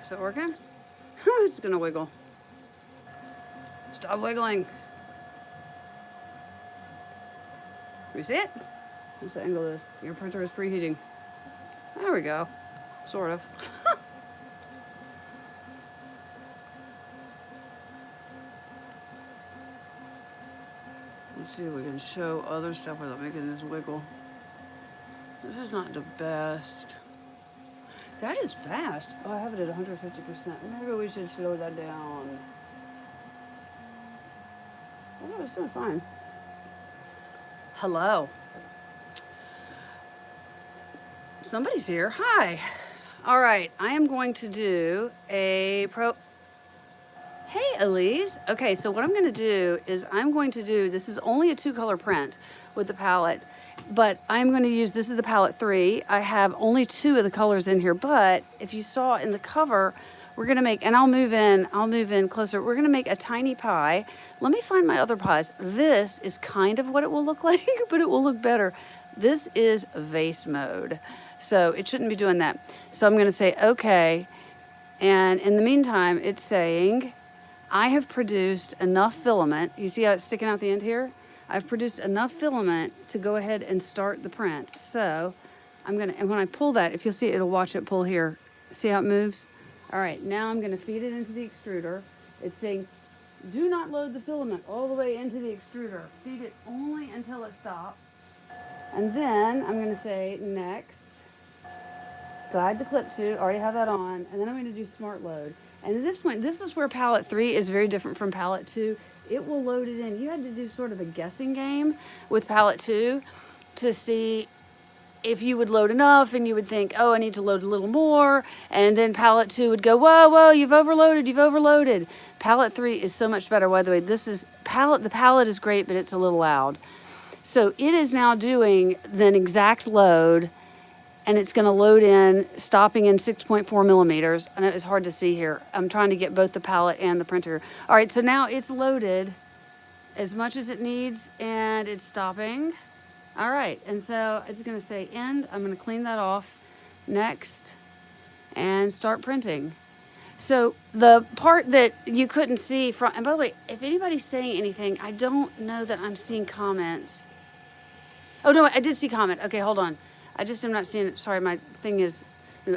Is that working? It's gonna wiggle. Stop wiggling. Can you see it? What's the angle of this? Your printer is preheating. There we go. Sort of. Let's see if we can show other stuff without making this wiggle. This is not the best. That is fast. Oh, I have it at 150%. Maybe we should slow that down. Oh, no, it's doing fine. Hello. Somebody's here. Hi. All right, I am going to do a Hey, Elise. Okay, so what I'm going to do is this is only a 2-color print with the palette, but I'm going to use, this is the palette 3. I have only 2 of the colors in here, but if you saw in the cover, we're going to make, and I'll move in closer. We're going to make a tiny pie. Let me find my other pies. This is kind of what it will look like, but it will look better. This is vase mode, so it shouldn't be doing that. So I'm going to say, okay, and in the meantime, it's saying, I have produced enough filament. You see how it's sticking out the end here? I've produced enough filament to go ahead and start the print. So I'm gonna, and when I pull that, if you'll see, it'll watch it pull here. See how it moves? All right, now I'm gonna feed it into the extruder. It's saying, do not load the filament all the way into the extruder. Feed it only until it stops. And then I'm gonna say next. Guide the clip to, already have that on. And then I'm gonna do smart load. And at this point, this is where palette 3 is very different from palette 2. It will load it in. You had to do sort of a guessing game with palette 2 to see if you would load enough, and you would think, oh, I need to load a little more. And then palette 2 would go, whoa, whoa, you've overloaded, you've overloaded. Palette 3 is so much better. By the way, this is palette, the palette is great, but it's a little loud. So it is now doing an exact load, and it's going to load in, stopping in 6.4 millimeters. I know it's hard to see here. I'm trying to get both the palette and the printer. All right, so now it's loaded as much as it needs, and it's stopping. All right, and so it's going to say end. I'm going to clean that off. Next, and start printing. So the part that you couldn't see from, and by the way, if anybody's saying anything, I don't know that I'm seeing comments. Oh, no, I did see comment. Okay, hold on. I just am not seeing it. Sorry, my thing is,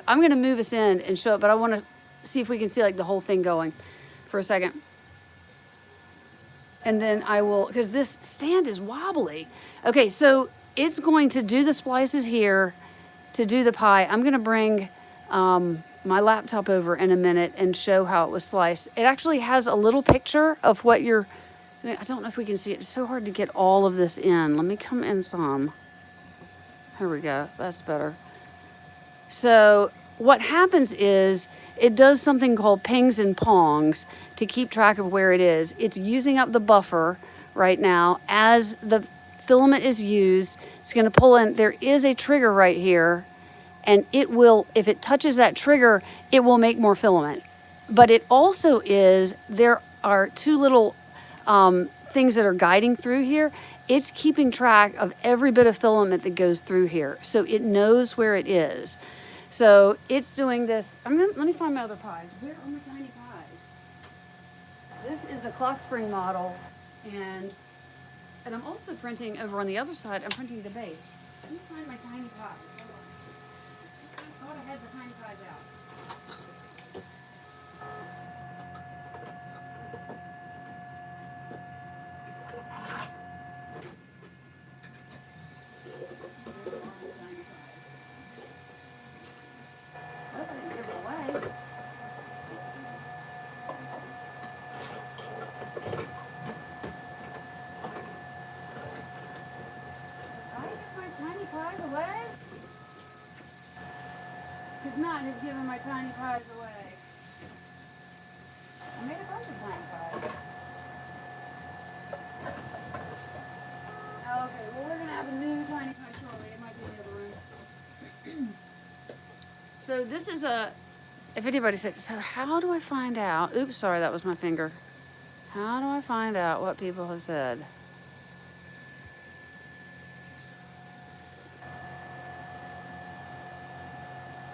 I'm going to move us in and show it, but I want to see if we can see like the whole thing going for a second. And then I will, because this stand is wobbly. Okay, so it's going to do the splices here to do the pie. I'm going to bring my laptop over in a minute and show how it was sliced. It actually has a little picture of what you're, I don't know if we can see it. It's so hard to get all of this in. Let me come in some. Here we go, that's better. So what happens is it does something called pings and pongs to keep track of where it is. It's using up the buffer right now. As the filament is used, it's gonna pull in, there is a trigger right here, and it will, if it touches that trigger, it will make more filament. But it also is, there are 2 little things that are guiding through here. It's keeping track of every bit of filament that goes through here. So it knows where it is. So it's doing this. Let me find my other pies. Where are my tiny pies? This is a clock spring model. And I'm also printing over on the other side, I'm printing the base. Let me find my tiny pies. I thought I had the tiny pies out. Could not have given my tiny pies away. I made a bunch of tiny pies. Okay, well we're gonna have a new tiny pie shortly. It might be in the other room. So this is a, if anybody said, so how do I find out? Oops, sorry, that was my finger. How do I find out what people have said?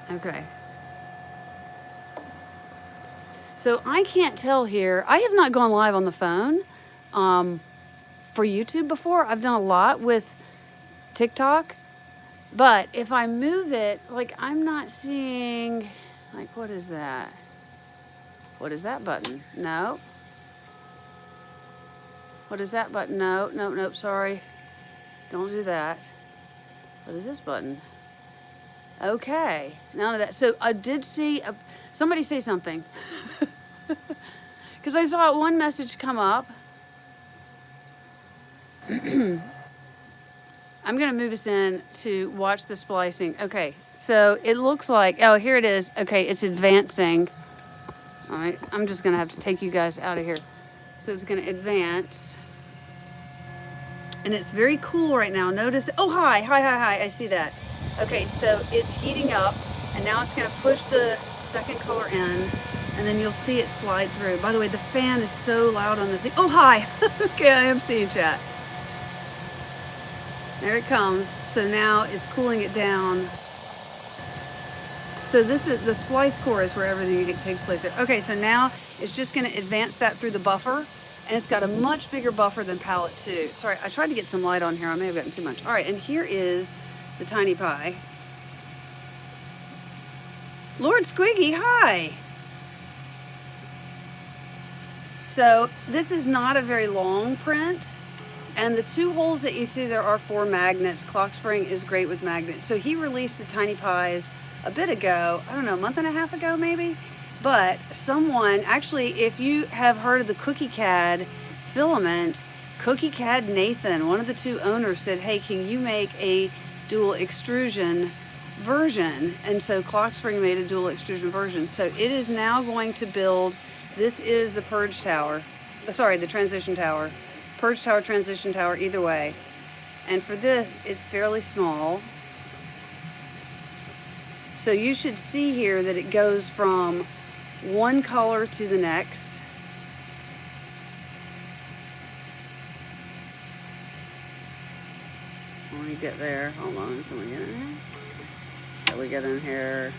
Okay. So I can't tell here. I have not gone live on the phone for YouTube before. I've done a lot with TikTok. But if I move it, like I'm not seeing, like what is that? What is that button? No. What is that button? No, nope, nope, sorry. Don't do that. What is this button? Okay, none of that. So I did see somebody say something. Because I saw one message come up. I'm going to move this in to watch the splicing. Okay, so it looks like, oh, here it is. Okay, it's advancing. All right, I'm just going to have to take you guys out of here. So it's going to advance. And it's very cool right now. Notice, oh, hi, I see that. Okay, so it's heating up, and now it's going to push the second color in, and then you'll see it slide through. By the way, the fan is so loud on this thing. Oh, hi. Okay, I am seeing chat. There it comes. So now it's cooling it down. So this is the splice core is where everything takes place there. Okay, so now it's just going to advance that through the buffer, and it's got a much bigger buffer than Palette 2. Sorry, I tried to get some light on here. I may have gotten too much. All right, and here is the tiny pie. Lord Squiggy, hi. So this is not a very long print, and the 2 holes that you see there are for magnets. Clock Spring is great with magnets. So he released the tiny pies a bit ago, I don't know, a month and a half ago maybe. But someone, actually, if you have heard of the Cookie CAD filament, Cookie CAD Nathan, one of the 2 owners, said, hey, can you make a dual extrusion version? And so Clock Spring made a dual extrusion version. So it is now going to build, this is the purge tower, sorry, the transition tower. Purge tower, transition tower, either way. And for this, it's fairly small. So you should see here that it goes from one color to the next. When we get there, hold on, can we get in here? Can we get in here?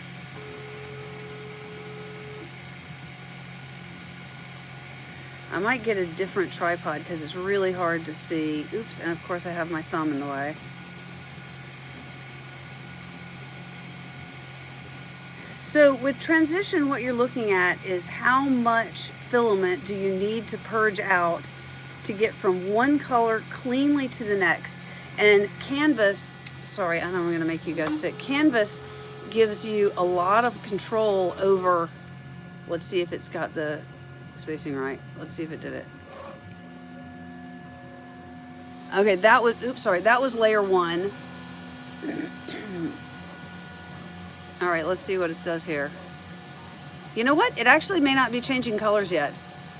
I might get a different tripod because it's really hard to see. Oops, and of course I have my thumb in the way. So with transition, what you're looking at is how much filament do you need to purge out to get from one color cleanly to the next. And Canvas, sorry, I know I'm going to make you guys sick. Canvas gives you a lot of control over, let's see if it's got the spacing right. Let's see if it did it. Okay, that was, oops, sorry, that was layer 1. All right, let's see what it does here. You know what? It actually may not be changing colors yet.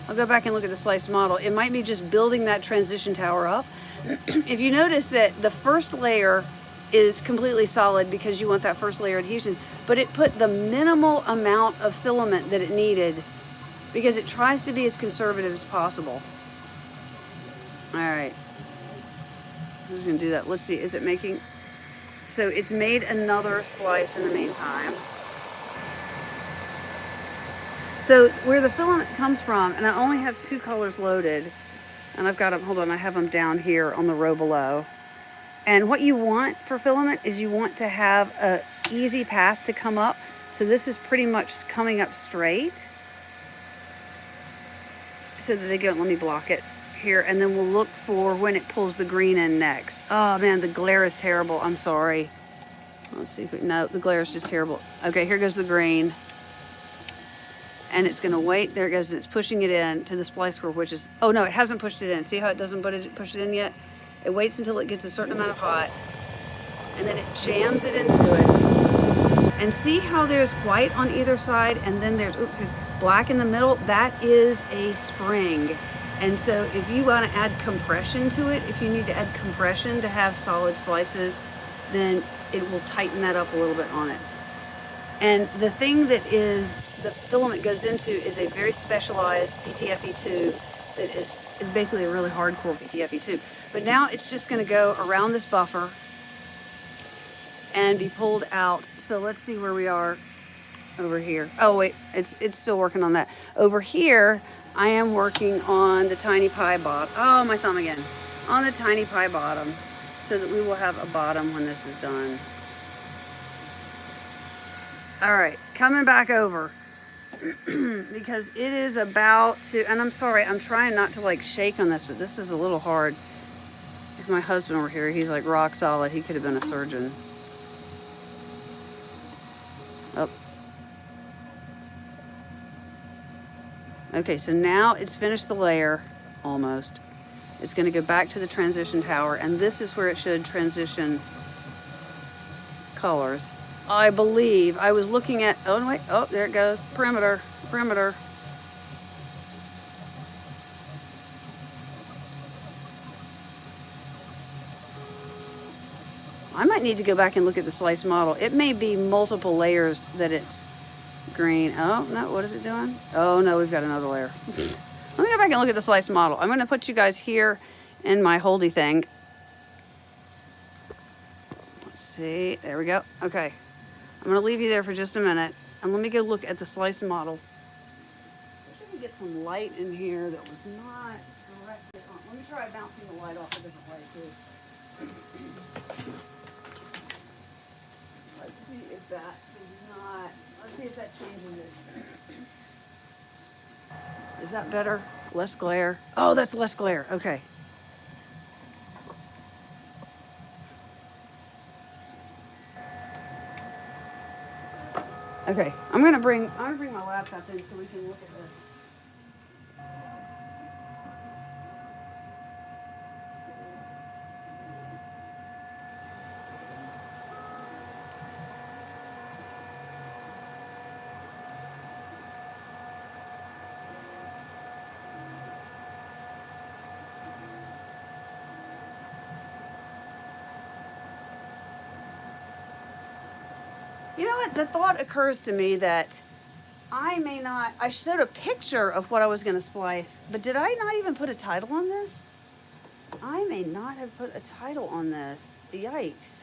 I'll go back and look at the slice model. It might be just building that transition tower up. If you notice that the first layer is completely solid because you want that first layer adhesion, but it put the minimal amount of filament that it needed because it tries to be as conservative as possible. All right, I'm just gonna do that. Let's see, is it making, so it's made another splice in the meantime. So where the filament comes from, and I only have 2 colors loaded, and I've got them, hold on, I have them down here on the row below. And what you want for filament is you want to have an easy path to come up. So this is pretty much coming up straight. So that they go, let me block it here, and then we'll look for when it pulls the green in next. Oh man, the glare is terrible, I'm sorry. Let's see if we, no, the glare is just terrible. Okay, here goes the green. And it's gonna wait, there it goes, and it's pushing it in to the splice score, which is, oh no, it hasn't pushed it in. See how it doesn't push it in yet? It waits until it gets a certain amount of hot, and then it jams it into it. And see how there's white on either side, and then there's, oops, there's black in the middle? That is a spring. And so if you wanna add compression to it, if you need to add compression to have solid splices, then it will tighten that up a little bit on it. And the thing that is, the filament goes into is a very specialized PTFE tube that is basically a really hardcore PTFE tube. But now it's just gonna go around this buffer and be pulled out. So let's see where we are. over here. Oh wait, it's still working on that. Over here, I am working on the tiny pie bottom. Oh, my thumb again. On the tiny pie bottom, so that we will have a bottom when this is done. All right, coming back over. Because it is about to, and I'm sorry, I'm trying not to like shake on this, but this is a little hard. If my husband were here, he's like rock solid. He could have been a surgeon. Oh. Okay, so now it's finished the layer, almost. It's gonna go back to the transition tower, and this is where it should transition colors. I believe, I was looking at, oh wait, oh, there it goes, perimeter, perimeter. I might need to go back and look at the slice model. It may be multiple layers that it's green. Oh, no, what is it doing? Oh no, we've got another layer. Let me go back and look at the slice model. I'm gonna put you guys here in my holdy thing. Let's see, there we go, okay. I'm gonna leave you there for just a minute, and let me go look at the slice model. I wish I could get some light in here that was not directly on. Let me try bouncing the light off a different way too. Let's see if that does not, let's see if that changes it. Is that better? Less glare? Oh, that's less glare, okay. Okay, I'm gonna bring my laptop in so we can look at this. You know what? The thought occurs to me that I showed a picture of what I was going to splice, but did I not even put a title on this? I may not have put a title on this. Yikes.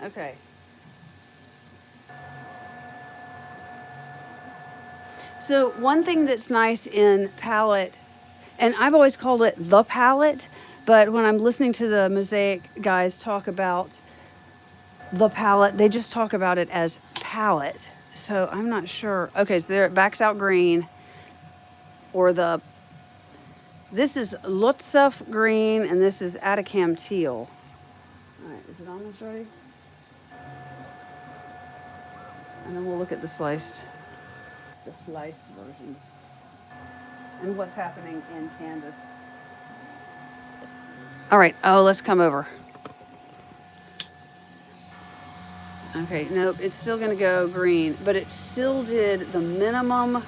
Okay. So one thing that's nice in Palette, and I've always called it the Palette, but when I'm listening to the Mosaic guys talk about the palette, they just talk about it as palette. So I'm not sure. Okay, so there it backs out green, or this is Lootsef green, and this is Atikam teal. All right, is it almost ready? And then we'll look at the sliced version, and what's happening in Canvas. All right, oh, let's come over. Okay, nope, it's still gonna go green, but it still did the minimum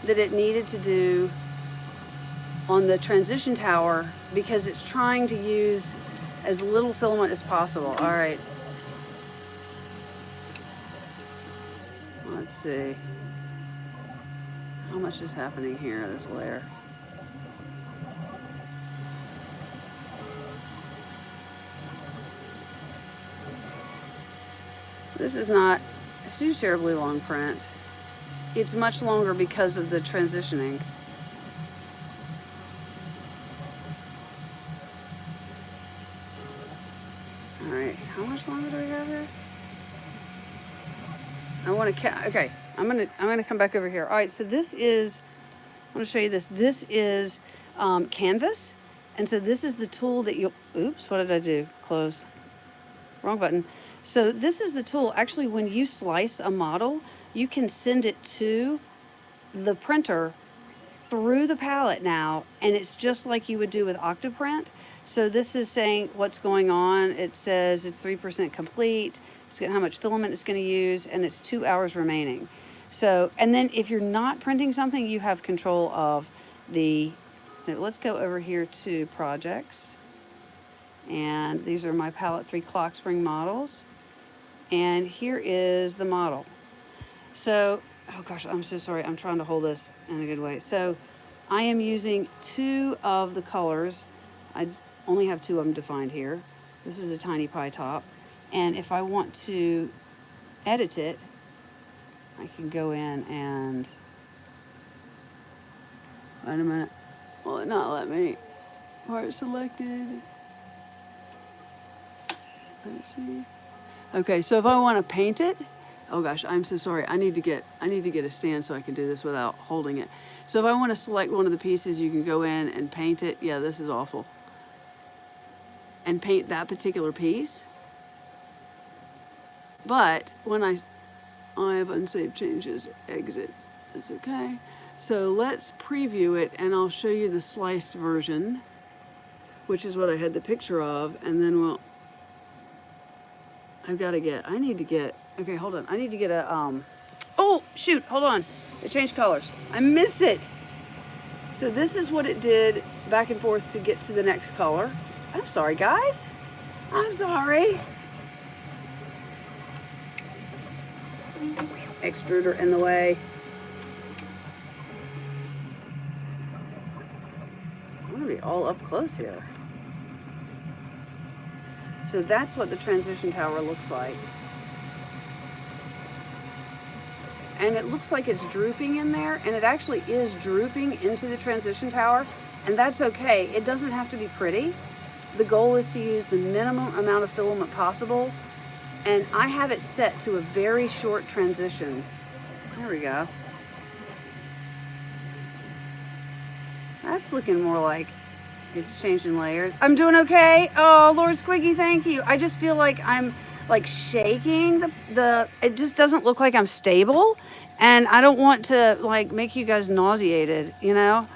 that it needed to do on the transition tower because it's trying to use as little filament as possible. All right. Let's see. How much is happening here, this layer? This is not a too terribly long print. It's much longer because of the transitioning. All right, how much longer do we have here? I want to okay. I'm gonna come back over here. All right, so this is. I want to show you this. This is Canvas, and so this is the tool that you'll. Oops, what did I do? Close. Wrong button. So this is the tool. Actually, when you slice a model, you can send it to the printer through the palette now, and it's just like you would do with Octoprint. So this is saying what's going on. It says it's 3% complete. It's how much filament it's going to use, and it's 2 hours remaining. So, and then if you're not printing something, you have control of the. Let's go over here to projects, and these are my Palette 3 clock spring models. And here is the model. So, oh gosh, I'm so sorry. I'm trying to hold this in a good way. So I am using 2 of the colors. I only have 2 of them defined here. This is a tiny pie top. And if I want to edit it, I can go in and, wait a minute, will it not let me? Part selected. Let's see. Okay, so if I want to paint it, oh gosh, I'm so sorry. I need to get a stand so I can do this without holding it. So if I want to select one of the pieces, you can go in and paint it. Yeah, this is awful. And paint that particular piece. But when I have unsaved changes, exit. That's okay. So let's preview it and I'll show you the sliced version, which is what I had the picture of, and then I need to get, okay, hold on. I need to get a, oh, shoot, hold on. It changed colors. I missed it. So this is what it did back and forth to get to the next color. I'm sorry, guys. I'm sorry. Extruder in the way. I'm gonna be all up close here. So that's what the transition tower looks like. And it looks like it's drooping in there, and it actually is drooping into the transition tower, and that's okay. It doesn't have to be pretty. The goal is to use the minimum amount of filament possible, and I have it set to a very short transition. There we go. That's looking more like it's changing layers. I'm doing okay. Oh, Lord Squiggy, thank you. I just feel like I'm like shaking it just doesn't look like I'm stable, and I don't want to like make you guys nauseated, you know?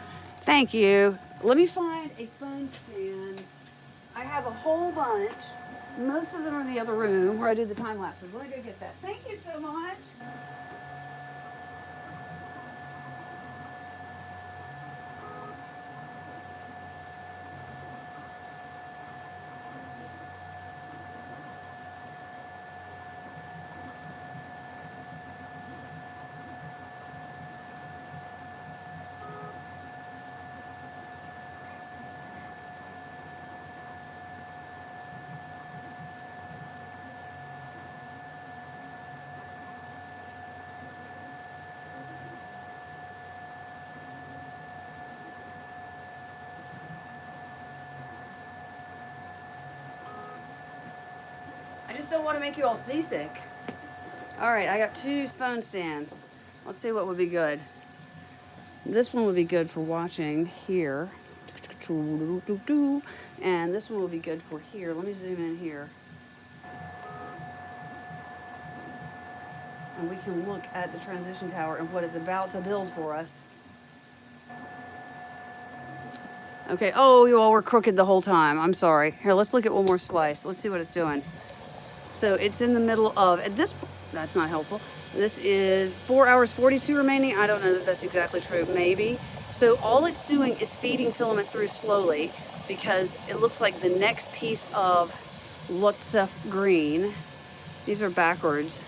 Thank you. Let me find a phone stand. I have a whole bunch. Most of them are in the other room where I do the time lapses. Let me go get that. Thank you so much. I just don't want to make you all seasick. All right, I got 2 phone stands. Let's see what would be good. This one would be good for watching here. And this one will be good for here. Let me zoom in here. And we can look at the transition tower and what it's about to build for us. Okay, oh, you all were crooked the whole time. I'm sorry. Here, let's look at one more splice. Let's see what it's doing. So it's in the middle of, at this point, that's not helpful. This is 4 hours 42 remaining. I don't know that that's exactly true, maybe. So all it's doing is feeding filament through slowly, because it looks like the next piece of Lootsef green, these are backwards,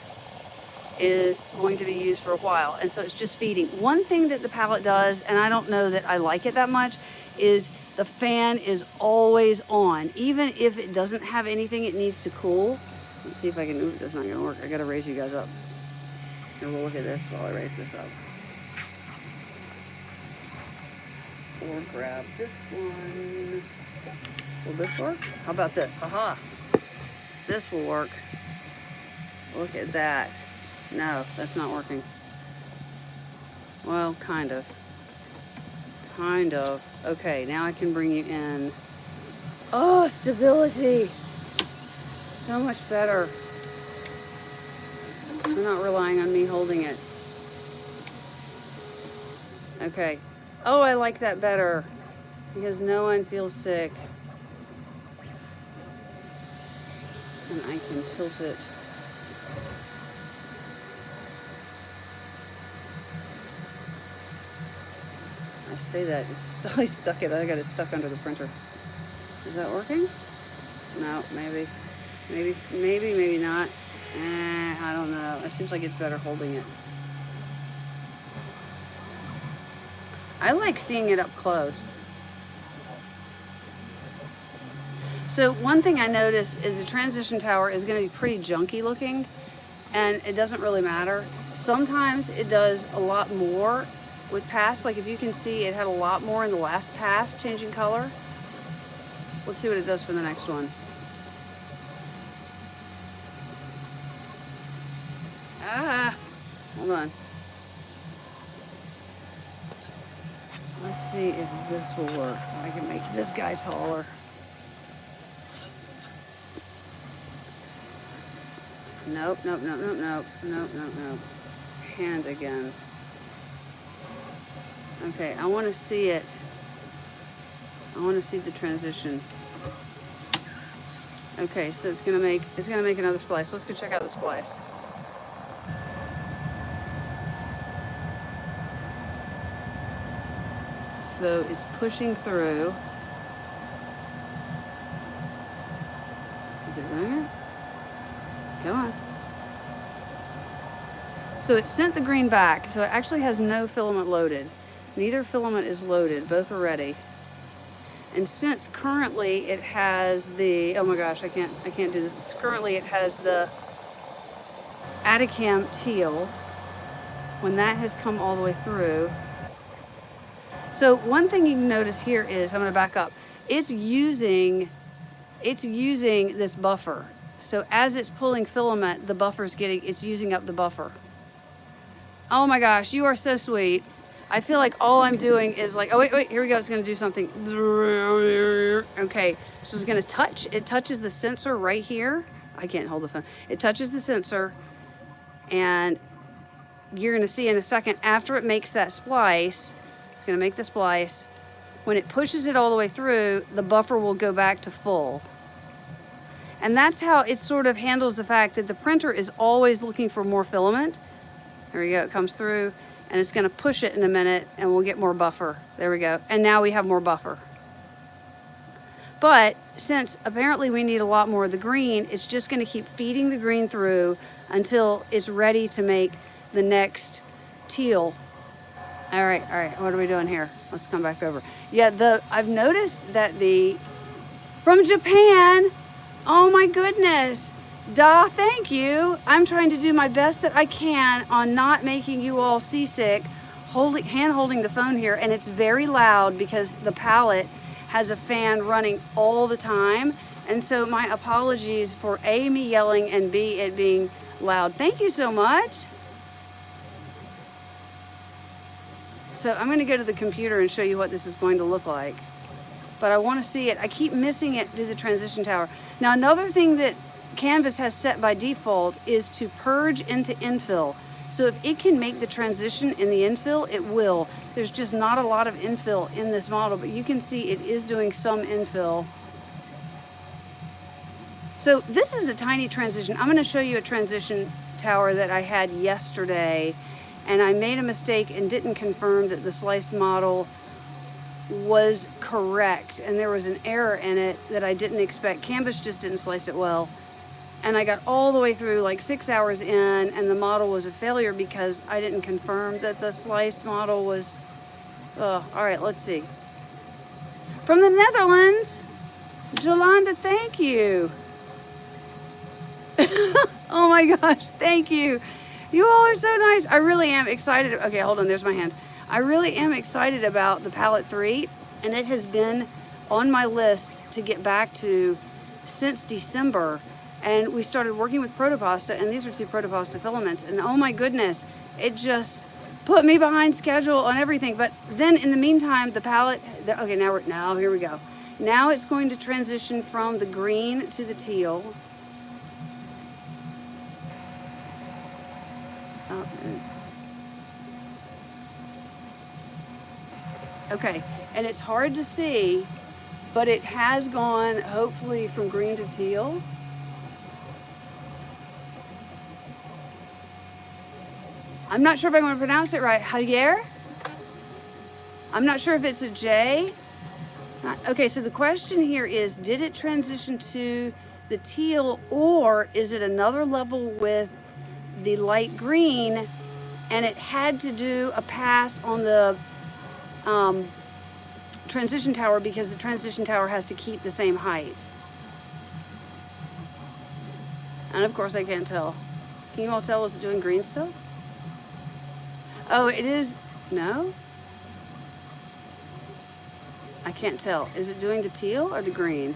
is going to be used for a while. And so it's just feeding. One thing that the palette does, and I don't know that I like it that much, is the fan is always on. Even if it doesn't have anything it needs to cool. Let's see if I can, ooh, that's not gonna work. I gotta raise you guys up. Here, we'll look at this while I raise this up. Or grab this one. Will this work? How about this? Aha! This will work. Look at that. No, that's not working. Well, kind of. Kind of. Okay, now I can bring you in. Oh, stability! So much better. You're not relying on me holding it. Okay. Oh, I like that better, because no one feels sick. And I can tilt it. I say that, I stuck it. I got it stuck under the printer. Is that working? No, maybe. Maybe not. I don't know. It seems like it's better holding it. I like seeing it up close. So one thing I noticed is the transition tower is going to be pretty junky looking, and it doesn't really matter. Sometimes it does a lot more with pass. Like if you can see, it had a lot more in the last pass changing color. Let's see what it does for the next one. Hold on. Let's see if this will work. I can make this guy taller. Nope, nope, nope, nope, nope, nope, nope, nope. Hand again. Okay, I want to see it. I want to see the transition. Okay, so it's gonna make another splice. Let's go check out the splice. So it's pushing through. Is it doing it? Come on. So it sent the green back. So it actually has no filament loaded. Neither filament is loaded. Both are ready. And since currently it has the, oh my gosh, I can't do this. Currently it has the Atikam Teal. When that has come all the way through. So one thing you can notice here is, I'm going to back up. It's using this buffer. So as it's pulling filament, the buffer's it's using up the buffer. Oh my gosh, you are so sweet. I feel like all I'm doing is like, oh wait, here we go. It's going to do something. Okay, so it's going to touch. It touches the sensor right here. I can't hold the phone. It touches the sensor, and you're going to see in a second after it makes that splice. It's going to make the splice. When it pushes it all the way through, the buffer will go back to full. And that's how it sort of handles the fact that the printer is always looking for more filament. There we go, it comes through, and it's going to push it in a minute, and we'll get more buffer. There we go. And now we have more buffer. But since apparently we need a lot more of the green, it's just going to keep feeding the green through until it's ready to make the next teal. All right, what are we doing here? Let's come back over. Yeah, I've noticed that from Japan, oh my goodness. Duh, thank you. I'm trying to do my best that I can on not making you all seasick, hand holding the phone here, and it's very loud because the palette has a fan running all the time. And so my apologies for A, me yelling, and B, it being loud. Thank you so much. So I'm going to go to the computer and show you what this is going to look like. But I want to see it. I keep missing it to the transition tower. Now, another thing that Canvas has set by default is to purge into infill. So if it can make the transition in the infill, it will. There's just not a lot of infill in this model, but you can see it is doing some infill. So this is a tiny transition. I'm going to show you a transition tower that I had yesterday, and I made a mistake and didn't confirm that the sliced model was correct, and there was an error in it that I didn't expect. Canvas just didn't slice it well, and I got all the way through like 6 hours in, and the model was a failure because I didn't confirm that the sliced model was. All right, let's see. From the Netherlands, Jolanda, thank you. Oh my gosh, thank you. You all are so nice. I really am excited. Okay, hold on, there's my hand. I really am excited about the Palette 3, and it has been on my list to get back to since December. And we started working with Protopasta, and these are 2 Protopasta filaments, and oh my goodness, it just put me behind schedule on everything. But then in the meantime, the palette, okay, now here we go. Now it's going to transition from the green to the teal. Okay, and it's hard to see, but it has gone hopefully from green to teal. I'm not sure if I'm going to pronounce it right. Javier? I'm not sure if it's a J. Okay, so the question here is, did it transition to the teal, or is it another level with the light green, and it had to do a pass on the transition tower because the transition tower has to keep the same height? And of course I can't tell. Can you all tell? Is it doing green still? Oh, it is. No? I can't tell. Is it doing the teal or the green?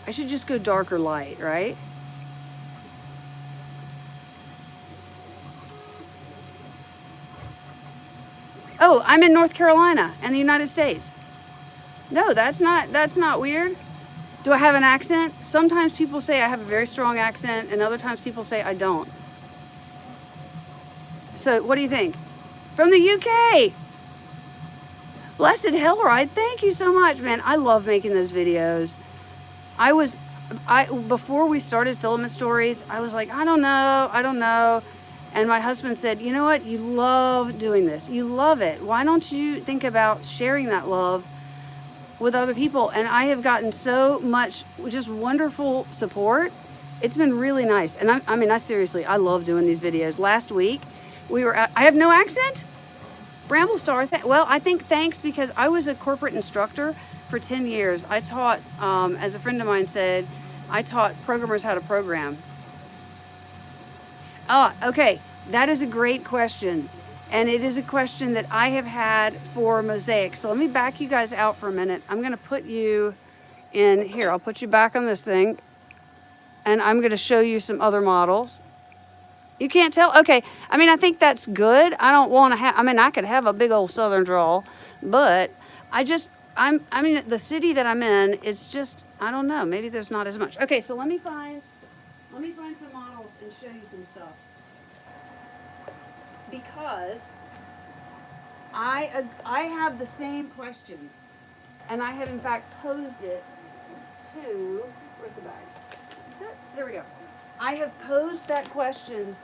I should just go dark or light, right? Oh, I'm in North Carolina and the United States. No, that's not weird. Do I have an accent? Sometimes people say I have a very strong accent, and other times people say I don't. So what do you think? From the UK. Blessed Hellride, thank you so much, man. I love making those videos. Before we started Filament Stories, I was like, I don't know. And my husband said, you know what? You love doing this. You love it. Why don't you think about sharing that love with other people? And I have gotten so much just wonderful support. It's been really nice. And I seriously, I love doing these videos. Last week, I have no accent? Bramblestar, well, I think thanks, because I was a corporate instructor for 10 years. I taught, as a friend of mine said, I taught programmers how to program. Oh, okay, that is a great question. And it is a question that I have had for Mosaic. So let me back you guys out for a minute. I'm gonna put you in here. I'll put you back on this thing. And I'm gonna show you some other models. You can't tell? Okay, I think that's good. I don't wanna have, I could have a big old southern drawl, but the city that I'm in, it's just, I don't know, maybe there's not as much. Okay, so let me find some models and show you some stuff. Because I have the same question, and I have in fact posed it to, where's the bag? Is it? There we go. I have posed that question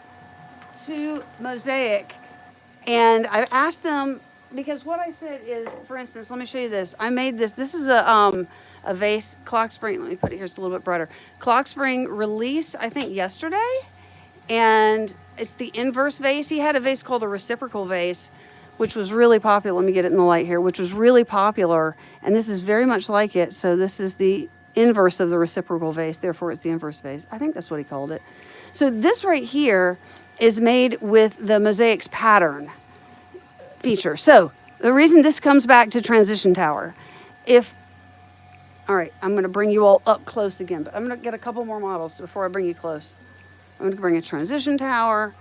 to Mosaic, and I've asked them, because what I said is, for instance, let me show you this. I made this. This is a vase clock spring. Let me put it here. It's a little bit brighter. Clock spring release, I think yesterday, and it's the inverse vase. He had a vase called a reciprocal vase, which was really popular. Let me get it in the light here, which was really popular. And this is very much like it. So this is the inverse of the reciprocal vase. Therefore, it's the inverse vase. I think that's what he called it. So this right here is made with the Mosaic's pattern feature. So the reason this comes back to transition tower, all right, I'm going to bring you all up close again, but I'm going to get a couple more models before I bring you close. I'm going to bring a transition tower,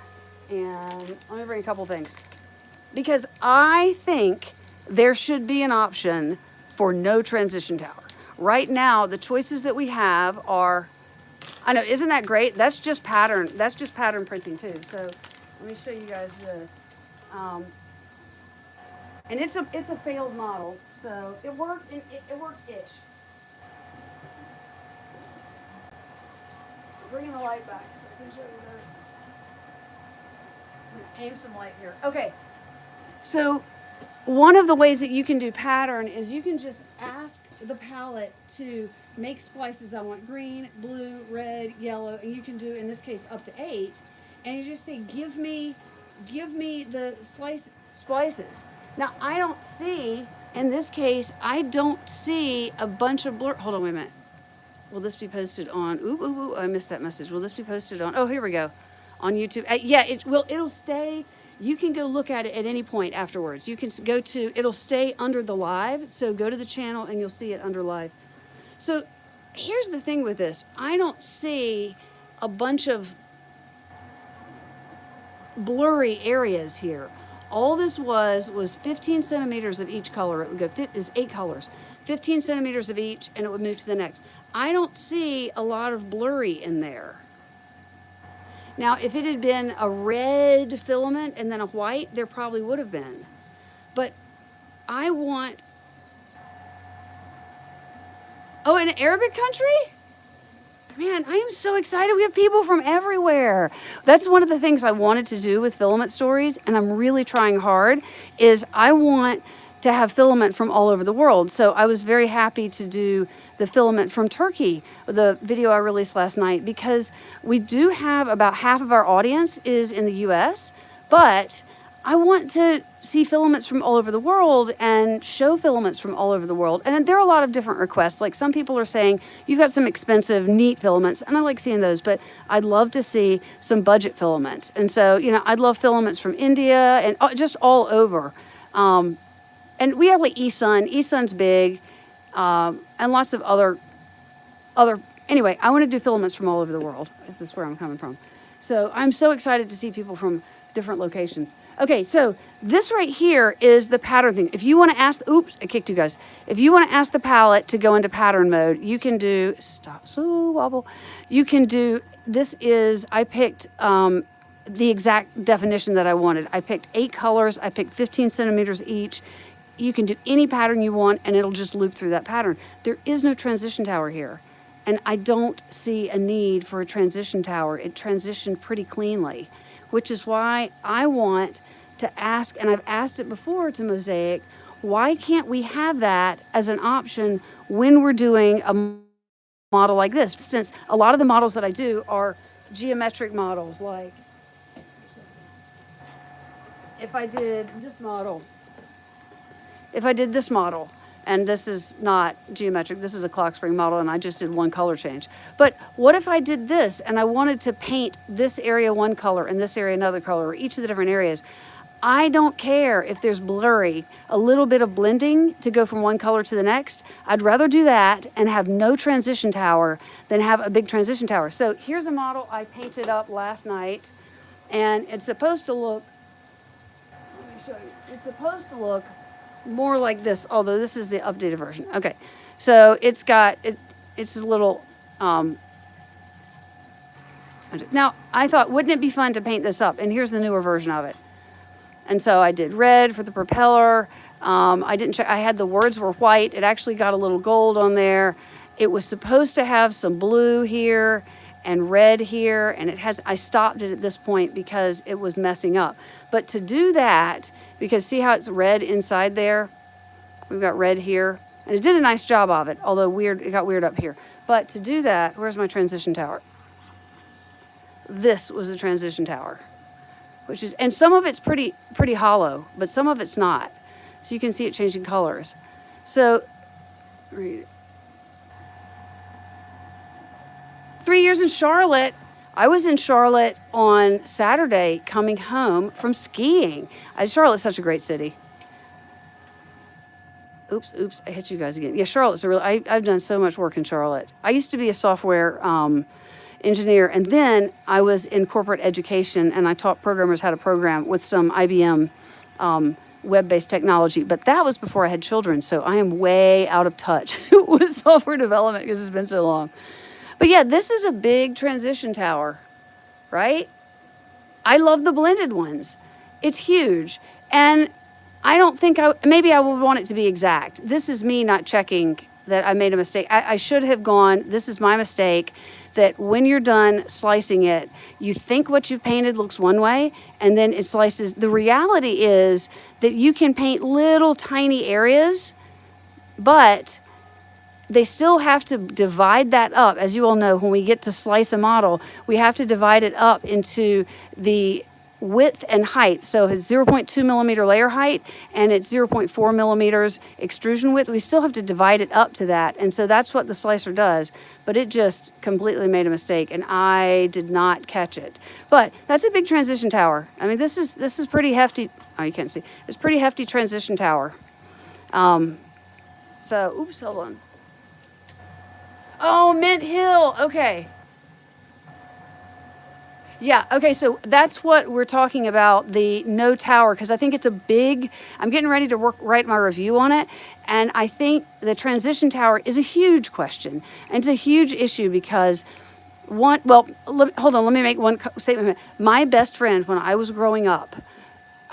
and let me bring a couple things. Because I think there should be an option for no transition tower. Right now, the choices that we have are, I know, isn't that great? That's just pattern printing too. So let me show you guys this. And it's a failed model, so it worked-ish. Bringing the light back so I can show you better. I'm gonna aim some light here. Okay, so one of the ways that you can do pattern is you can just ask the palette to make splices. I want green, blue, red, yellow, and you can do, in this case, up to 8. And you just say, give me the splices. Now, I don't see, in this case, I don't see a bunch of blur. Hold on, wait a minute. Will this be posted on, I missed that message. Will this be posted on, oh, here we go, on YouTube. Yeah, it'll stay. You can go look at it at any point afterwards. You can go to, it'll stay under the live. So go to the channel and you'll see it under live. So here's the thing with this. I don't see a bunch of blurry areas here. All this was 15 centimeters of each color. It would go, is 8 colors, 15 centimeters of each, and it would move to the next. I don't see a lot of blurry in there. Now, if it had been a red filament and then a white, there probably would have been. But I want, oh, in an Arabic country? Man, I am so excited. We have people from everywhere. That's one of the things I wanted to do with Filament Stories, and I'm really trying hard, is I want to have filament from all over the world. So I was very happy to do the filament from Turkey, the video I released last night, because we do have about half of our audience is in the US, but I want to see filaments from all over the world and show filaments from all over the world. And there are a lot of different requests. Like some people are saying, you've got some expensive, neat filaments, and I like seeing those, but I'd love to see some budget filaments. And so, you know, I'd love filaments from India and just all over. And we have like eSun. eSun's big, and lots of other, anyway, I want to do filaments from all over the world. This is where I'm coming from. So I'm so excited to see people from different locations. Okay, so this right here is the pattern thing. If you want to ask, oops, I kicked you guys. If you want to ask the palette to go into pattern mode, you can do, stop, so wobble. You can do, this is, I picked the exact definition that I wanted. I picked 8 colors. I picked 15 centimeters each. You can do any pattern you want and it'll just loop through that pattern. There is no transition tower here. And I don't see a need for a transition tower. It transitioned pretty cleanly, which is why I want to ask, and I've asked it before to Mosaic, why can't we have that as an option when we're doing a model like this? For instance, a lot of the models that I do are geometric models, like if I did this model, and this is not geometric, this is a clock spring model and I just did one color change. But what if I did this and I wanted to paint this area one color and this area another color, or each of the different areas? I don't care if there's blurry, a little bit of blending to go from one color to the next. I'd rather do that and have no transition tower than have a big transition tower. So here's a model I painted up last night, and it's supposed to look, let me show you, it's supposed to look more like this, although this is the updated version. Okay, so it's got, it's a little, now I thought, wouldn't it be fun to paint this up? And here's the newer version of it. And so I did red for the propeller. I didn't check, I had the words were white. It actually got a little gold on there. It was supposed to have some blue here and red here, and it has, I stopped it at this point because it was messing up. But to do that, because see how it's red inside there? We've got red here, and it did a nice job of it, although weird, it got weird up here. But to do that, where's my transition tower? This was the transition tower, which is, and some of it's pretty hollow, but some of it's not. So you can see it changing colors. So, read it. 3 years in Charlotte. I was in Charlotte on Saturday coming home from skiing. Charlotte's such a great city. Oops, I hit you guys again. Yeah, Charlotte's a real, I've done so much work in Charlotte. I used to be a software engineer, and then I was in corporate education, and I taught programmers how to program with some IBM web-based technology. But that was before I had children, so I am way out of touch with software development because it's been so long. But yeah, this is a big transition tower, right? I love the blended ones. It's huge. And I don't think maybe I would want it to be exact. This is me not checking that I made a mistake. I should have gone, this is my mistake, that when you're done slicing it, you think what you've painted looks one way, and then it slices. The reality is that you can paint little tiny areas, but they still have to divide that up. As you all know, when we get to slice a model, we have to divide it up into the width and height. So it's 0.2 millimeter layer height and it's 0.4 millimeters extrusion width. We still have to divide it up to that. And so that's what the slicer does, but it just completely made a mistake and I did not catch it. But that's a big transition tower. I mean, this is pretty hefty. Oh, you can't see. It's pretty hefty transition tower. So, oops, hold on. Oh, Mint Hill. Okay. Yeah, okay, so that's what we're talking about, the no tower, because I think it's a big, I'm getting ready to write my review on it, and I think the transition tower is a huge question, and it's a huge issue because hold on, let me make one statement. My best friend, when I was growing up,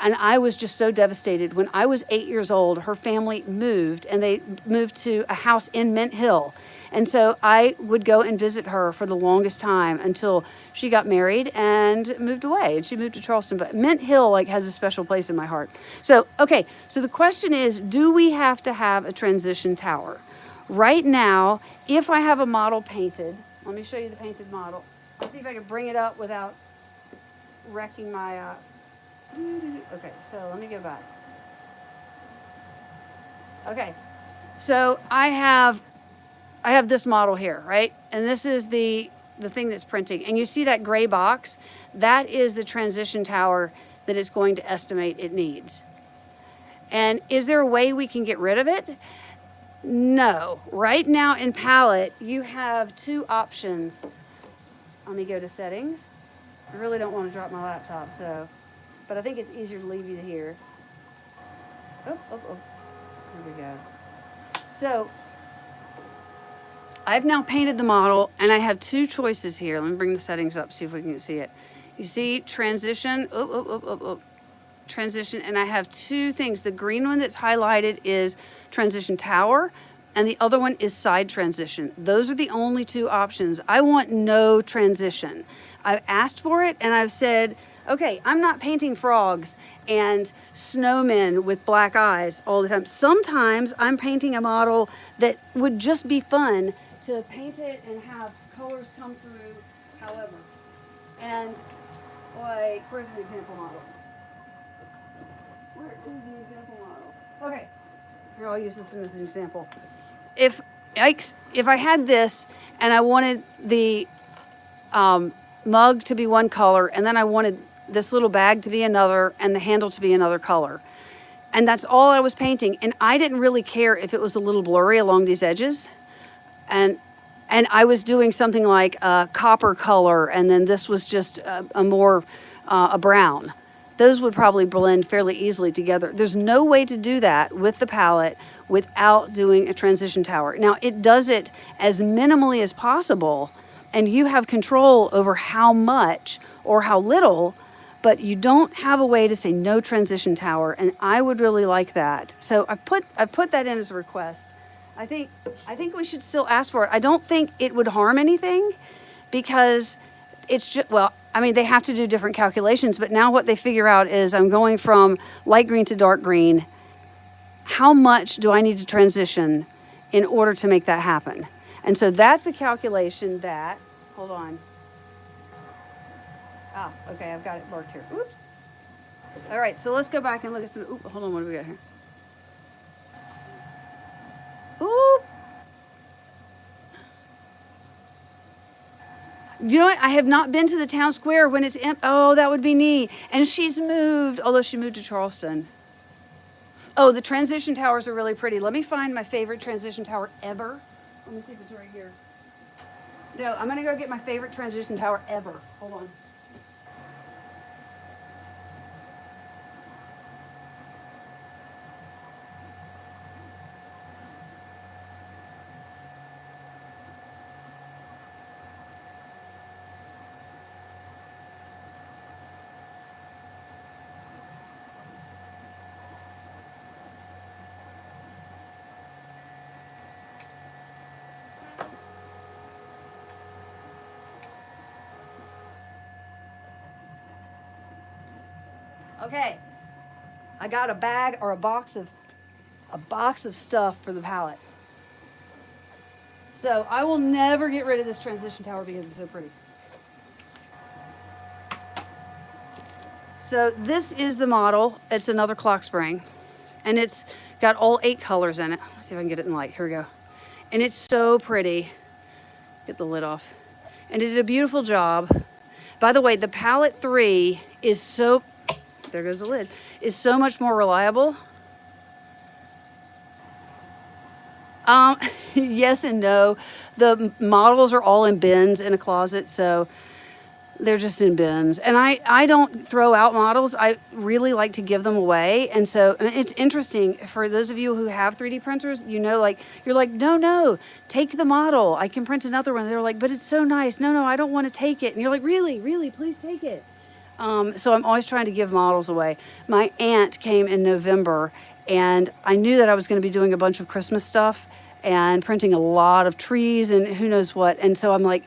and I was just so devastated, when I was 8 years old, her family moved, and they moved to a house in Mint Hill. And so I would go and visit her for the longest time until she got married and moved away. And she moved to Charleston. But Mint Hill has a special place in my heart. So, okay, so the question is, do we have to have a transition tower? Right now, if I have a model painted, let me show you the painted model. I'll see if I can bring it up without wrecking my Okay, so let me go back. Okay, so I have this model here, right? And this is the thing that's printing. And you see that gray box? That is the transition tower that it's going to estimate it needs. And is there a way we can get rid of it? No. Right now in Palette, you have two options. Let me go to settings. I really don't want to drop my laptop, but I think it's easier to leave you here. Oh. There we go. So I've now painted the model, and I have two choices here. Let me bring the settings up, see if we can see it. You see transition, transition, and I have two things. The green one that's highlighted is transition tower, and the other one is side transition. Those are the only two options. I want no transition. I've asked for it, and I've said, okay, I'm not painting frogs and snowmen with black eyes all the time. Sometimes I'm painting a model that would just be fun to paint it and have colors come through, however. And like, where's an example model? Where is the example model? Okay, here, I'll use this one as an example. If I had this and I wanted the mug to be one color, and then I wanted this little bag to be another, and the handle to be another color, and that's all I was painting, and I didn't really care if it was a little blurry along these edges, and I was doing something like a copper color, and then this was just a more brown. Those would probably blend fairly easily together. There's no way to do that with the palette without doing a transition tower. Now, it does it as minimally as possible, and you have control over how much or how little, but you don't have a way to say no transition tower, and I would really like that. So I've put that in as a request. I think we should still ask for it. I don't think it would harm anything, because it's just, well, I mean, they have to do different calculations, but now what they figure out is I'm going from light green to dark green. How much do I need to transition in order to make that happen? And so that's a calculation that, hold on. Okay, I've got it marked here. Oops. All right, so let's go back and look at some, hold on, what do we got here? Oop. You know what? I have not been to the town square when it's empty. Oh, that would be neat. And she's moved, although she moved to Charleston. Oh, the transition towers are really pretty. Let me find my favorite transition tower ever. Let me see if it's right here. No, I'm gonna go get my favorite transition tower ever. Hold on. Okay, I got a bag or a box of stuff for the palette. So I will never get rid of this transition tower because it's so pretty. So this is the model. It's another clock spring, and it's got all 8 colors in it. Let's see if I can get it in light. Here we go. And it's so pretty. Get the lid off. And it did a beautiful job. By the way, the palette 3 is so, there goes the lid, is so much more reliable. Yes and no. The models are all in bins in a closet, so they're just in bins. And I don't throw out models. I really like to give them away. And so it's interesting for those of you who have 3D printers, you know, like, you're like, no, take the model. I can print another one. They're like, but it's so nice. No, I don't want to take it. And you're like, really, please take it. So I'm always trying to give models away. My aunt came in November, and I knew that I was going to be doing a bunch of Christmas stuff and printing a lot of trees and who knows what. And so I'm like,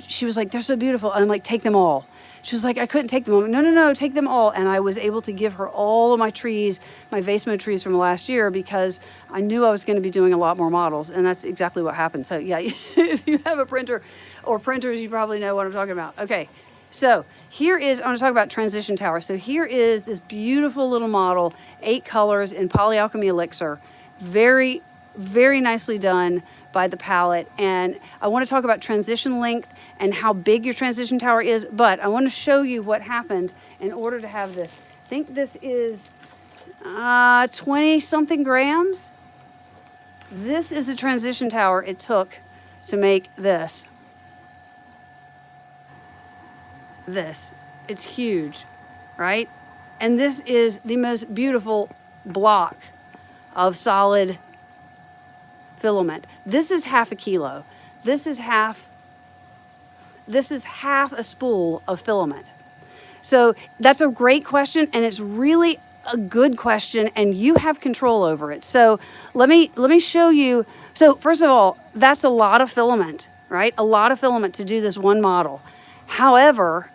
she was like, they're so beautiful. I'm like, take them all. She was like, I couldn't take them all. No, take them all. And I was able to give her all of my trees, my vase mode trees from last year, because I knew I was going to be doing a lot more models. And that's exactly what happened. So yeah, if you have a printer or printers, you probably know what I'm talking about. Okay. So here is, I'm going to talk about transition tower. So here is this beautiful little model, 8 colors in Polyalchemy Elixir. Very, very nicely done by the palette. And I want to talk about transition length and how big your transition tower is, but I want to show you what happened in order to have this. I think this is 20 something grams. This is the transition tower it took to make this. It's huge, right? And this is the most beautiful block of solid filament. This is half a kilo. This is half a spool of filament. So that's a great question, and it's really a good question, and you have control over it. So let me show you. So first of all, that's a lot of filament, right? A lot of filament to do this one model. However,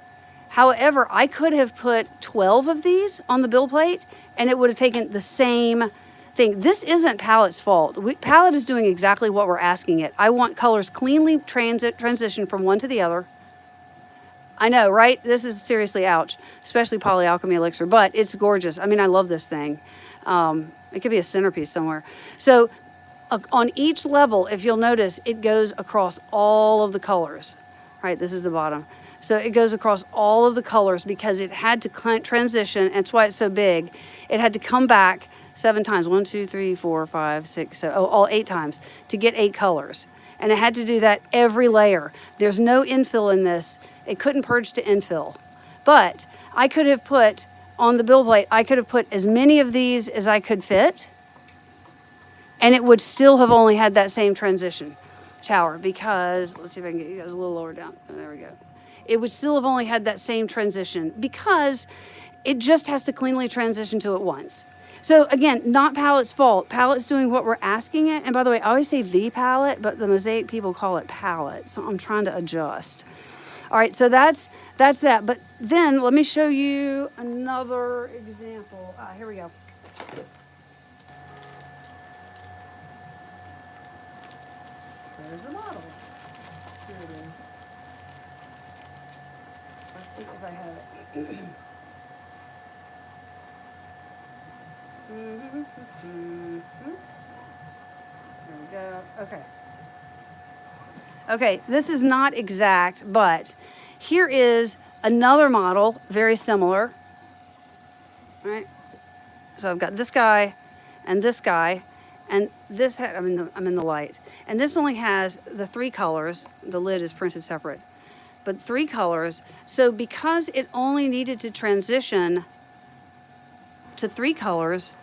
I could have put 12 of these on the build plate and it would have taken the same thing. This isn't Palette's fault. Palette is doing exactly what we're asking it. I want colors cleanly transition from one to the other. I know, right? This is seriously ouch, especially Polyalchemy Elixir, but it's gorgeous. I mean, I love this thing. It could be a centerpiece somewhere. So on each level, if you'll notice, it goes across all of the colors, right? This is the bottom. So it goes across all of the colors because it had to transition. That's why it's so big. It had to come back 7 times. 1, 2, 3, 4, 5, 6, 7, all 8 times to get 8 colors. And it had to do that every layer. There's no infill in this. It couldn't purge to infill. But I could have put on the build plate, I could have put as many of these as I could fit, and it would still have only had that same transition tower because, let's see if I can get you guys a little lower down. Oh, there we go. It would still have only had that same transition because it just has to cleanly transition to it once. So again, not Palette's fault. Palette's doing what we're asking it. And by the way, I always say the palette, but the Mosaic people call it palette. So I'm trying to adjust. All right, so that's that. But then let me show you another example. Here we go. There's the model. Here it is. Let's see if I have it. There we go. Okay. Okay, this is not exact, but here is another model, very similar. All right. So I've got this guy, and this I'm in the light, and this only has the 3 colors. The lid is printed separate, but 3 colors. So because it only needed to transition to 3 colors,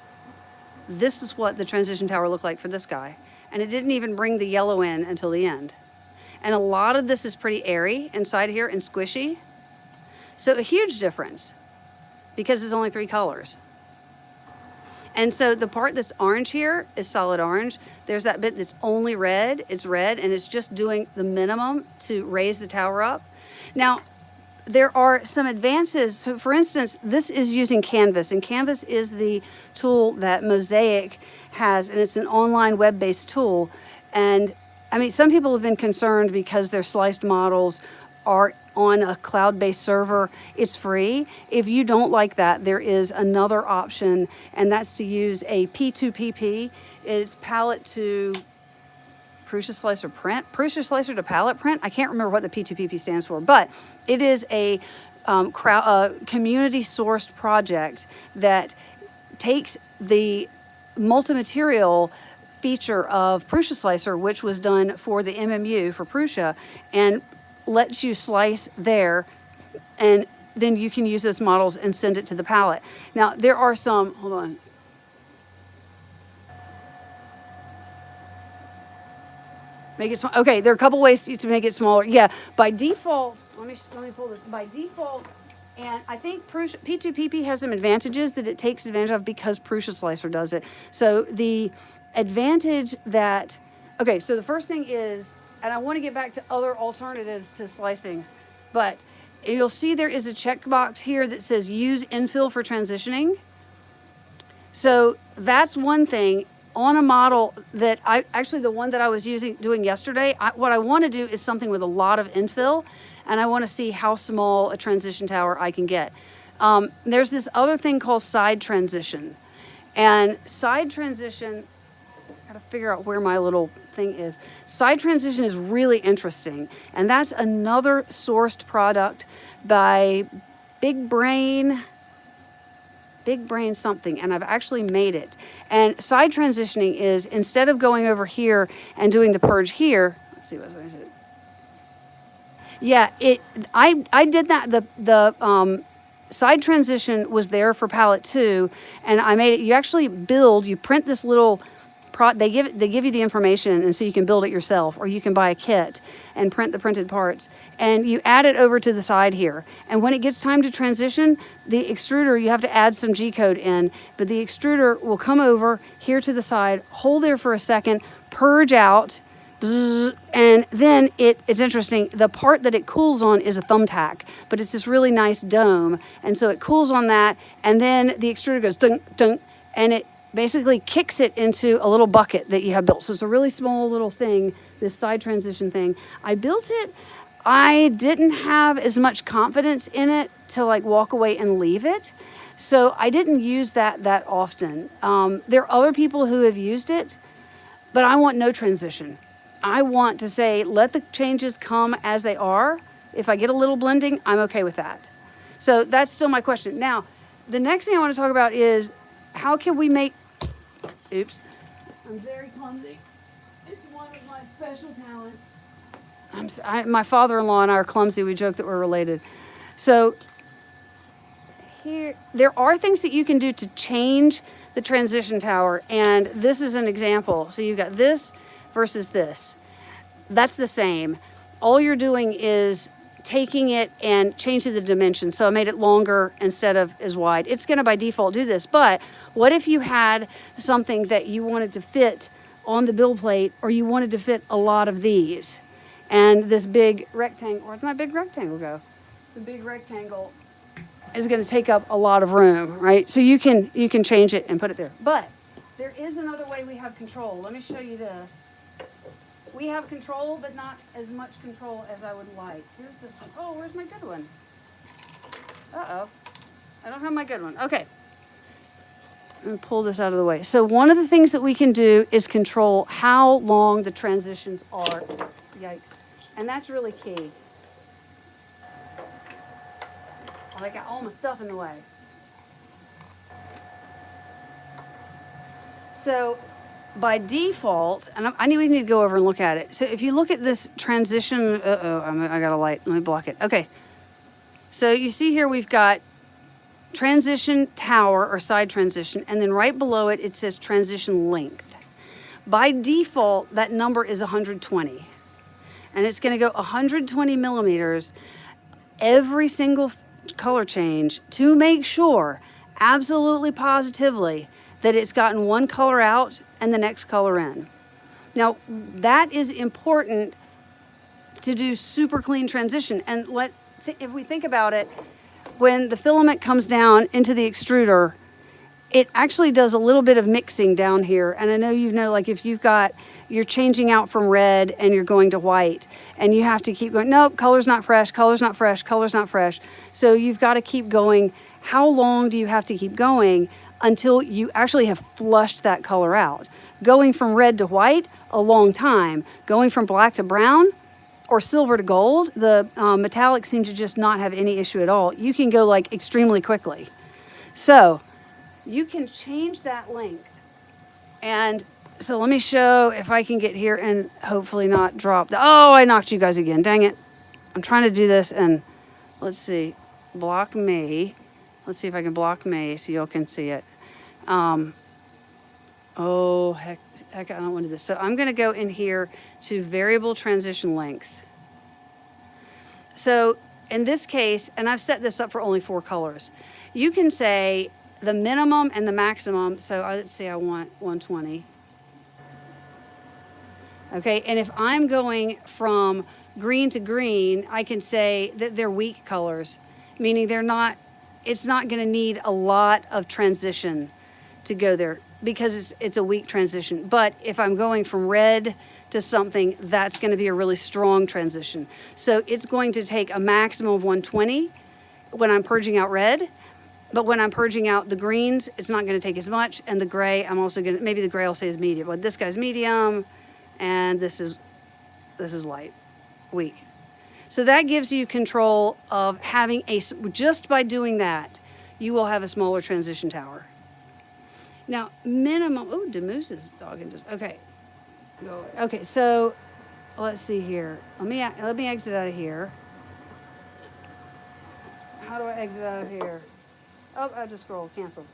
this is what the transition tower looked like for this guy. And it didn't even bring the yellow in until the end. And a lot of this is pretty airy inside here and squishy. So a huge difference because there's only 3 colors. And so the part that's orange here is solid orange. There's that bit that's only red. It's red, and it's just doing the minimum to raise the tower up. Now, there are some advances. So for instance, this is using Canvas, and Canvas is the tool that Mosaic has, and it's an online web-based tool. And I mean, some people have been concerned because their sliced models are on a cloud-based server. It's free. If you don't like that, there is another option, and that's to use a P2PP. It's palette to Prusa Slicer print, Prusa Slicer to palette print. I can't remember what the P2PP stands for, but it is a community-sourced project that takes the multi-material feature of Prusa Slicer, which was done for the MMU for Prusa, and lets you slice there, and then you can use those models and send it to the palette. Now, there are some, hold on. Make it small. Okay, there are a couple ways to make it smaller. Yeah, by default, let me pull this. By default, and I think P2PP has some advantages that it takes advantage of because Prusa Slicer does it. So the advantage that, okay, so the first thing is, and I want to get back to other alternatives to slicing, but you'll see there is a checkbox here that says use infill for transitioning. So that's one thing. On a model that the one that I was doing yesterday, what I want to do is something with a lot of infill. and I want to see how small a transition tower I can get. There's this other thing called side transition. And side transition, I gotta figure out where my little thing is. Side transition is really interesting. And that's another sourced product by Big Brain something, and I've actually made it. And side transitioning is, instead of going over here and doing the purge here, let's see, what is it? Yeah, I did that, the side transition was there for palette 2, and I made it. You actually build, you print this little they give you the information, and so you can build it yourself, or you can buy a kit and print the printed parts, and you add it over to the side here. And when it gets time to transition, the extruder, you have to add some G-code in, but the extruder will come over here to the side, hold there for a second, purge out, and then it's interesting, the part that it cools on is a thumbtack, but it's this really nice dome, and so it cools on that, and then the extruder goes dunk, dunk, and it basically kicks it into a little bucket that you have built. So it's a really small little thing, this side transition thing. I built it. I didn't have as much confidence in it to like walk away and leave it. So I didn't use that often. There are other people who have used it, but I want no transition. I want to say, let the changes come as they are. If I get a little blending, I'm okay with that. So that's still my question. Now, the next thing I want to talk about is, how can we make, oops, I'm very clumsy. It's one of my special talents. My father-in-law and I are clumsy. We joke that we're related. So here, there are things that you can do to change the transition tower, and this is an example. So you've got this versus this. That's the same. All you're doing is taking it and changing the dimension. So I made it longer instead of as wide. It's going to by default do this, but what if you had something that you wanted to fit on the build plate, or you wanted to fit a lot of these, and this big rectangle, where'd my big rectangle go? The big rectangle is going to take up a lot of room, right? So you can change it and put it there. But there is another way we have control. Let me show you this. We have control, but not as much control as I would like. Here's this one. Oh, where's my good one? Uh-oh. I don't have my good one. Okay. Let me pull this out of the way. So one of the things that we can do is control how long the transitions are. Yikes. And that's really key. Oh, I got all my stuff in the way. So by default, and we need to go over and look at it. So if you look at this transition, I got a light. Let me block it. Okay. So you see here we've got transition tower or side transition, and then right below it, it says transition length. By default, that number is 120. And it's going to go 120 millimeters every single color change to make sure, absolutely positively, that it's gotten one color out and the next color in. Now, that is important to do super clean transition. And if we think about it, when the filament comes down into the extruder, it actually does a little bit of mixing down here. And I know like if you're changing out from red and you're going to white, and you have to keep going, nope, color's not fresh, color's not fresh, color's not fresh. So you've got to keep going. How long do you have to keep going until you actually have flushed that color out? Going from red to white, a long time. Going from black to brown or silver to gold, the metallics seem to just not have any issue at all. You can go like extremely quickly. So you can change that length. And so let me show if I can get here and hopefully not drop. Oh, I knocked you guys again. Dang it. I'm trying to do this, and let's see. Block me. Let's see if I can block me so y'all can see it. Oh, heck, I don't want to do this. So I'm going to go in here to variable transition lengths. So in this case, and I've set this up for only 4 colors, you can say the minimum and the maximum. So let's say I want 120. Okay, and if I'm going from green to green, I can say that they're weak colors, meaning it's not going to need a lot of transition to go there because it's a weak transition. But if I'm going from red to something that's going to be a really strong transition. So it's going to take a maximum of 120 when I'm purging out red. But when I'm purging out the greens, it's not going to take as much. And the gray, I'm also going to, maybe the gray I'll say is medium. But this guy's medium, and this is light, weak. So that gives you control of having just by doing that, you will have a smaller transition tower. Now, minimum, oh, Demouse's dog. Okay, go. Okay, so let's see here. Let me exit out of here. How do I exit out of here? Oh, I just scrolled, canceled.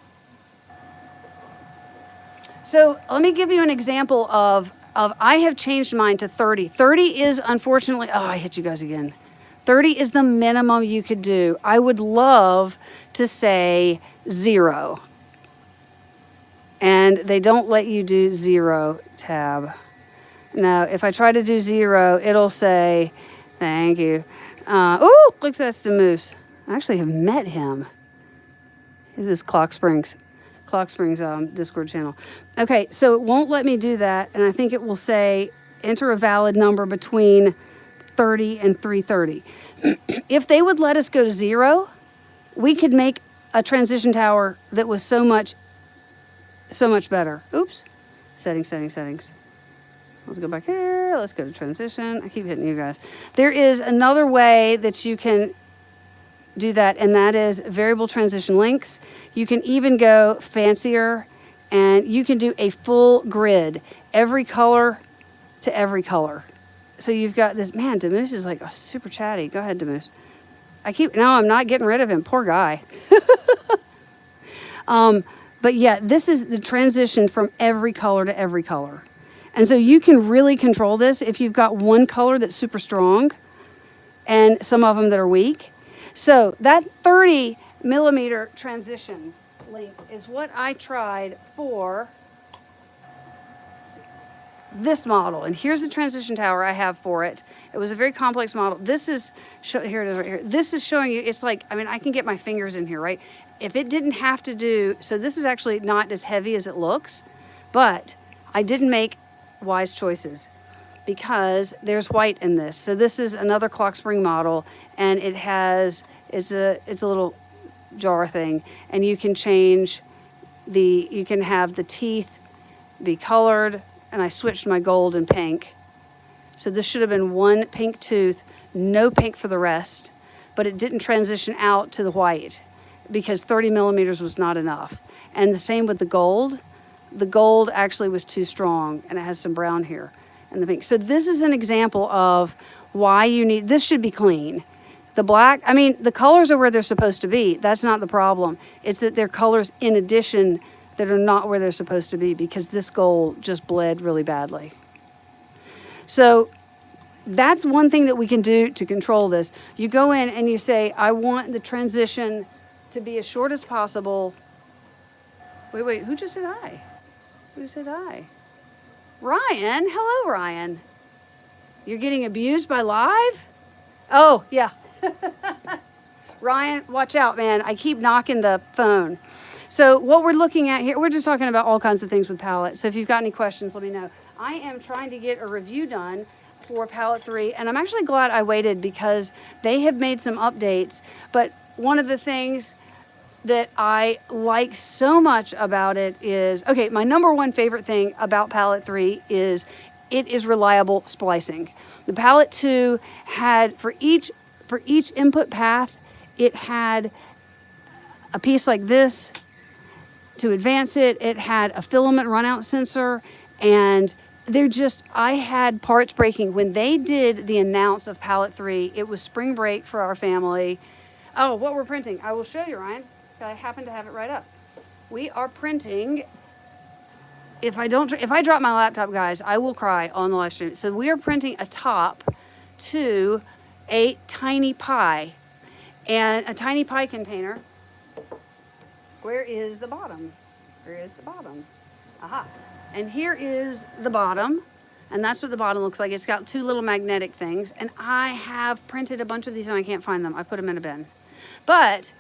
So let me give you an example of I have changed mine to 30. 30 is unfortunately, oh, I hit you guys again. 30 is the minimum you could do. I would love to say 0. And they don't let you do 0 tab. Now, if I try to do 0, it'll say, thank you. Oh, look, that's the moose. I actually have met him. This is Clock Springs Discord channel. Okay, so it won't let me do that, and I think it will say enter a valid number between 30 and 330. If they would let us go to 0, we could make a transition tower that was so much better. Oops, settings. Let's go back here. Let's go to transition. I keep hitting you guys. There is another way that you can do that, and that is variable transition lengths. You can even go fancier, and you can do a full grid, every color to every color. So you've got this, man, Demoose is like super chatty. Go ahead, Demoose. No, I'm not getting rid of him. Poor guy. But yeah, this is the transition from every color to every color. And so you can really control this if you've got one color that's super strong and some of them that are weak. So that 30 millimeter transition length is what I tried for this model. And here's the transition tower I have for it. It was a very complex model. This is, here it is right here. This is showing you, it's like, I mean, I can get my fingers in here, right? If it didn't have to do, so this is actually not as heavy as it looks, but I didn't make wise choices because there's white in this. So this is another Clock Spring model, and it has, it's a little jar thing, and you can change you can have the teeth be colored, and I switched my gold and pink. So this should have been one pink tooth, no pink for the rest, but it didn't transition out to the white because 30 millimeters was not enough. And the same with the gold. The gold actually was too strong, and it has some brown here and the pink. So this is an example of why you need, this should be clean. The black, I mean, the colors are where they're supposed to be. That's not the problem. It's that they're colors in addition that are not where they're supposed to be because this gold just bled really badly. So that's one thing that we can do to control this. You go in and you say, I want the transition to be as short as possible. Wait, who just said hi? Who said hi? Ryan, hello, Ryan. You're getting abused by live? Oh, yeah. Ryan, watch out, man. I keep knocking the phone. So what we're looking at here, we're just talking about all kinds of things with Palette. So if you've got any questions, let me know. I am trying to get a review done for Palette 3, and I'm actually glad I waited because they have made some updates. But one of the things that I like so much about it is, okay, my number one favorite thing about Palette 3 is it is reliable splicing. The Palette 2 had, for each input path, it had a piece like this. To advance it, it had a filament runout sensor, and I had parts breaking. When they did the announce of Palette 3, it was spring break for our family. Oh, what we're printing, I will show you, Ryan. I happen to have it right up. We are printing, if I drop my laptop, guys, I will cry on the live stream. So we are printing a top to a tiny pie, and a tiny pie container. Where is the bottom? Where is the bottom? Aha. And here is the bottom. And that's what the bottom looks like. It's got two little magnetic things. And I have printed a bunch of these and I can't find them. I put them in a bin. But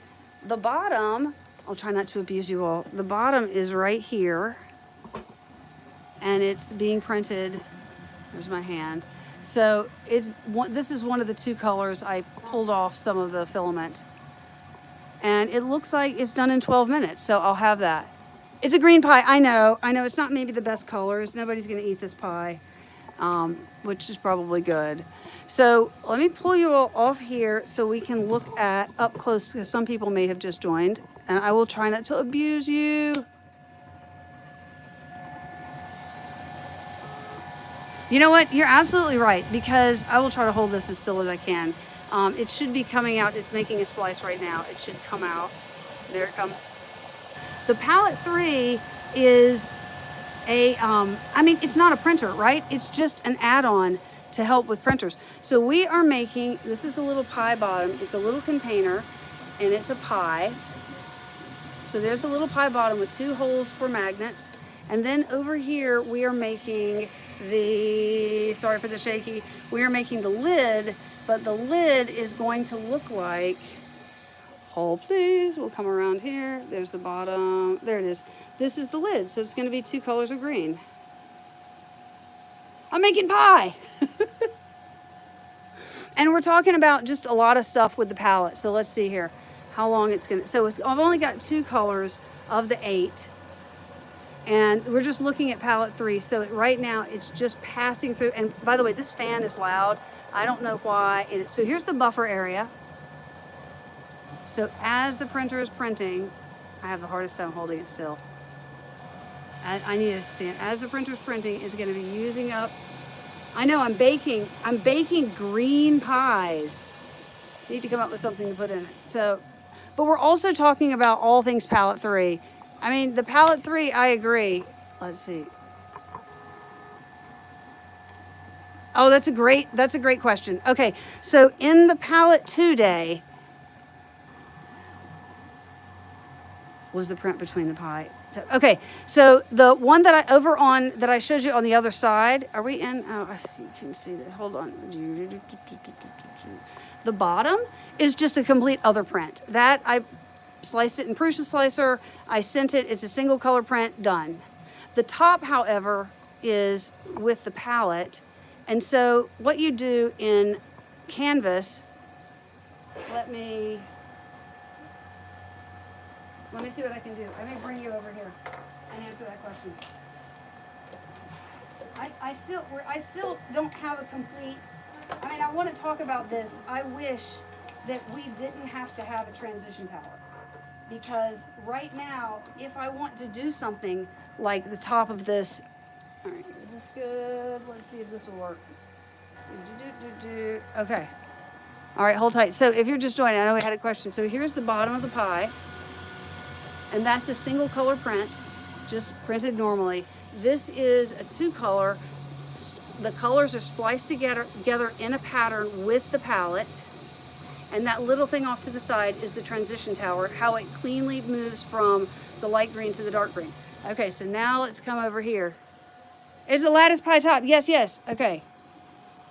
the bottom, I'll try not to abuse you all. The bottom is right here. And it's being printed There's my hand. So this is one of the two colors. I pulled off some of the filament. And it looks like it's done in 12 minutes, so I'll have that. It's a green pie, I know. It's not maybe the best colors. Nobody's gonna eat this pie, which is probably good. So let me pull you all off here so we can look at up close, because some people may have just joined, and I will try not to abuse you. You know what? You're absolutely right, because I will try to hold this as still as I can. It should be coming out. It's making a splice right now. It should come out. There it comes. The Palette 3 is it's not a printer, right? It's just an add-on to help with printers. So we are making, this is the little pie bottom. It's a little container, and it's a pie. So there's a little pie bottom with 2 holes for magnets. And then over here, we are making sorry for the shaky, we are making the lid, but the lid is going to look like, hold please, we'll come around here. There's the bottom, there it is. This is the lid, so it's gonna be 2 colors of green. I'm making pie. And we're talking about just a lot of stuff with the palette. So let's see here how long it's gonna, I've only got 2 colors of the 8. And we're just looking at Palette 3. So right now it's just passing through. And by the way, this fan is loud. I don't know why. So here's the buffer area. So as the printer is printing, I have the hardest time holding it still. I need to stand. As the printer's printing, it's going to be using up. I know I'm baking green pies. Need to come up with something to put in it. So, but we're also talking about all things Palette 3. I mean, the Palette 3, I agree. Let's see. Oh, that's a great question. Okay, so in the Palette 2 day, was the print between the pie. Okay, so the one that I showed you on the other side, are we in? Oh, you can see this. Hold on. The bottom is just a complete other print. That I sliced it in Prusa slicer. I sent it. It's a single color print. Done. The top, however, is with the palette, and so what you do in Canvas. Let me see what I can do. I may bring you over here and answer that question. I still don't have a complete, I want to talk about this. I wish that we didn't have to have a transition tower. Because right now, if I want to do something like the top of this, all right, is this good? Let's see if this will work. Okay. All right, hold tight. So if you're just joining, I know we had a question. So here's the bottom of the pie. And that's a single color print, just printed normally. This is a 2-color. The colors are spliced together in a pattern with the palette. And that little thing off to the side is the transition tower, how it cleanly moves from the light green to the dark green. Okay, so now let's come over here. Is it lattice pie top? Yes, yes. Okay.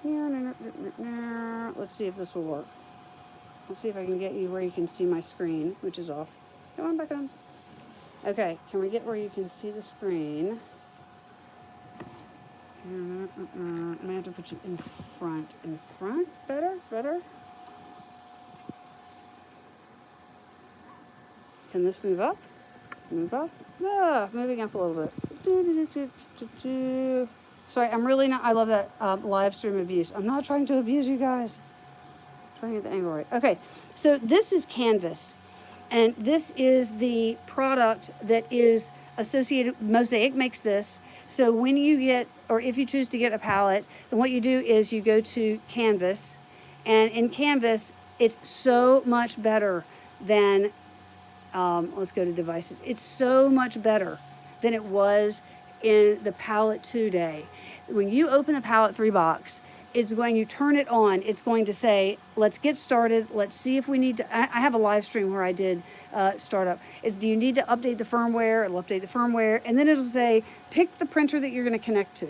Let's see if this will work. Let's see if I can get you where you can see my screen, which is off. Come on, back on. Okay, can we get where you can see the screen? I'm gonna have to put you in front. In front? Better? Better? Can this move up? Move up? Ah, moving up a little bit. Sorry, I'm really not, I love that live stream abuse. I'm not trying to abuse you guys. I'm trying to get the angle right. Okay, so this is Canvas. And this is the product that is associated, Mosaic makes this. So when you get, or if you choose to get a palette, then what you do is you go to Canvas. And in Canvas, it's so much better than, let's go to devices. It's so much better than it was in the Palette 2 day. When you open the Palette 3 box, it's going, you turn it on, it's going to say, let's get started. Let's see if we need to, I have a live stream where I did startup. Do you need to update the firmware? It'll update the firmware. And then it'll say, pick the printer that you're going to connect to.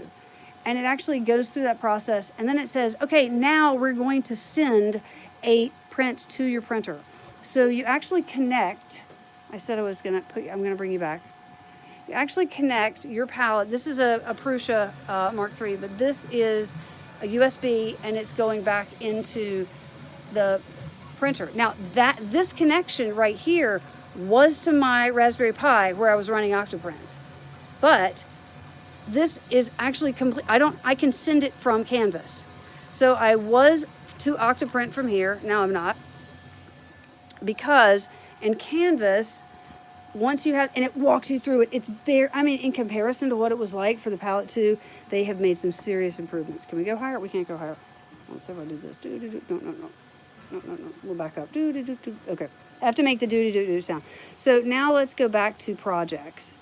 And it actually goes through that process. And then it says, okay, now we're going to send a print to your printer. So you actually connect. I said I was going to I'm going to bring you back. You actually connect your palette. This is a Prusa Mark III, but this is a USB, and it's going back into the printer. Now this connection right here was to my Raspberry Pi where I was running Octoprint, but this is actually complete. I can send it from Canvas. So I was to Octoprint from here. Now I'm not, because in Canvas, once you have, and it walks you through it, it's very, I mean, in comparison to what it was like for the Palette 2, they have made some serious improvements. Can we go higher? We can't go higher. Let's see if I do this. No. We'll back up. Okay. I have to make the do sound. So now let's go back to projects.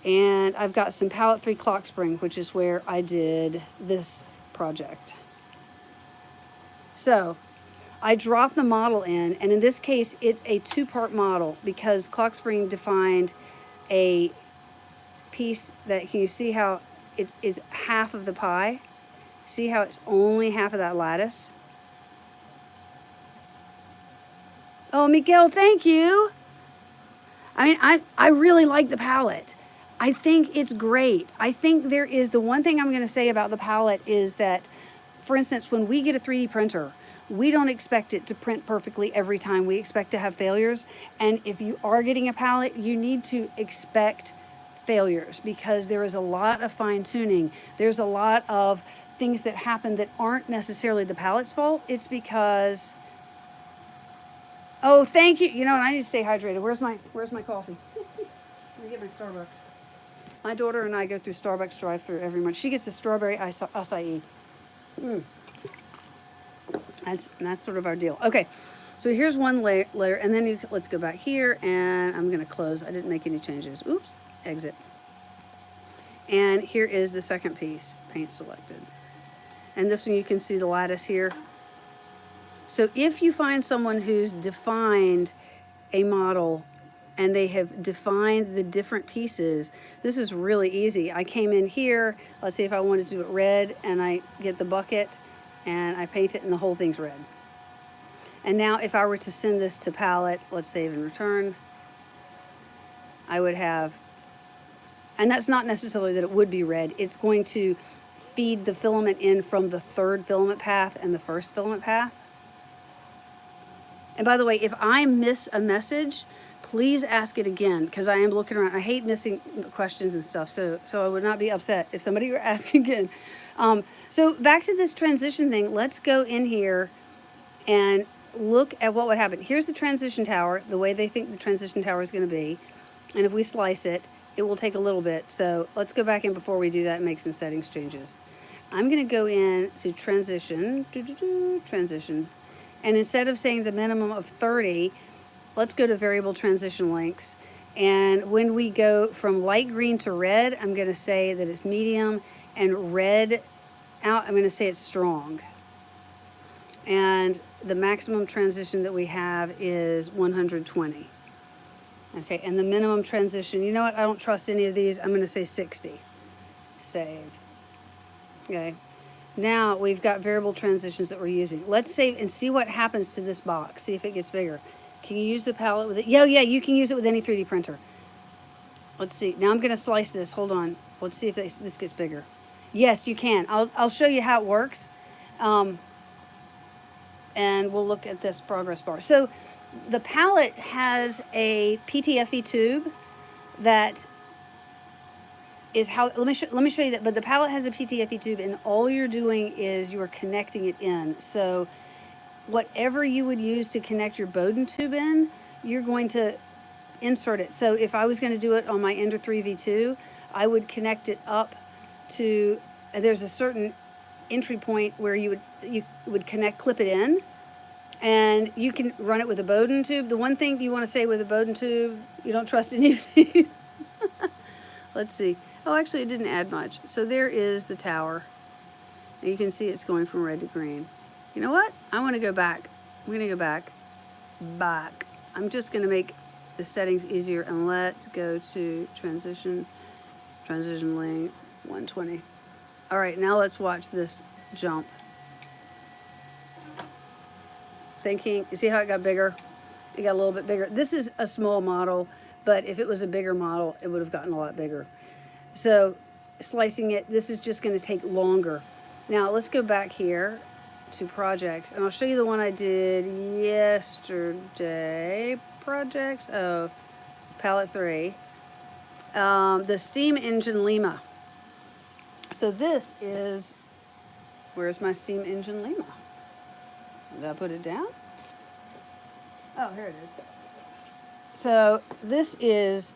And I've got some Palette 3 Clock Spring, which is where I did this project. So I dropped the model in, and in this case, it's a 2-part model because Clock Spring defined a piece that, can you see how it's half of the pie? See how it's only half of that lattice? Oh, Miguel, thank you. I mean, I really like the palette. I think it's great. I think there is, the one thing I'm going to say about the palette is that, for instance, when we get a 3D printer, we don't expect it to print perfectly every time. We expect to have failures. And if you are getting a palette, you need to expect failures, because there is a lot of fine tuning. There's a lot of things that happen that aren't necessarily the palette's fault. It's because, oh, thank you. You know, and I need to stay hydrated. Where's my coffee? Let me get my Starbucks. My daughter and I go through Starbucks drive-through every month. She gets a strawberry acai. That's sort of our deal. Okay, so here's one layer, and then let's go back here, and I'm going to close. I didn't make any changes. Oops, exit. And here is the second piece, paint selected. And this one, you can see the lattice here. So if you find someone who's defined a model and they have defined the different pieces, this is really easy. I came in here, let's see if I wanted to do it red, and I get the bucket, and I paint it, and the whole thing's red. And now if I were to send this to palette, let's save and return, I would have, and that's not necessarily that it would be red, it's going to feed the filament in from the third filament path and the first filament path. And by the way, if I miss a message, please ask it again, because I am looking around. I hate missing questions and stuff, so I would not be upset if somebody were asking again. So back to this transition thing, let's go in here and look at what would happen. Here's the transition tower, the way they think the transition tower is going to be. And if we slice it, it will take a little bit. So let's go back in before we do that and make some settings changes. I'm going to go in to transition, transition. And instead of saying the minimum of 30, let's go to variable transition lengths. And when we go from light green to red, I'm going to say that it's medium, and red out, I'm going to say it's strong. And the maximum transition that we have is 120. Okay, and the minimum transition, you know what, I don't trust any of these. I'm going to say 60. Save. Okay, now we've got variable transitions that we're using. Let's save and see what happens to this box. See if it gets bigger. Can you use the palette with it? Yeah, you can use it with any 3D printer. Let's see. Now I'm going to slice this. Hold on. Let's see if this gets bigger. Yes, you can. I'll show you how it works. And we'll look at this progress bar. So the palette has a PTFE tube that is how, let me show you that. But the palette has a PTFE tube, and all you're doing is you are connecting it in. So whatever you would use to connect your Bowden tube in, you're going to insert it. So if I was going to do it on my Ender 3 V2, I would connect it up to, there's a certain entry point where you would clip it in, and you can run it with a Bowden tube. The one thing you want to say with a Bowden tube, you don't trust any of these. Let's see. Oh, actually, it didn't add much. So there is the tower. And you can see it's going from red to green. You know what? I want to go back. I'm going to go back. I'm just going to make the settings easier, and let's go to transition length, 120. All right, now let's watch this jump. Thinking, you see how it got bigger? It got a little bit bigger. This is a small model, But if it was a bigger model, it would have gotten a lot bigger. So slicing it, this is just going to take longer. Now let's go back here to projects, and I'll show you the one I did yesterday. Projects, oh, palette 3. The steam engine Lima. So this is, where's my steam engine Lima? Did I put it down? Oh, here it is. So this is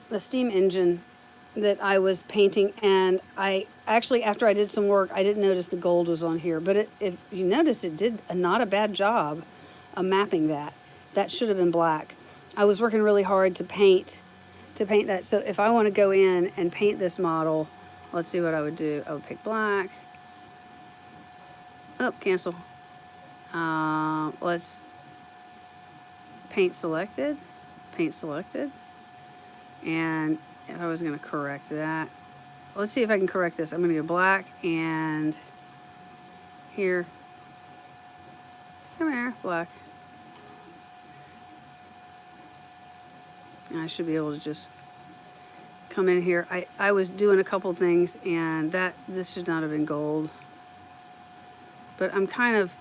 the steam engine that I was painting, and I actually, after I did some work, I didn't notice the gold was on here, but if you notice, it did not a bad job of mapping that. That should have been black. I was working really hard to paint that. So if I want to go in and paint this model, let's see what I would do. I would pick black. Oh, cancel. Let's paint selected, and if I was going to correct that, let's see if I can correct this. I'm going to go black, and here, come here, black. And I should be able to just come in here. I was doing a couple things, and this should not have been gold. But I'm kind of,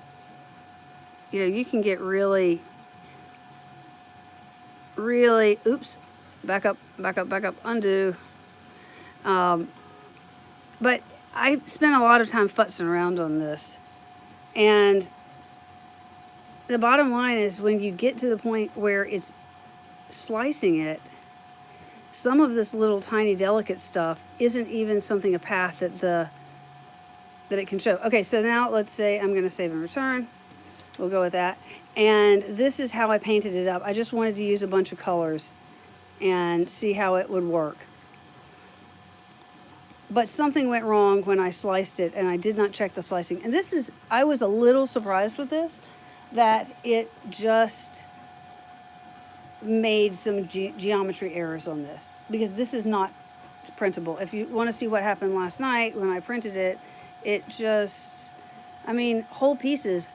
you can get really, oops, back up, undo. But I spent a lot of time futzing around on this. And the bottom line is, when you get to the point where it's slicing it, some of this little tiny delicate stuff isn't even something, a path that it can show. Okay, so now let's say I'm going to save and return. We'll go with that. And this is how I painted it up. I just wanted to use a bunch of colors and see how it would work. But something went wrong when I sliced it, and I did not check the slicing. And I was a little surprised with this, that it just made some geometry errors on this, because this is not printable. If you want to see what happened last night when I printed it, it just, whole pieces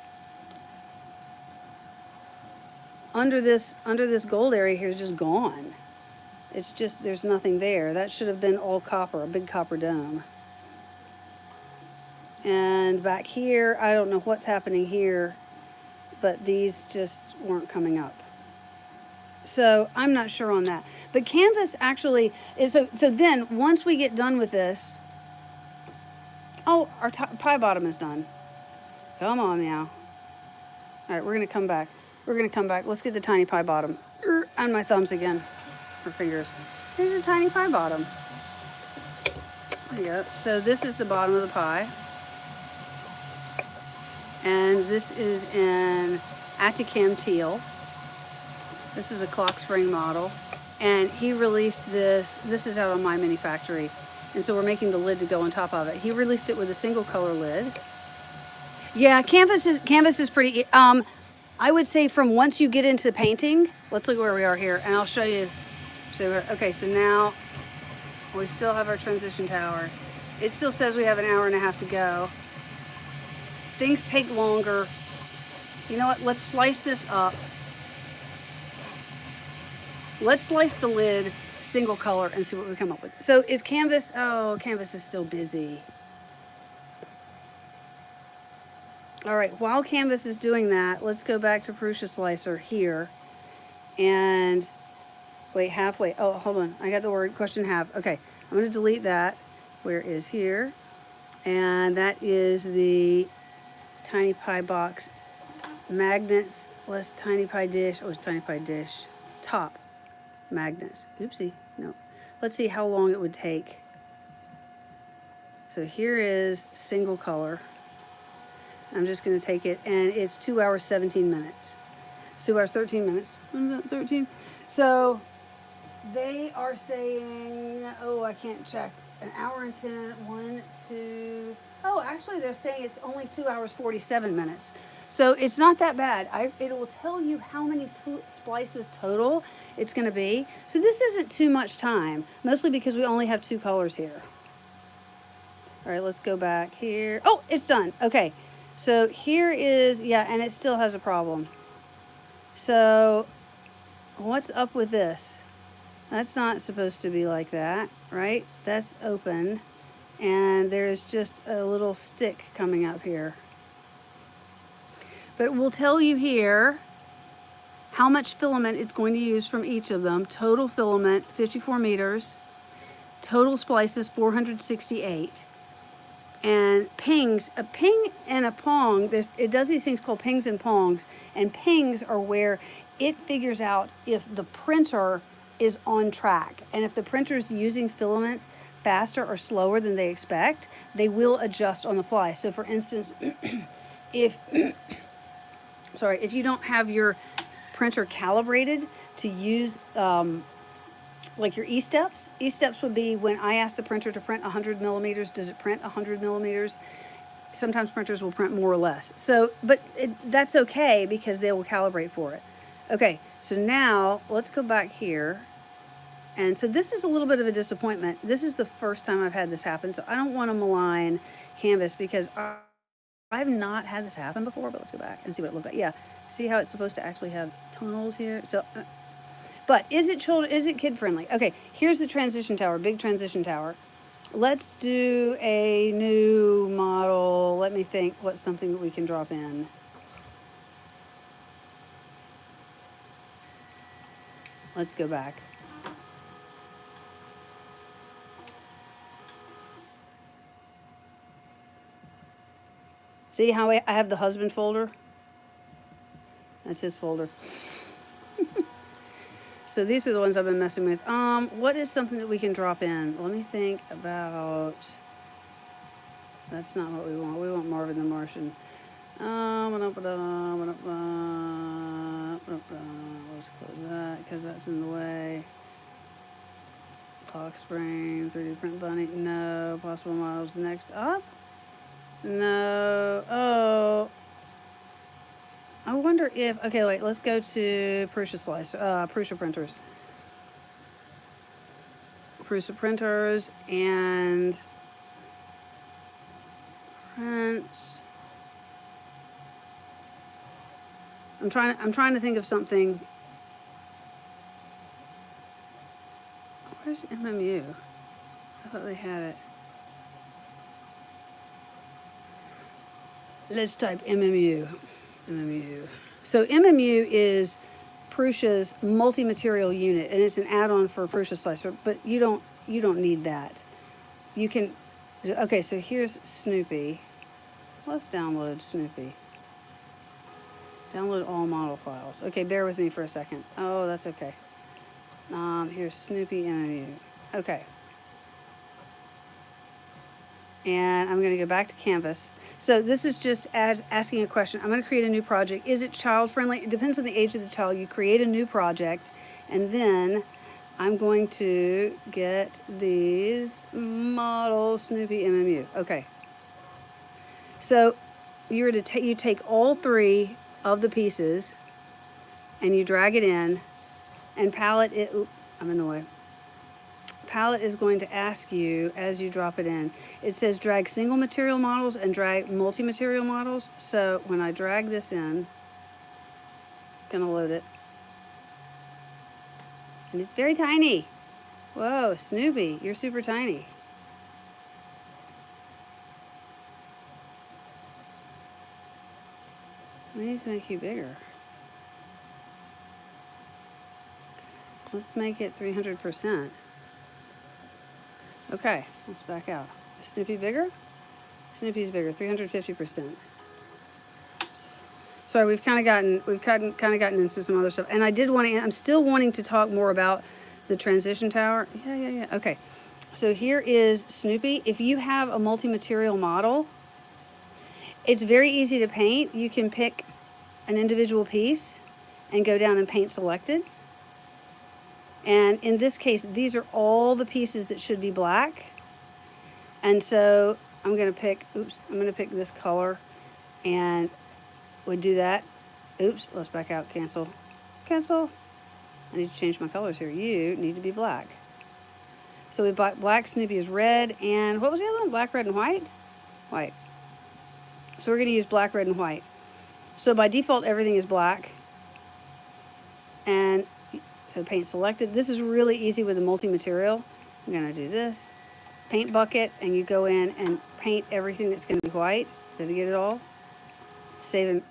under this gold area here is just gone. It's just, there's nothing there. That should have been all copper, a big copper dome. And back here, I don't know what's happening here, but these just weren't coming up. So I'm not sure on that. But Canvas actually is, so then once we get done with this, oh, our pie bottom is done. Come on now. All right, we're gonna come back. Let's get the tiny pie bottom. On my thumbs again, or fingers. Here's a tiny pie bottom. There you go. So this is the bottom of the pie. And this is in Atikam Teal. This is a clock spring model. And he released this. This is out on My Mini Factory. And so we're making the lid to go on top of it. He released it with a single color lid. Yeah, Canvas is pretty, I would say from once you get into painting, let's look where we are here, and I'll show you. Okay, so now we still have our transition tower. It still says we have an hour and a half to go. Things take longer. You know what, let's slice this up. Let's slice the lid single color and see what we come up with. So is Canvas, oh, Canvas is still busy. All right, while Canvas is doing that, let's go back to Prusa Slicer here. And wait, halfway. Oh, hold on. I got the word question half. Okay, I'm going to delete that. Where is here? And that is the Tiny Pie box magnets. Was Tiny Pie dish? Oh, it's Tiny Pie dish. Top magnets. Oopsie. No. Let's see how long it would take. So here is single color. I'm just going to take it, and it's 2 hours, 17 minutes. 2 hours, 13 minutes. 13. So they are saying, oh, I can't check. An hour and 10, 1, 2. Oh, actually, they're saying it's only 2 hours, 47 minutes. So it's not that bad. It will tell you how many splices total it's going to be. So this isn't too much time, mostly because we only have 2 colors here. All right, let's go back here. Oh, it's done. Okay. So here is, yeah, and it still has a problem. So what's up with this? That's not supposed to be like that, right? That's open, and there's just a little stick coming up here. But we'll tell you here how much filament it's going to use from each of them. Total filament, 54 meters. Total splices, 468. And pings, a ping and a pong, it does these things called pings and pongs. And pings are where it figures out if the printer is on track. And if the printer is using filament faster or slower than they expect, they will adjust on the fly. So for instance, if you don't have your printer calibrated to use like your E-steps. E-steps would be when I ask the printer to print 100 millimeters, does it print 100 millimeters? Sometimes printers will print more or less. So, but that's okay because they will calibrate for it. Okay, so now let's go back here. And so this is a little bit of a disappointment. This is the first time I've had this happen, so I don't want to malign Canvas because I've not had this happen before, but let's go back and see what it looked like. Yeah, see how it's supposed to actually have tonals here? So, but is it kid friendly? Okay, here's the transition tower, big transition tower. Let's do a new model. Let me think what's something that we can drop in. Let's go back. See how I have the husband folder? That's his folder. So these are the ones I've been messing with. What is something that we can drop in? Let me think about, that's not what we want. We want Marvin the Martian. Let's close that because that's in the way. Clock spring, 3D print bunny, no. Possible models next up. No, oh. I wonder if, okay, wait, let's go to Prusa printers. Prusa printers and prints. I'm trying to think of something. Where's MMU? I thought they had it. Let's type MMU. MMU. So MMU is Prusa's multi-material unit, and it's an add-on for Prusa Slicer, but you don't need that. You can, okay, so here's Snoopy. Let's download Snoopy. Download all model files. Okay, bear with me for a second. Oh, that's okay. Here's Snoopy MMU. Okay. And I'm going to go back to Canvas. So this is just asking a question. I'm going to create a new project. Is it child friendly? It depends on the age of the child. You create a new project, and then I'm going to get these model Snoopy MMU. Okay. So you take all three of the pieces, and you drag it in, and Palette it. Oops, I'm in the way. Palette is going to ask you as you drop it in. It says drag single material models and drag multi-material models. So when I drag this in, I'm gonna load it. And it's very tiny. Whoa, Snoopy, you're super tiny. We need to make you bigger. Let's make it 300%. Okay, let's back out. Is Snoopy bigger? Snoopy's bigger, 350%. Sorry, we've kind of gotten into some other stuff, and I'm still wanting to talk more about the transition tower. Yeah. Okay, so here is Snoopy. If you have a multi-material model, it's very easy to paint. You can pick an individual piece and go down and paint selected. And in this case, these are all the pieces that should be black. And so I'm going to pick this color and would do that. Oops, let's back out, cancel. I need to change my colors here. You need to be black. So we bought black, Snoopy is red, and what was the other one? Black, red, and white? White. So we're going to use black, red, and white. So by default, everything is black. And So paint selected. This is really easy with the multi-material. I'm gonna do this. Paint bucket, and you go in and paint everything that's gonna be white. Did I get it all? Save and,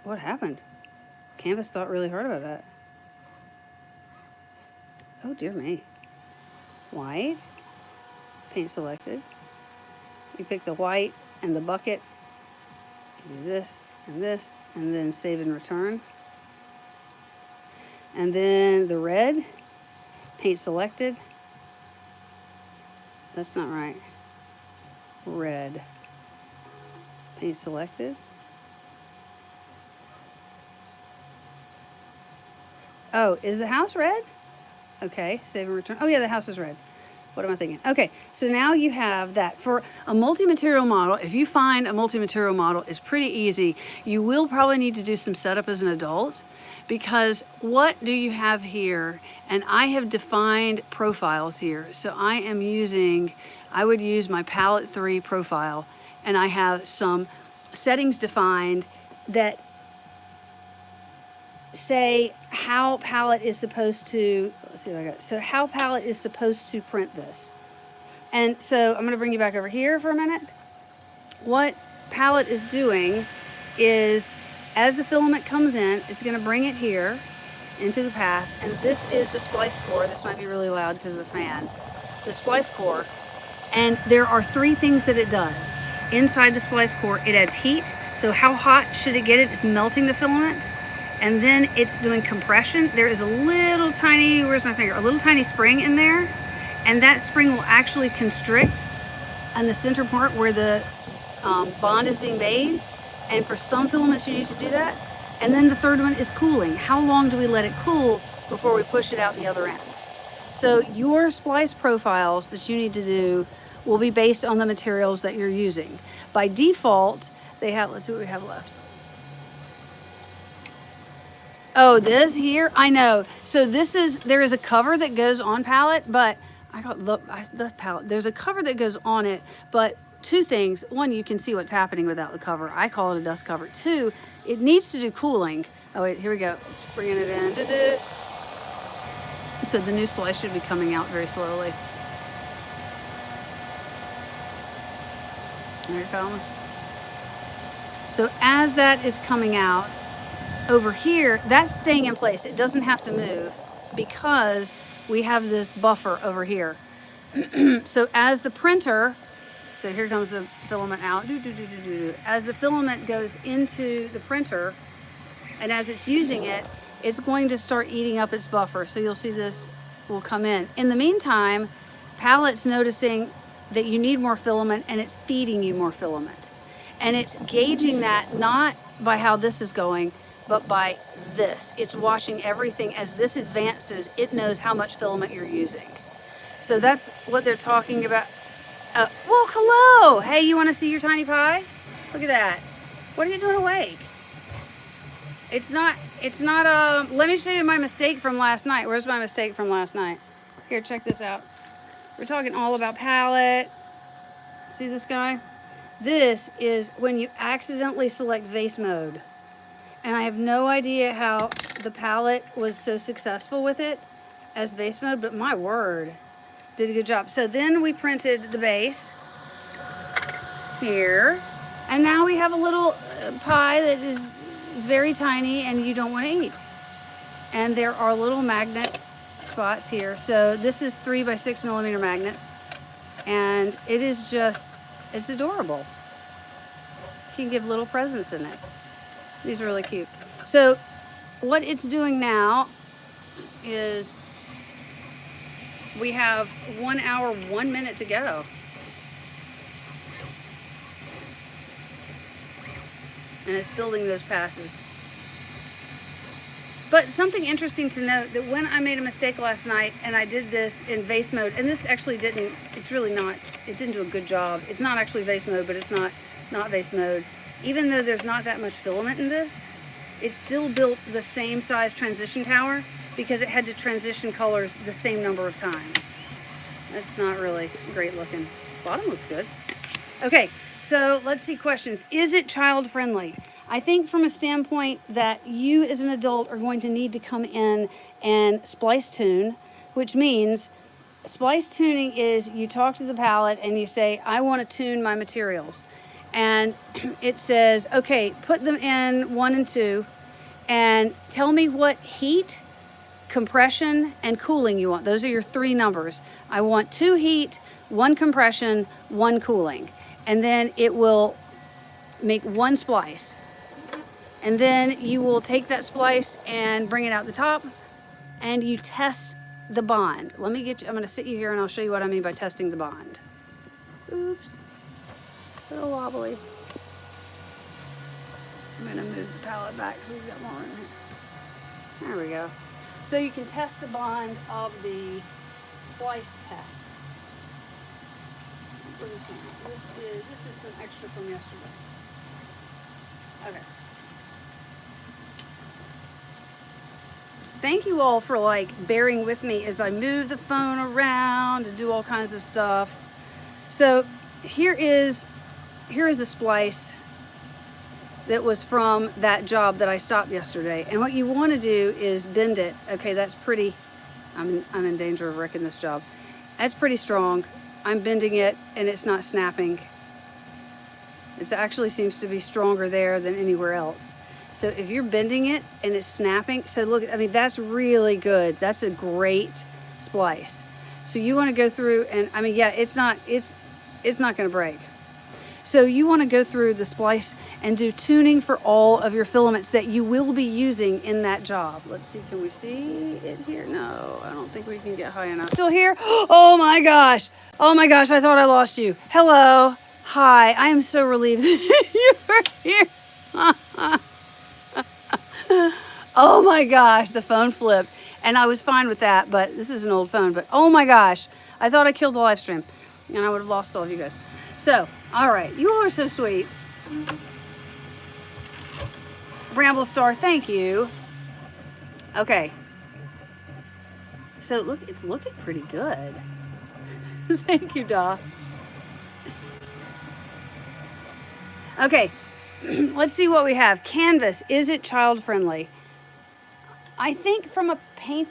what happened? Canvas thought really hard about that. Oh dear me. White, paint selected. You pick the white and the bucket. You do this, and then save and return. And then the red, paint selected. That's not right. Red, paint selected. Oh, is the house red? Okay, save and return. Oh yeah, the house is red. What am I thinking? Okay, so now you have that. For a multi-material model, if you find a multi-material model, it's pretty easy. You will probably need to do some setup as an adult, because what do you have here? And I have defined profiles here. So I would use my Palette 3 profile, and I have some settings defined that say how Palette is supposed to, let's see if I got it. So how Palette is supposed to print this. And so I'm going to bring you back over here for a minute. What Palette is doing is, as the filament comes in, it's going to bring it here into the path. And this is the splice core. This might be really loud because of the fan. The splice core. And there are 3 things that it does. Inside the splice core, it adds heat. So how hot should it get it? It's melting the filament. And then it's doing compression. There is a little tiny, where's my finger? A little tiny spring in there. And that spring will actually constrict on the center part where the bond is being made. And for some filaments, you need to do that. And then the third one is cooling. How long do we let it cool before we push it out the other end? So your splice profiles that you need to do will be based on the materials that you're using. By default, they have, let's see what we have left. Oh, this here, I know. So there is a cover that goes on Palette, but I got the palette. There's a cover that goes on it, but 2 things. 1, you can see what's happening without the cover. I call it a dust cover. 2, it needs to do cooling. Oh wait, here we go. It's bringing it in. So the new splice should be coming out very slowly. There it comes. So as that is coming out, over here, that's staying in place. It doesn't have to move because we have this buffer over here. So as the printer, so here comes the filament out. As the filament goes into the printer, and as it's using it, it's going to start eating up its buffer. So you'll see this will come in. In the meantime, Palette's noticing that you need more filament, and it's feeding you more filament. And it's gauging that not by how this is going, but by this. It's watching everything. As this advances, it knows how much filament you're using. So that's what they're talking about. Well, hello. Hey, you want to see your tiny pie? Look at that. What are you doing awake? It's not, let me show you my mistake from last night. Where's my mistake from last night? Here, check this out. We're talking all about Palette. See this guy? This is when you accidentally select vase mode. And I have no idea how the Palette was so successful with it as vase mode, but my word, did a good job. So then we printed the base here, and now we have a little pie that is very tiny and you don't want to eat. And there are little magnet spots here. So this is 3 by 6 millimeter magnets, and it is just, it's adorable. You can give little presents in it. These are really cute. So what it's doing now is we have 1 hour, 1 minute to go. And it's building those passes. But something interesting to note, that when I made a mistake last night and I did this in vase mode, and this actually didn't, it's really not, it didn't do a good job. It's not actually vase mode, but it's not vase mode. Even though there's not that much filament in this, it still built the same size transition tower because it had to transition colors the same number of times. That's not really great looking. Bottom looks good. Okay, so let's see questions. Is it child friendly? I think from a standpoint that you as an adult are going to need to come in and splice tune, which means splice tuning is you talk to the palette and you say, I want to tune my materials. And it says, okay, put them in 1 and 2 and tell me what heat, compression, and cooling you want. Those are your 3 numbers. I want 2 heat, 1 compression, 1 cooling. And then it will make 1 splice. And then you will take that splice and bring it out the top and you test the bond. Let me get you, I'm gonna sit you here and I'll show you what I mean by testing the bond. Oops, a little wobbly. I'm gonna move the palette back so we've got more in here. There we go. So you can test the bond of the Splice Test. What is that? This is some extra from yesterday. Okay. Thank you all for like bearing with me as I move the phone around and do all kinds of stuff. So here is a splice that was from that job that I stopped yesterday. And what you want to do is bend it. Okay, that's pretty, I'm in danger of wrecking this job. That's pretty strong. I'm bending it and it's not snapping. It actually seems to be stronger there than anywhere else. So if you're bending it and it's snapping, so look, I mean, that's really good. That's a great splice. So you want to go through and, I mean, yeah, it's not going to break. So you want to go through the splice and do tuning for all of your filaments that you will be using in that job. Let's see, can we see it here? No, I don't think we can get high enough. Still here? Oh my gosh. Oh my gosh, I thought I lost you. Hello. Hi, I am so relieved that you're here. Oh my gosh, the phone flipped. And I was fine with that, but this is an old phone. But oh my gosh, I thought I killed the live stream and I would have lost all of you guys. So, all right, you all are so sweet. Bramble Star, thank you. Okay. So look, it's looking pretty good. Thank you, Da. Okay, let's see what we have. Canvas, is it child friendly? I think from a painting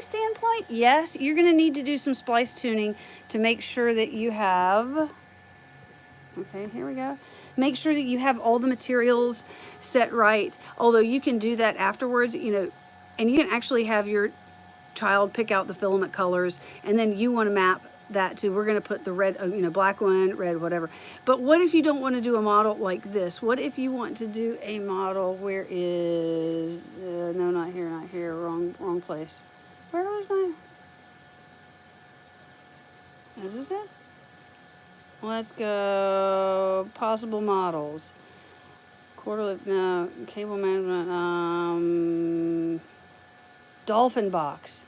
standpoint, yes. You're gonna need to do some splice tuning to make sure that you have, okay, here we go. Make sure that you have all the materials set right. Although you can do that afterwards, you know, and you can actually have your child pick out the filament colors and then you wanna map that to, we're going to put the red, you know, black one, red, whatever. But what if you don't want to do a model like this? What if you want to do a model, where is, no, not here, wrong place. Where was my, is this it? Let's go, possible models. Quarterly, no, cable management, dolphin box.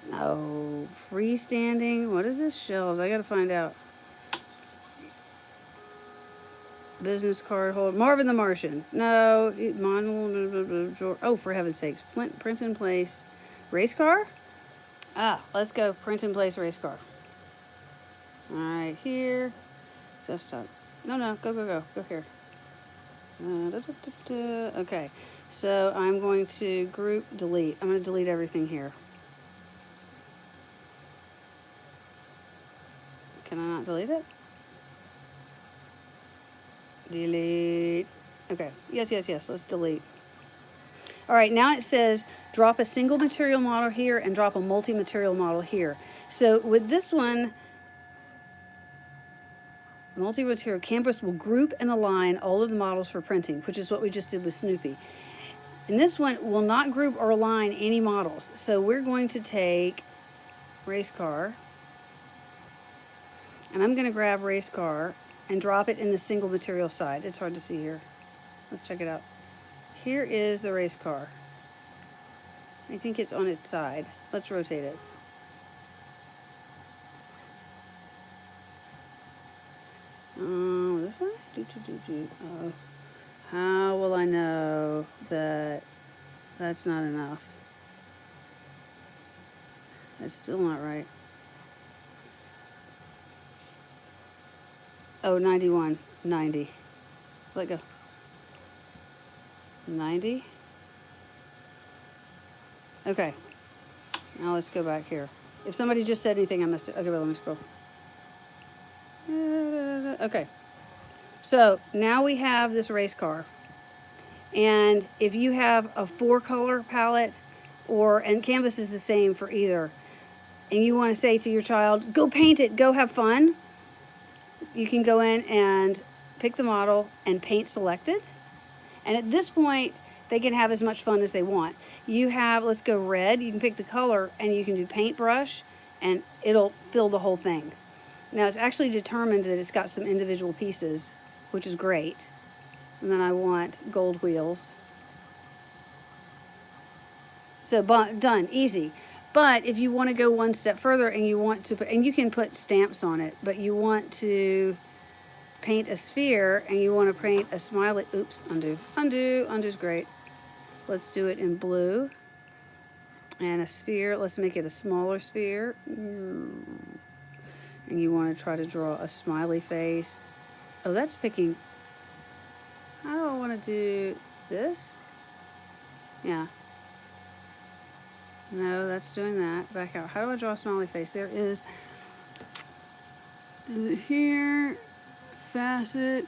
No, freestanding. What is this? Shelves. I gotta find out. Business card holder. Marvin the Martian. No. Oh, for heaven's sakes. Print in place. Race car? Ah, let's go. Print in place race car. All right, here. Desktop. No. Go here. Okay. So I'm going to group delete. I'm going to delete everything here. Can I not delete it? Delete. Okay. Yes. Let's delete. All right. Now it says drop a single material model here and drop a multi-material model here. So with this one, multi-material canvas will group and align all of the models for printing, which is what we just did with Snoopy. And this one will not group or align any models. So we're going to take race car. And I'm going to grab race car and drop it in the single material side. It's hard to see here. Let's check it out. Here is the race car. I think it's on its side. Let's rotate it. This one? Oh. How will I know that that's not enough? That's still not right. Oh, 91, 90. Let go. 90. Okay. Now let's go back here. If somebody just said anything, I missed it. Okay, well, let me scroll. Okay. So now we have this race car. And if you have a 4-color palette, and canvas is the same for either, and you want to say to your child, go paint it, go have fun, you can go in and pick the model and paint selected. And at this point, they can have as much fun as they want. You have, let's go red, you can pick the color and you can do paintbrush and it'll fill the whole thing. Now it's actually determined that it's got some individual pieces, which is great. And then I want gold wheels. So done, easy. But if you want to go one step further and you want to put, and you can put stamps on it, but you want to paint a sphere and you want to paint a smiley, oops, undo's great. Let's do it in blue. And a sphere, let's make it a smaller sphere. And you want to try to draw a smiley face. Oh, that's picking, how do I want to do this? Yeah. No, that's doing that. Back out. How do I draw a smiley face? There is it here, facet,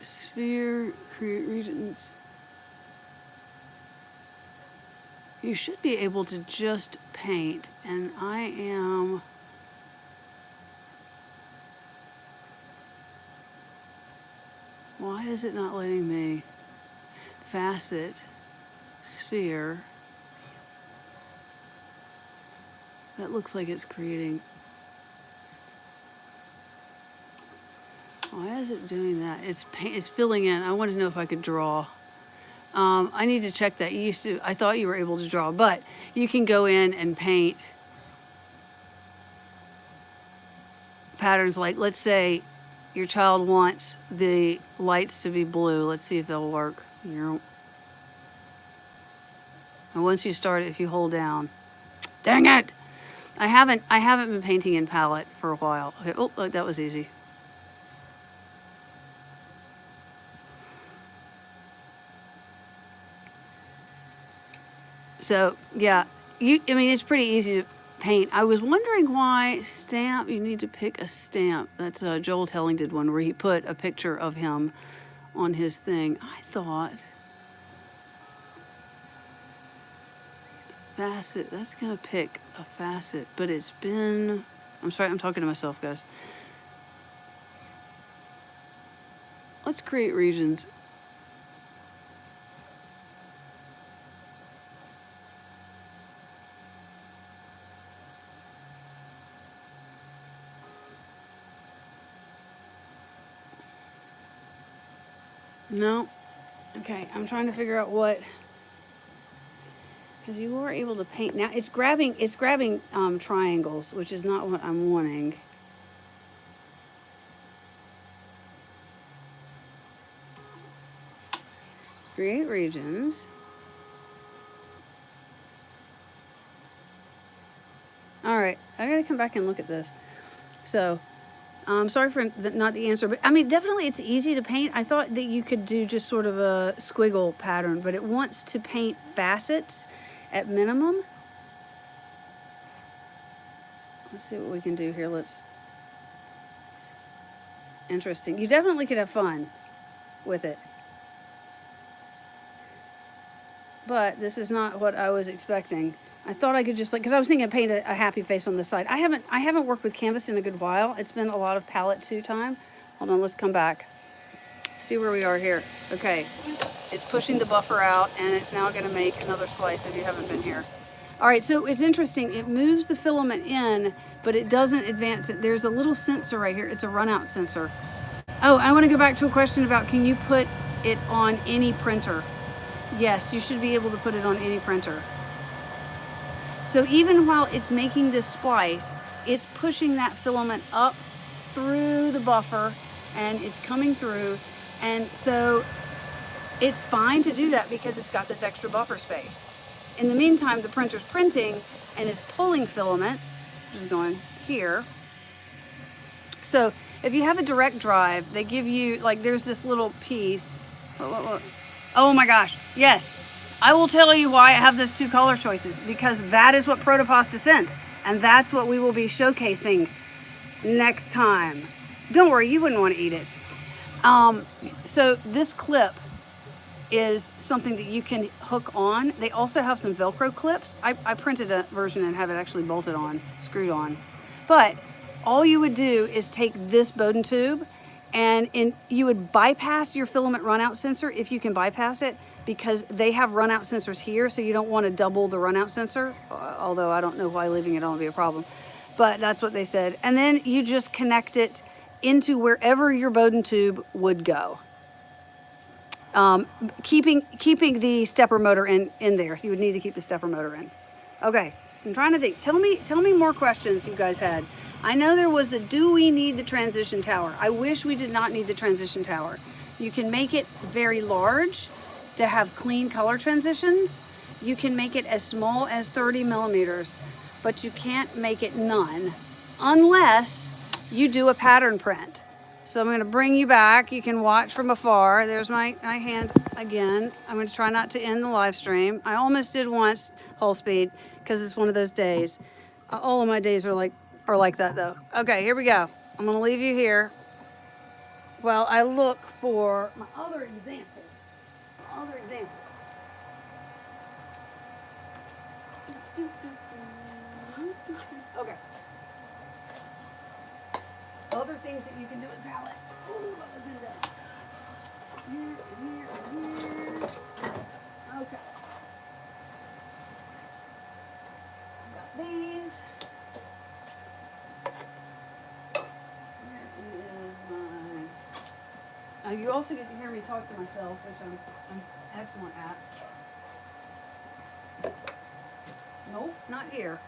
sphere, create regions. You should be able to just paint, and I am... Why is it not letting me? Facet, sphere. That looks like it's creating. Why is it doing that? It's filling in. I want to know if I could draw. I need to check that. I thought you were able to draw, but you can go in and paint patterns like, let's say your child wants the lights to be blue. Let's see if they'll work. And once you start it, if you hold down, dang it! I haven't been painting in palette for a while. Okay, oh, look, that was easy. So yeah, I mean, it's pretty easy to paint. I was wondering why stamp, you need to pick a stamp. That's Joel Telling did one where he put a picture of him on his thing. I thought facet, that's gonna pick a facet, but it's been, I'm sorry, I'm talking to myself, guys. Let's create regions. No. Okay, I'm trying to figure out what, because you are able to paint now. It's grabbing triangles, which is not what I'm wanting. Create regions. All right, I gotta come back and look at this. So, sorry for not the answer, but I mean, definitely it's easy to paint. I thought that you could do just sort of a squiggle pattern, but it wants to paint facets at minimum. Let's see what we can do here. Interesting. You definitely could have fun with it. But this is not what I was expecting. I thought I could just because I was thinking paint a happy face on the side. I haven't worked with canvas in a good while. It's been a lot of palette 2 time. Hold on, let's come back. See where we are here. Okay, it's pushing the buffer out and it's now gonna make another splice if you haven't been here. All right, so it's interesting. It moves the filament in, but it doesn't advance it. There's a little sensor right here. It's a runout sensor. Oh, I wanna go back to a question about can you put it on any printer? Yes, you should be able to put it on any printer. So even while it's making this splice, it's pushing that filament up through the buffer and it's coming through. And so it's fine to do that because it's got this extra buffer space. In the meantime, the printer's printing and is pulling filament, which is going here. So if you have a direct drive, they give you, like there's this little piece. Oh my gosh, yes. I will tell you why I have those two color choices, because that is what Protopasta sent, and that's what we will be showcasing next time. Don't worry, you wouldn't want to eat it. So this clip is something that you can hook on. They also have some Velcro clips. I printed a version and have it actually bolted on, screwed on. But all you would do is take this Bowden tube and you would bypass your filament runout sensor if you can bypass it, because they have runout sensors here, so you don't want to double the runout sensor, although I don't know why leaving it on would be a problem. But that's what they said. And then you just connect it into wherever your Bowden tube would go. Keeping the stepper motor in there. You would need to keep the stepper motor in. Okay, I'm trying to think. Tell me more questions you guys had. I know there was do we need the transition tower? I wish we did not need the transition tower. You can make it very large to have clean color transitions. You can make it as small as 30 millimeters, but you can't make it none unless you do a pattern print. So I'm going to bring you back. You can watch from afar. There's my hand again. I'm going to try not to end the live stream. I almost did once, whole speed, because it's one of those days. All of my days are like that though. Okay, here we go. I'm going to leave you here while I look for my other examples. Okay. Other things that you can do with palette. Ooh, other than that. Here. Okay. Got these. Here is my. You also get to hear me talk to myself, which I'm excellent at. Nope, not here.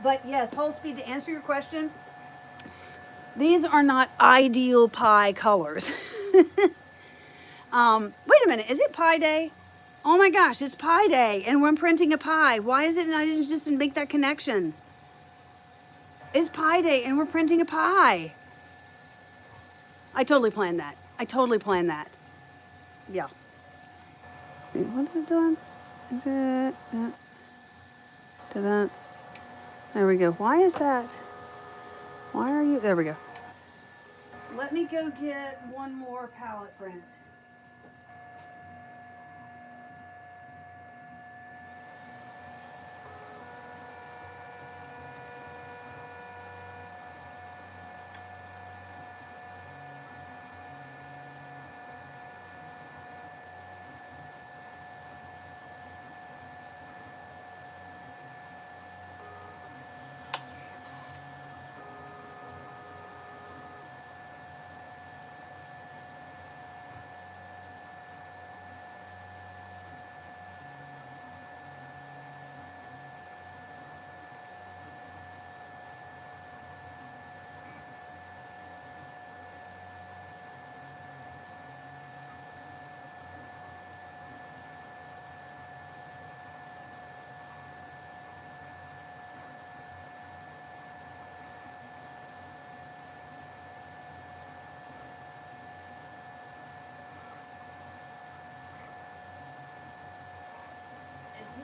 But yes, whole speed, to answer your question, these are not ideal pie colors. Wait a minute, is it Pie Day? Oh my gosh, it's Pie Day and we're printing a pie. Why is it I didn't just make that connection? It's Pie Day and we're printing a pie. I totally planned that. Yeah. What is it doing? To that. There we go. Why is that? Why are you? There we go. Let me go get one more palette print.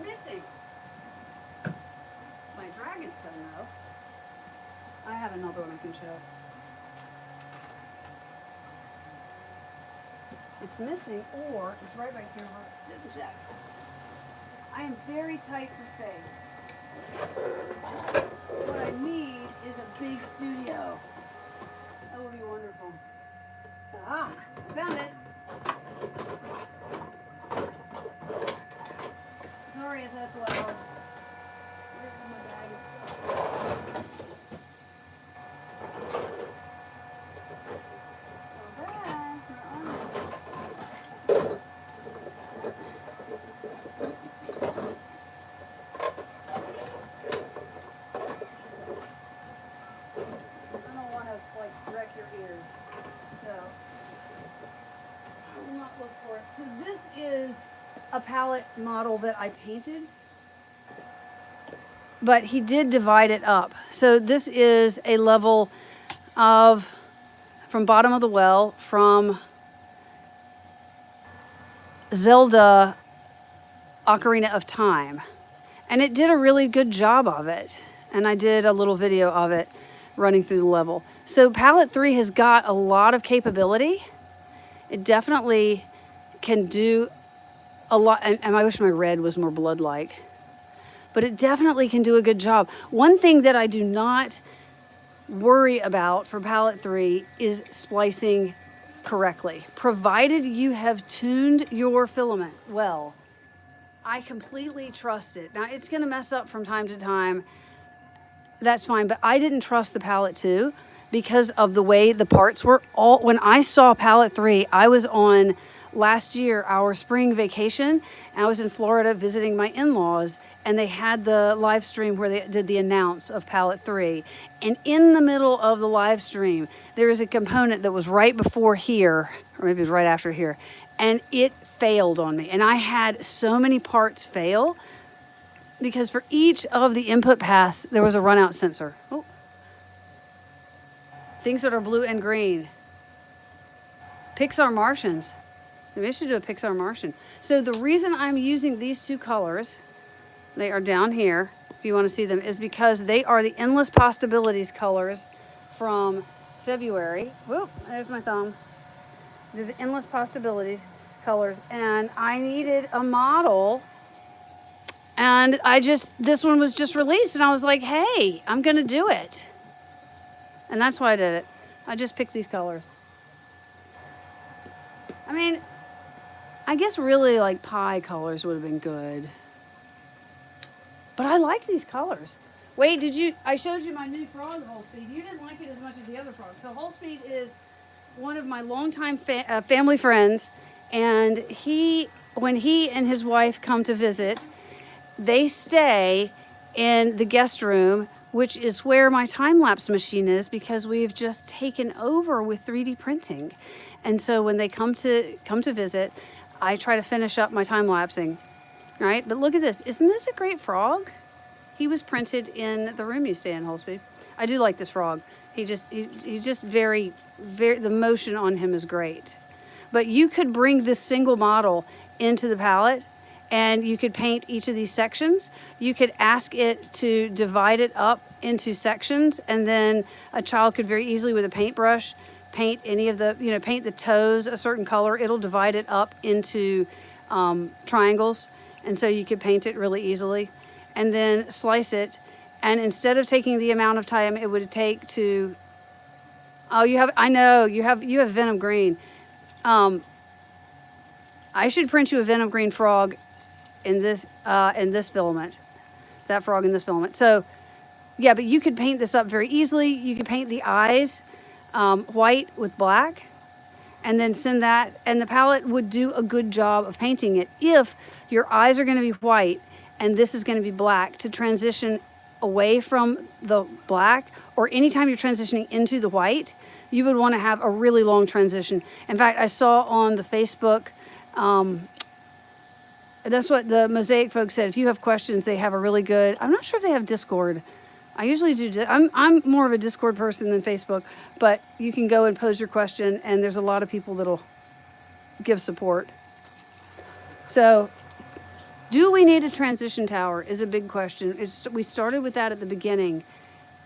Missing my dragonstone though. I have another one I can show. It's missing, or it's right back here. Didn't check. I am very tight for space. What I need is a big studio. That would be wonderful. Ah, I found it. Sorry if that's loud. Where's my bag of stuff? Alright, we're on it. I don't want to wreck your ears, so I will not look for it. So this is a palette model that I painted. but he did divide it up. So this is a level of, from bottom of the well, from Zelda Ocarina of Time. And it did a really good job of it. And I did a little video of it running through the level. So Palette 3 has got a lot of capability. It definitely can do a lot, and I wish my red was more blood-like, but it definitely can do a good job. One thing that I do not worry about for Palette 3 is splicing correctly. Provided you have tuned your filament well, I completely trust it. Now, it's gonna mess up from time to time. That's fine, but I didn't trust the Palette 2 because of the way the parts were all. When I saw Palette 3, I was on last year our spring vacation, and I was in Florida visiting my in-laws, and they had the live stream where they did the announce of Palette 3. And in the middle of the live stream, there was a component that was right before here, or maybe it was right after here, and it failed on me. And I had so many parts fail because for each of the input paths, there was a runout sensor. Oh. Things that are blue and green. Pixar Martians. Maybe I should do a Pixar Martian. So the reason I'm using these two colors, they are down here, if you want to see them, is because they are the Endless Possibilities colors from February. Whoop, there's my thumb. They're the Endless Possibilities colors. And I needed a model, and this one was just released, and I was like, hey, I'm going to do it. And that's why I did it. I just picked these colors. I mean, I guess really like pie colors would have been good. But I like these colors. Wait, I showed you my new frog, Whole Speed. You didn't like it as much as the other frog. So Whole Speed is one of my longtime family friends. And when he and his wife come to visit, they stay in the guest room, which is where my time-lapse machine is, because we've just taken over with 3D printing. And so when they come to visit, I try to finish up my time-lapsing, right? But look at this. Isn't this a great frog? He was printed in the room you stay in, Whole Speed. I do like this frog. He's just very, the motion on him is great. But you could bring this single model into the palette, and you could paint each of these sections. You could ask it to divide it up into sections, and then a child could very easily with a paintbrush paint any of the, paint the toes a certain color. It'll divide it up into triangles, and so you could paint it really easily, and then slice it. And instead of taking the amount of time it would take to, you have Venom Green. I should print you a Venom Green frog in this filament, that frog in this filament. So yeah, but you could paint this up very easily. You could paint the eyes white with black, and then send that, and the palette would do a good job of painting it. If your eyes are going to be white and this is going to be black, to transition away from the black, or anytime you're transitioning into the white, you would want to have a really long transition. In fact, I saw on the Facebook, that's what the Mosaic folks said. If you have questions, they have a really good, I'm not sure if they have Discord. I usually do, I'm more of a Discord person than Facebook, but you can go and pose your question, and there's a lot of people that'll give support. So, do we need a transition tower is a big question. We started with that at the beginning.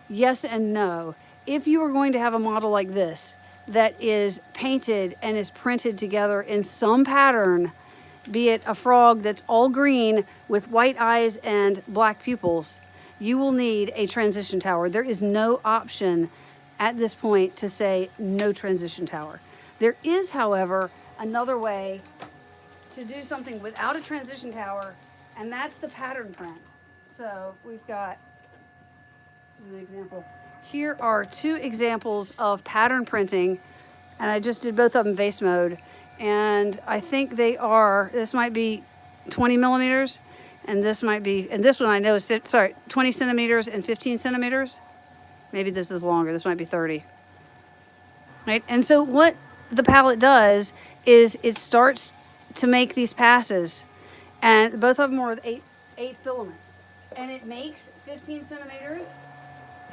Yes and no. If you are going to have a model like this that is painted and is printed together in some pattern, be it a frog that's all green with white eyes and black pupils, you will need a transition tower. There is no option at this point to say no transition tower. There is, however, another way to do something without a transition tower, and that's the pattern print. So we've got an example. Here are two examples of pattern printing, and I just did both of them vase mode. And I think they are, this might be 20 millimeters, and this might be, and this one I know is 20 centimeters and 15 centimeters. Maybe this is longer, this might be 30. Right, and so what the palette does is it starts to make these passes, and both of them are with eight filaments. and it makes 15 centimeters.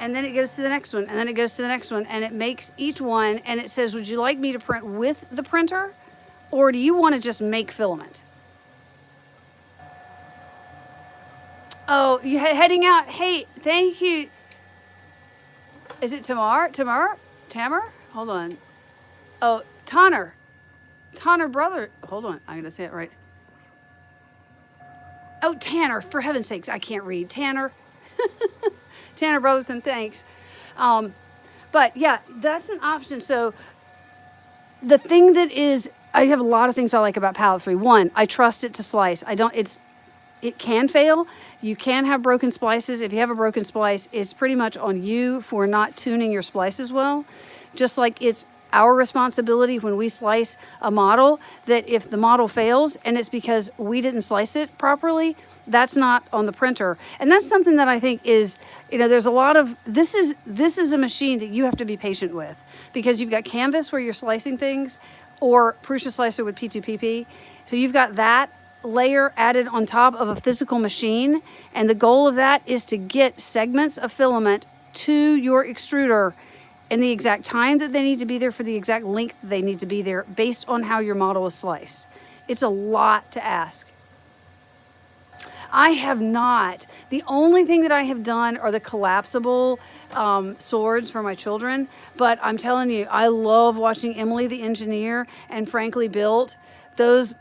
And then it goes to the next one, and then it goes to the next one, and it makes each one, and it says, would you like me to print with the printer, or do you want to just make filament? Oh, you heading out? Hey, thank you. Is it Tamar? Tamer? Hold on. Oh, Tanner. Tanner brother. Hold on, I'm gonna say it right. Oh, Tanner, for heaven's sakes, I can't read. Tanner. Tanner Brotherton, thanks. But yeah, that's an option. So the thing that is, I have a lot of things I like about Palette 3. One, I trust it to slice. It can fail. You can have broken splices. If you have a broken splice, it's pretty much on you for not tuning your splices well. Just like it's our responsibility when we slice a model, that if the model fails and it's because we didn't slice it properly, that's not on the printer. And that's something that I think is, there's a lot of, this is a machine that you have to be patient with, because you've got canvas where you're slicing things, or Prusa slicer with P2PP. So you've got that layer added on top of a physical machine. And the goal of that is to get segments of filament to your extruder in the exact time that they need to be there, for the exact length that they need to be there, based on how your model is sliced. It's a lot to ask. I have not. The only thing that I have done are the collapsible swords for my children. But I'm telling you, I love watching Emily the Engineer and Frankly Built. Those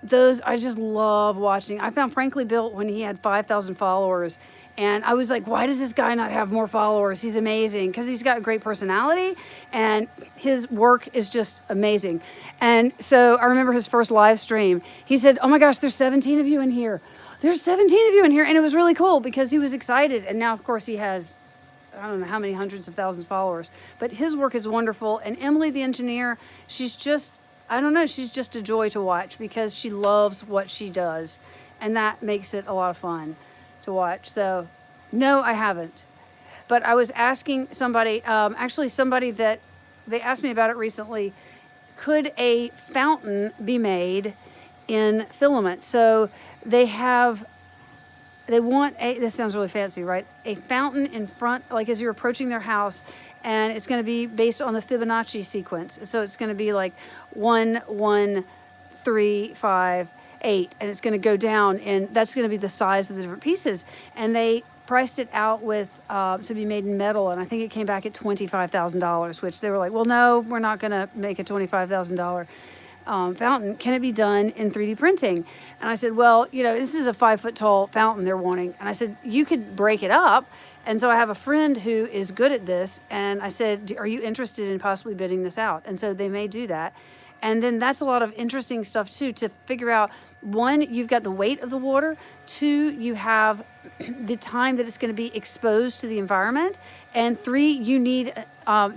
I just love watching. I found Frankly Built when he had 5,000 followers. And I was like, why does this guy not have more followers? He's amazing, because he's got a great personality and his work is just amazing. And so I remember his first live stream. He said, oh my gosh, there's 17 of you in here. There's 17 of you in here. And it was really cool because he was excited. And now, of course, he has, I don't know how many hundreds of thousands of followers. But his work is wonderful. And Emily the Engineer, she's just, I don't know, she's just a joy to watch because she loves what she does. And that makes it a lot of fun to watch. So, no, I haven't. But I was asking somebody, actually somebody that, they asked me about it recently, could a fountain be made in filament? So they want a, this sounds really fancy, right? A fountain in front, like as you're approaching their house, and it's going to be based on the Fibonacci sequence. So it's going to be like 1, 1, 3, 5, 8, and it's going to go down, and that's going to be the size of the different pieces. And they priced it out with to be made in metal, and I think it came back at $25,000, which they were like, well, no, we're not going to make a $25,000 fountain. Can it be done in 3D printing? And I said, well, this is a 5-foot tall fountain they're wanting. And I said, you could break it up. And so I have a friend who is good at this, and I said, are you interested in possibly bidding this out? And so they may do that. And then that's a lot of interesting stuff too, to figure out, one, you've got the weight of the water. 2, you have the time that it's going to be exposed to the environment. And 3, you need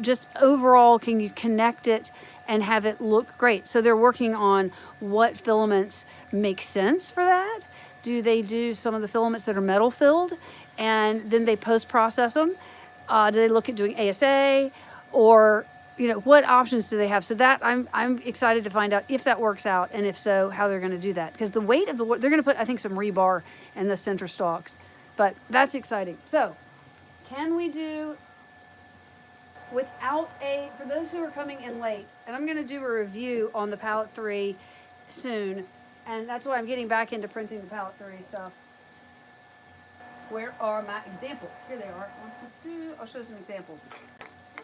just overall, can you connect it and have it look great? So they're working on what filaments make sense for that. Do they do some of the filaments that are metal filled and then they post-process them? Do they look at doing ASA, or what options do they have? So that I'm excited to find out if that works out, and if so, how they're going to do that. Because the weight of the wood, they're going to put, I think, some rebar in the center stalks. But that's exciting. So can we do without a, for those who are coming in late, and I'm going to do a review on the Palette 3 soon, and that's why I'm getting back into printing the Palette 3 stuff. Where are my examples? Here they are. I'll show some examples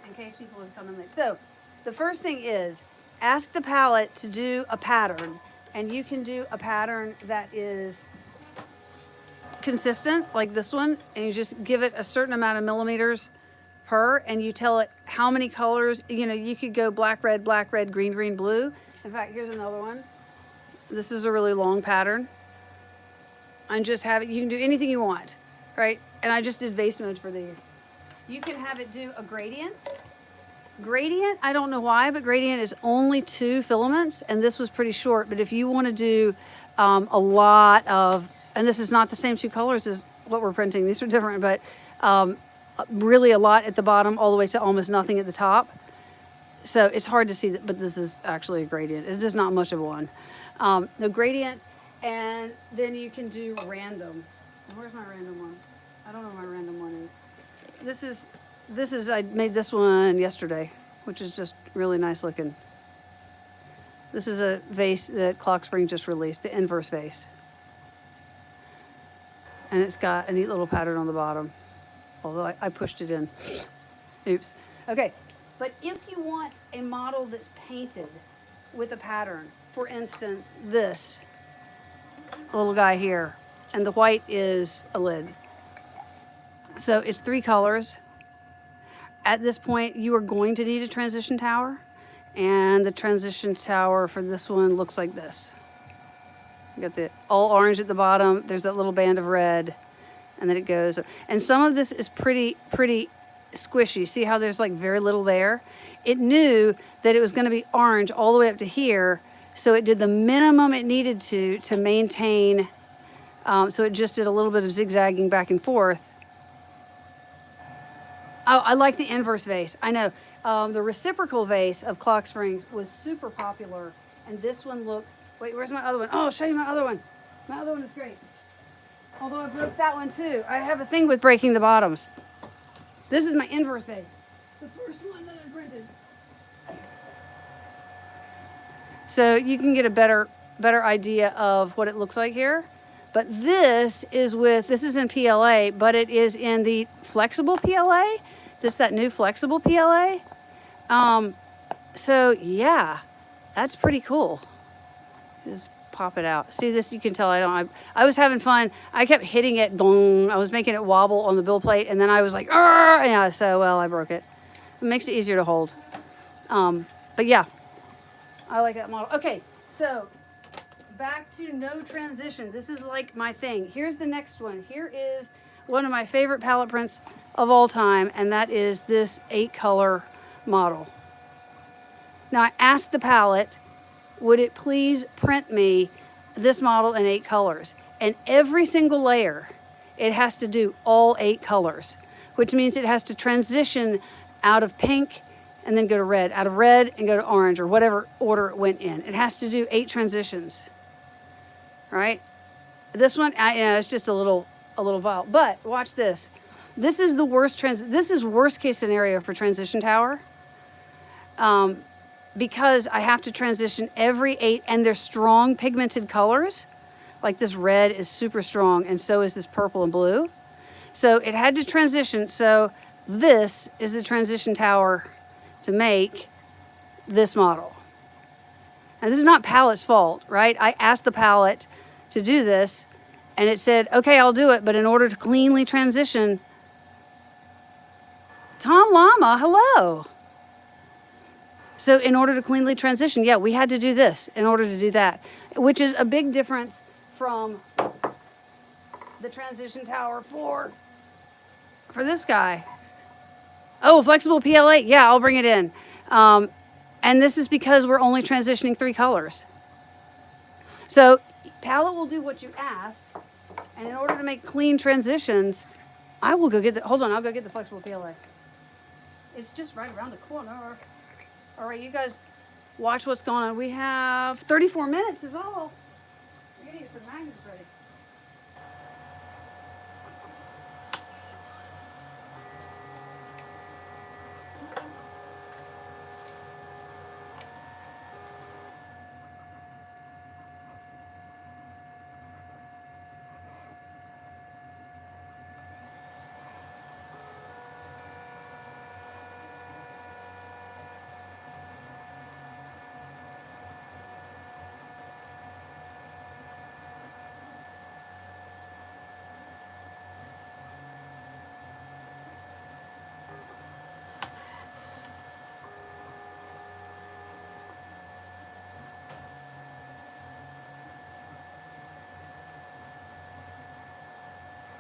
in case people have come in late. So the first thing is, ask the palette to do a pattern, and you can do a pattern that is consistent, like this one, and you just give it a certain amount of millimeters per, and you tell it how many colors. You could go black, red, green, green, blue. In fact, here's another one. This is a really long pattern. And just have it, you can do anything you want, right? And I just did vase modes for these. You can have it do a gradient. Gradient, I don't know why, but gradient is only 2 filaments, and this was pretty short. But if you want to do a lot of, and this is not the same 2 colors as what we're printing, these are different, but really a lot at the bottom all the way to almost nothing at the top. So it's hard to see that, but this is actually a gradient. It's just not much of one. The gradient, and then you can do random. Where's my random one? I don't know what my random one is. This is, I made this one yesterday, which is just really nice looking. This is a vase that Clock Spring just released, the inverse vase. And it's got a neat little pattern on the bottom, although I pushed it in. Oops. Okay, but if you want a model that's painted with a pattern, for instance, this little guy here, and the white is a lid. So it's 3 colors. At this point, you are going to need a transition tower, and the transition tower for this one looks like this. You got the all orange at the bottom, there's that little band of red, and then it goes. And some of this is pretty squishy. See how there's like very little there? It knew that it was going to be orange all the way up to here, so it did the minimum it needed to maintain, so it just did a little bit of zigzagging back and forth. Oh, I like the inverse vase. I know. The reciprocal vase of Clock Springs was super popular, and this one looks... Wait, where's my other one? Oh, I'll show you my other one. My other one is great. Although I broke that one too. I have a thing with breaking the bottoms. This is my inverse vase. The first one that I printed. So you can get a better idea of what it looks like here. But this is in PLA, but it is in the flexible PLA. That new flexible PLA. So yeah, that's pretty cool. Just pop it out. See this, you can tell I was having fun. I kept hitting it, dong. I was making it wobble on the bill plate, and then I was like, argh! Yeah, so well, I broke it. It makes it easier to hold. But yeah, I like that model. Okay, so back to no transition. This is like my thing. Here's the next one. Here is one of my favorite palette prints of all time, and that is this 8-color model. Now I asked the palette, would it please print me this model in 8 colors? And every single layer, it has to do all 8 colors, which means it has to transition out of pink and then go to red, out of red and go to orange, or whatever order it went in. It has to do 8 transitions, right? This one, it's just a little vial. But watch this. This is the worst this is worst case scenario for transition tower. Because I have to transition every 8, and they're strong pigmented colors. Like this red is super strong, and so is this purple and blue. So it had to transition. So this is the transition tower to make this model. And this is not palette's fault, right? I asked the palette to do this, and it said, okay, I'll do it, but in order to cleanly transition... Tom Llama, hello. So in order to cleanly transition, yeah, we had to do this in order to do that, which is a big difference from the transition tower for this guy. Oh, flexible PLA, yeah, I'll bring it in. And this is because we're only transitioning 3 colors. So palette will do what you ask, and in order to make clean transitions, I will go get hold on, I'll go get the flexible PLA. It's just right around the corner. All right, you guys watch what's going on. We have 34 minutes is all. We're gonna get some magnets ready.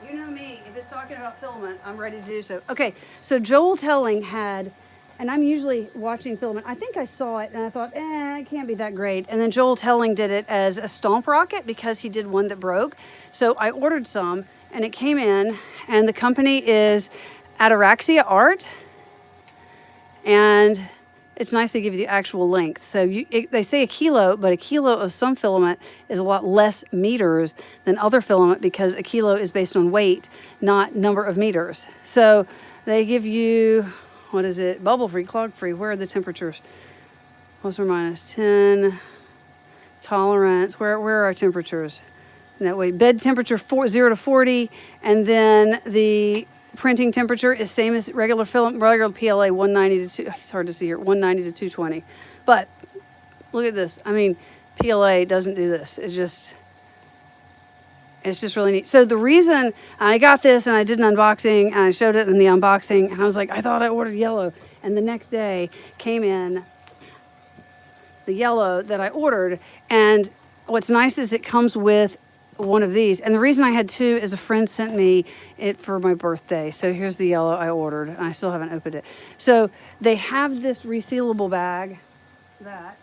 You know me, if it's talking about filament, I'm ready to do so. Okay, so Joel Telling had, and I'm usually watching filament. I think I saw it and I thought, it can't be that great. And then Joel Telling did it as a stomp rocket because he did one that broke. So I ordered some and it came in, and the company is Ataraxia Art. And it's nice they give you the actual length. So they say a kilo, but a kilo of some filament is a lot less meters than other filament because a kilo is based on weight, not number of meters. So they give you, what is it? Bubble free, clog free. Where are the temperatures? Plus or minus 10. Tolerance. Where are our temperatures? That way, bed temperature 0 to 40, and then the printing temperature is same as regular film, regular PLA 190 to 2. It's hard to see here, 190 to 220. But look at this. I mean, PLA doesn't do this. It's just really neat. So the reason I got this and I did an unboxing and I showed it in the unboxing and I was like, I thought I ordered yellow, and the next day came in the yellow that I ordered. And what's nice is it comes with one of these. And the reason I had two is a friend sent me it for my birthday. So here's the yellow I ordered, and I still haven't opened it. So they have this resealable bag that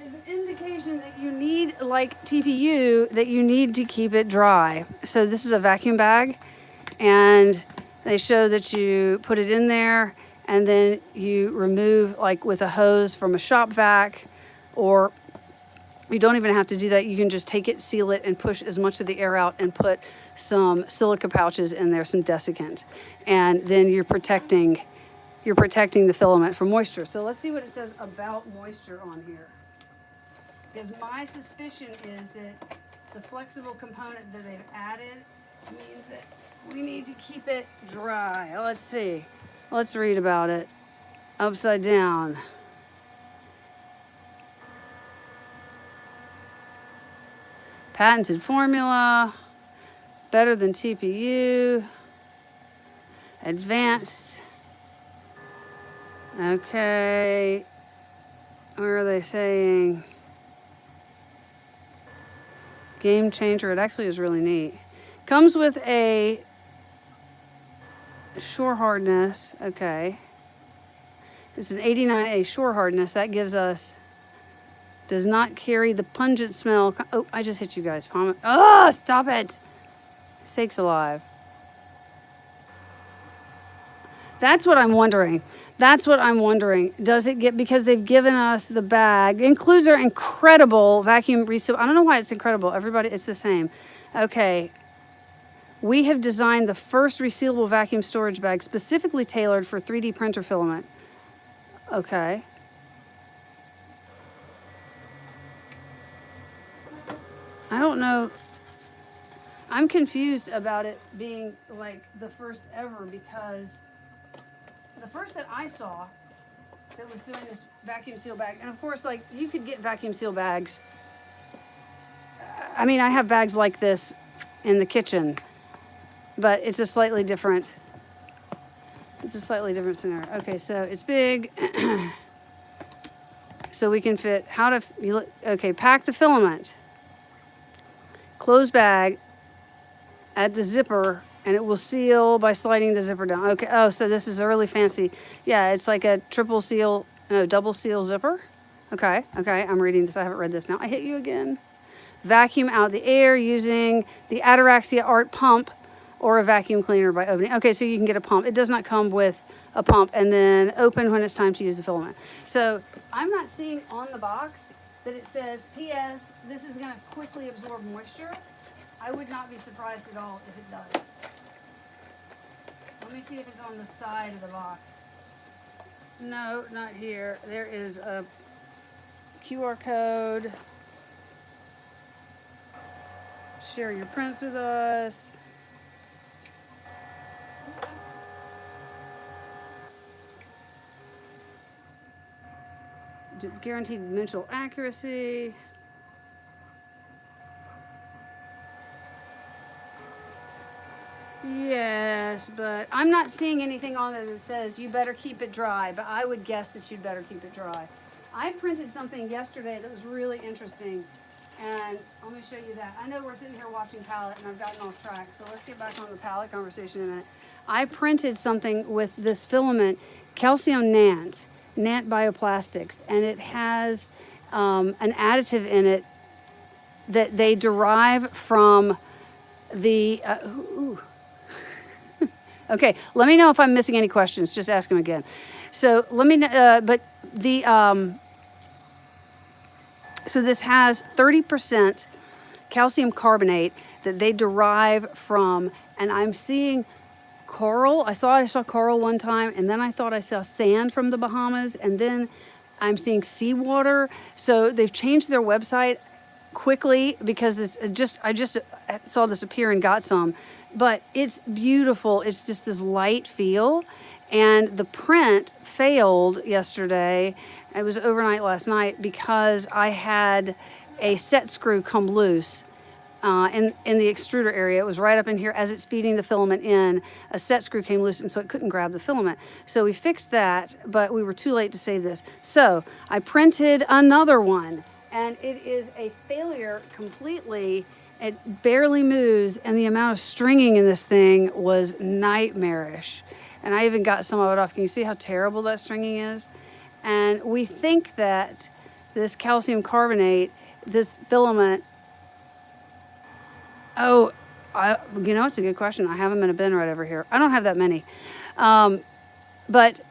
is an indication that you need, like TPU, that you need to keep it dry. So this is a vacuum bag, and they show that you put it in there and then you remove, like with a hose from a shop vac, or you don't even have to do that. You can just take it, seal it, and push as much of the air out and put some silica pouches in there, some desiccant. And then you're protecting the filament from moisture. So let's see what it says about moisture on here. Because my suspicion is that the flexible component that they've added means that we need to keep it dry. Let's see. Let's read about it. Upside down. Patented formula, better than TPU, advanced. Okay, where are they saying? Game changer. It actually is really neat. Comes with a shore hardness. Okay, it's an 89A shore hardness. That gives us, does not carry the pungent smell. Oh, I just hit you guys. Oh, stop it. Sakes alive. That's what I'm wondering. That's what I'm wondering. Does it get, because they've given us the bag, includes our incredible vacuum reseal. I don't know why it's incredible. Everybody, it's the same. Okay. We have designed the first resealable vacuum storage bag specifically tailored for 3D printer filament. Okay. I don't know. I'm confused about it being like the first ever, because the first that I saw that was doing this vacuum seal bag, and of course, like, you could get vacuum seal bags. I mean, I have bags like this in the kitchen, but it's a slightly different scenario. Okay, so it's big. So we can fit, okay, pack the filament. Close bag, add the zipper, and it will seal by sliding the zipper down. Okay, oh, so this is a really fancy, yeah, it's like a double seal zipper. Okay, I'm reading this. I haven't read this now. I hit you again. Vacuum out the air using the Ataraxia Art pump or a vacuum cleaner by opening. Okay, so you can get a pump. It does not come with a pump, and then open when it's time to use the filament. So I'm not seeing on the box that it says, P.S., this is going to quickly absorb moisture. I would not be surprised at all if it does. Let me see if it's on the side of the box. No, not here. There is a QR code. Share your prints with us. Guaranteed dimensional accuracy. Yes, but I'm not seeing anything on it that says you better keep it dry, but I would guess that you'd better keep it dry. I printed something yesterday that was really interesting, and let me show you that. I know we're sitting here watching palette and I've gotten off track, so let's get back on the palette conversation in a minute. I printed something with this filament, calcium nant bioplastics, and it has an additive in it that they derive from the okay, let me know if I'm missing any questions. Just ask them again. So let me, but the, so this has 30% calcium carbonate that they derive from, and I'm seeing coral. I thought I saw coral one time, and then I thought I saw sand from the Bahamas, and then I'm seeing seawater. So they've changed their website quickly because I just saw this appear and got some, but it's beautiful. It's just this light feel, and the print failed yesterday. It was overnight last night because I had a set screw come loose in the extruder area. It was right up in here as it's feeding the filament in. A set screw came loose, and so it couldn't grab the filament. So we fixed that, but we were too late to save this. So I printed another one, and it is a failure completely. It barely moves, and the amount of stringing in this thing was nightmarish. And I even got some of it off. Can you see how terrible that stringing is? And we think that this calcium carbonate, this filament, oh, you know, it's a good question. I have them in a bin right over here. I don't have that many. But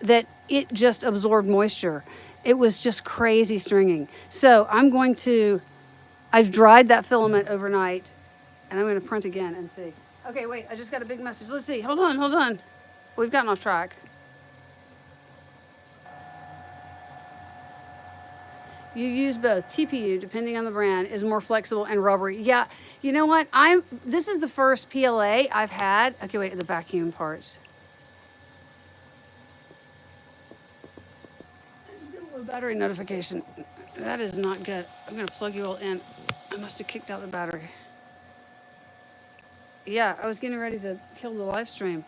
that it just absorbed moisture. It was just crazy stringing. So I've dried that filament overnight, and I'm going to print again and see. Okay, wait, I just got a big message. Let's see. Hold on. We've gotten off track. You use both. TPU, depending on the brand, is more flexible and rubbery. Yeah, you know what? This is the first PLA I've had. Okay, wait, the vacuum parts. I just got a little battery notification. That is not good. I'm gonna plug you all in. I must have kicked out the battery. Yeah, I was getting ready to kill the live stream.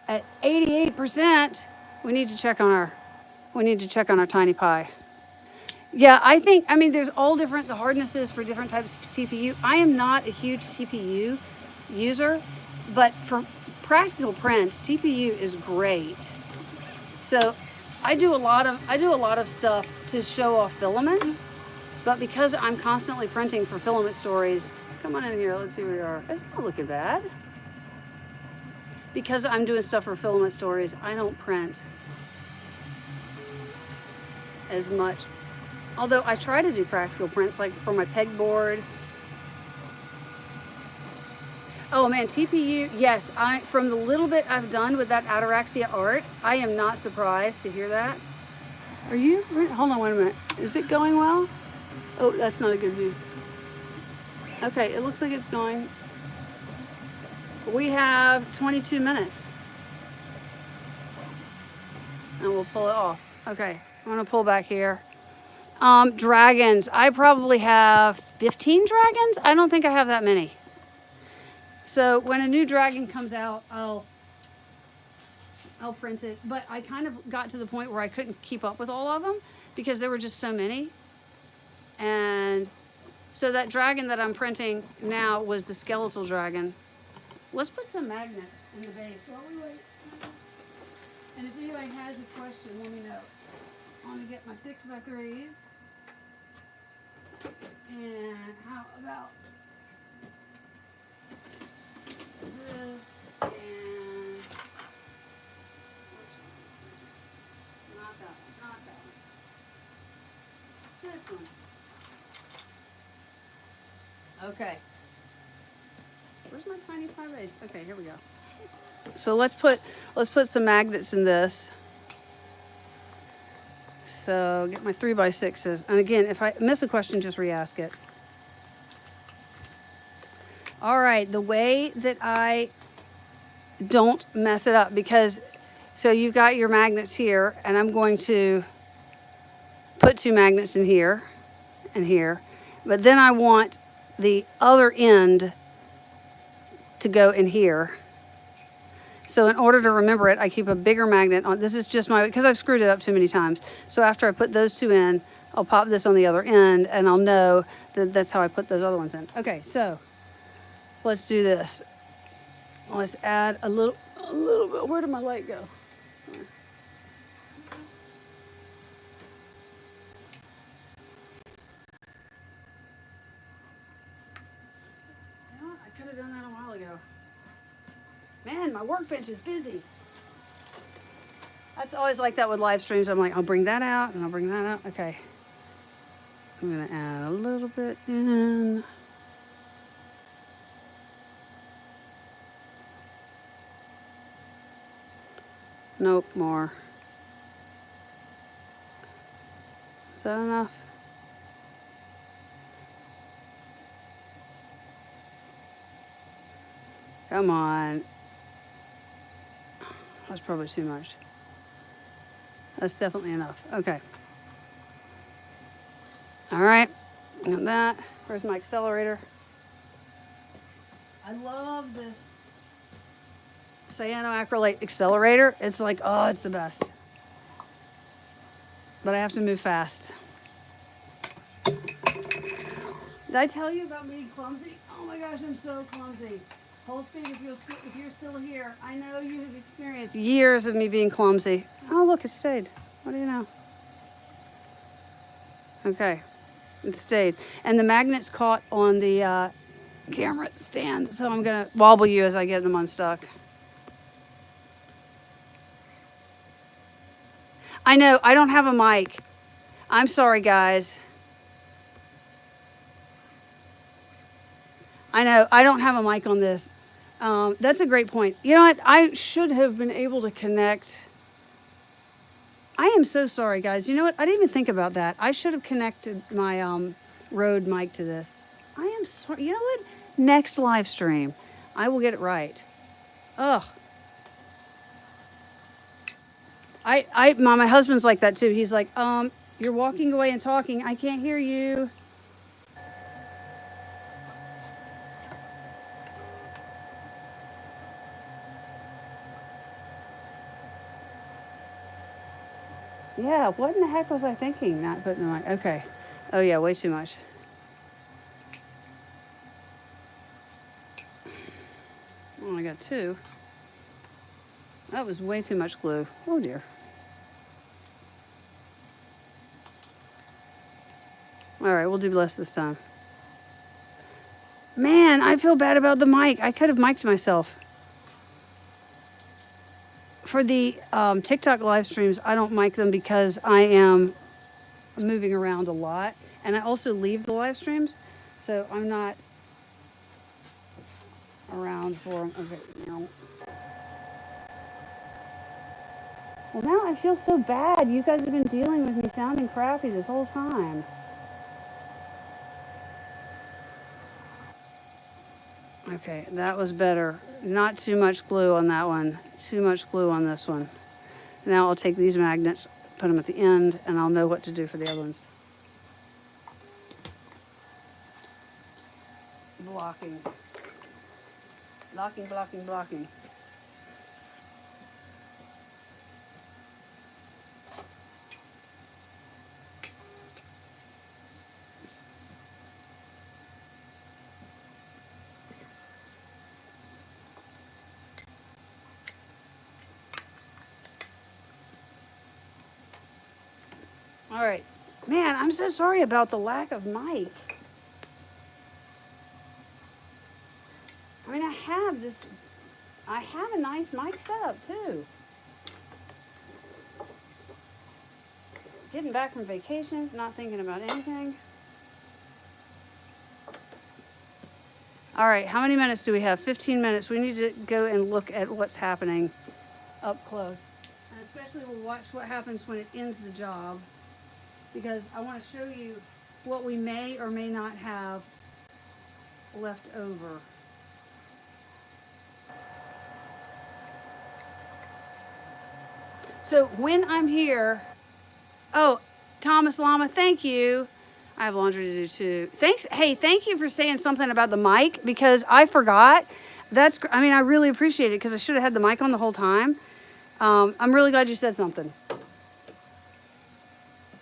At 88%, we need to check on our Tiny Pi. Yeah, I mean, there's all different, the hardnesses for different types of TPU. I am not a huge TPU user, but for practical prints, TPU is great. So I do a lot of stuff to show off filaments, but because I'm constantly printing for filament stories, come on in here, let's see where we are. It's not looking bad. Because I'm doing stuff for filament stories, I don't print as much. Although I try to do practical prints, like for my pegboard. Oh man, TPU, yes, from the little bit I've done with that Ataraxia art, I am not surprised to hear that. Hold on, wait a minute. Is it going well? Oh, that's not a good view. Okay, it looks like it's going. We have 22 minutes. And we'll pull it off. Okay, I'm gonna pull back here. Dragons. I probably have 15 dragons. I don't think I have that many. So when a new dragon comes out, I'll print it. But I kind of got to the point where I couldn't keep up with all of them because there were just so many. And so that dragon that I'm printing now was the skeletal dragon. Let's put some magnets in the base while we wait. And if anybody has a question, let me know. I want to get my 6x3s. And how about this and not that one. This one. Okay. Where's my tiny pie base? Okay, here we go. So let's put some magnets in this. So get my 3x6s. And again, if I miss a question, just re-ask it. All right, the way that I don't mess it up, because, so you've got your magnets here, and I'm going to put 2 magnets in here and here. But then I want the other end to go in here. So in order to remember it, I keep a bigger magnet on. This is just because I've screwed it up too many times. So after I put those 2 in, I'll pop this on the other end, and I'll know that that's how I put those other ones in. Okay, so let's do this. Let's add a little bit. Where did my light go? You know what? I could have done that a while ago. Man, my workbench is busy. That's always like that with live streams. I'm like, I'll bring that out and I'll bring that out. Okay. I'm gonna add a little bit in. Nope, more. Is that enough? Come on. That's probably too much. That's definitely enough. Okay. All right. Got that. Where's my accelerator? I love this cyanoacrylate accelerator. It's like, oh, it's the best. But I have to move fast. Did I tell you about being clumsy? Oh my gosh, I'm so clumsy. Hold speed if you're still here. I know you have experienced years of me being clumsy. Oh, look, it stayed. What do you know? Okay, it stayed. And the magnet's caught on the camera stand, so I'm gonna wobble you as I get them unstuck. I know, I don't have a mic. I'm sorry, guys. I know, I don't have a mic on this. That's a great point. You know what? I should have been able to connect. I am so sorry, guys. You know what? I didn't even think about that. I should have connected my Rode mic to this. I am sorry. You know what? Next live stream, I will get it right. Ugh. My husband's like that too. He's like, you're walking away and talking. I can't hear you. Yeah, what in the heck was I thinking? Not putting the mic. Okay. Oh yeah, way too much. Oh, I got two. That was way too much glue. Oh dear. All right, we'll do less this time. Man, I feel bad about the mic. I could have mic'd myself. For the TikTok live streams, I don't mic them because I am moving around a lot. And I also leave the live streams, so I'm not around for them. Okay, no. Well, now I feel so bad. You guys have been dealing with me sounding crappy this whole time. Okay, that was better. Not too much glue on that one. Too much glue on this one. Now I'll take these magnets, put them at the end, and I'll know what to do for the other ones. Blocking. Blocking, blocking, blocking. All right. Man, I'm so sorry about the lack of mic. I mean, I have a nice mic setup too. Getting back from vacation, not thinking about anything. All right, how many minutes do we have? 15 minutes. We need to go and look at what's happening up close. And especially we'll watch what happens when it ends the job, because I want to show you what we may or may not have left over. So when I'm here, oh, Thomas Llama, thank you. I have laundry to do too. Thanks. Hey, thank you for saying something about the mic, because I forgot. I mean, I really appreciate it, because I should have had the mic on the whole time. I'm really glad you said something.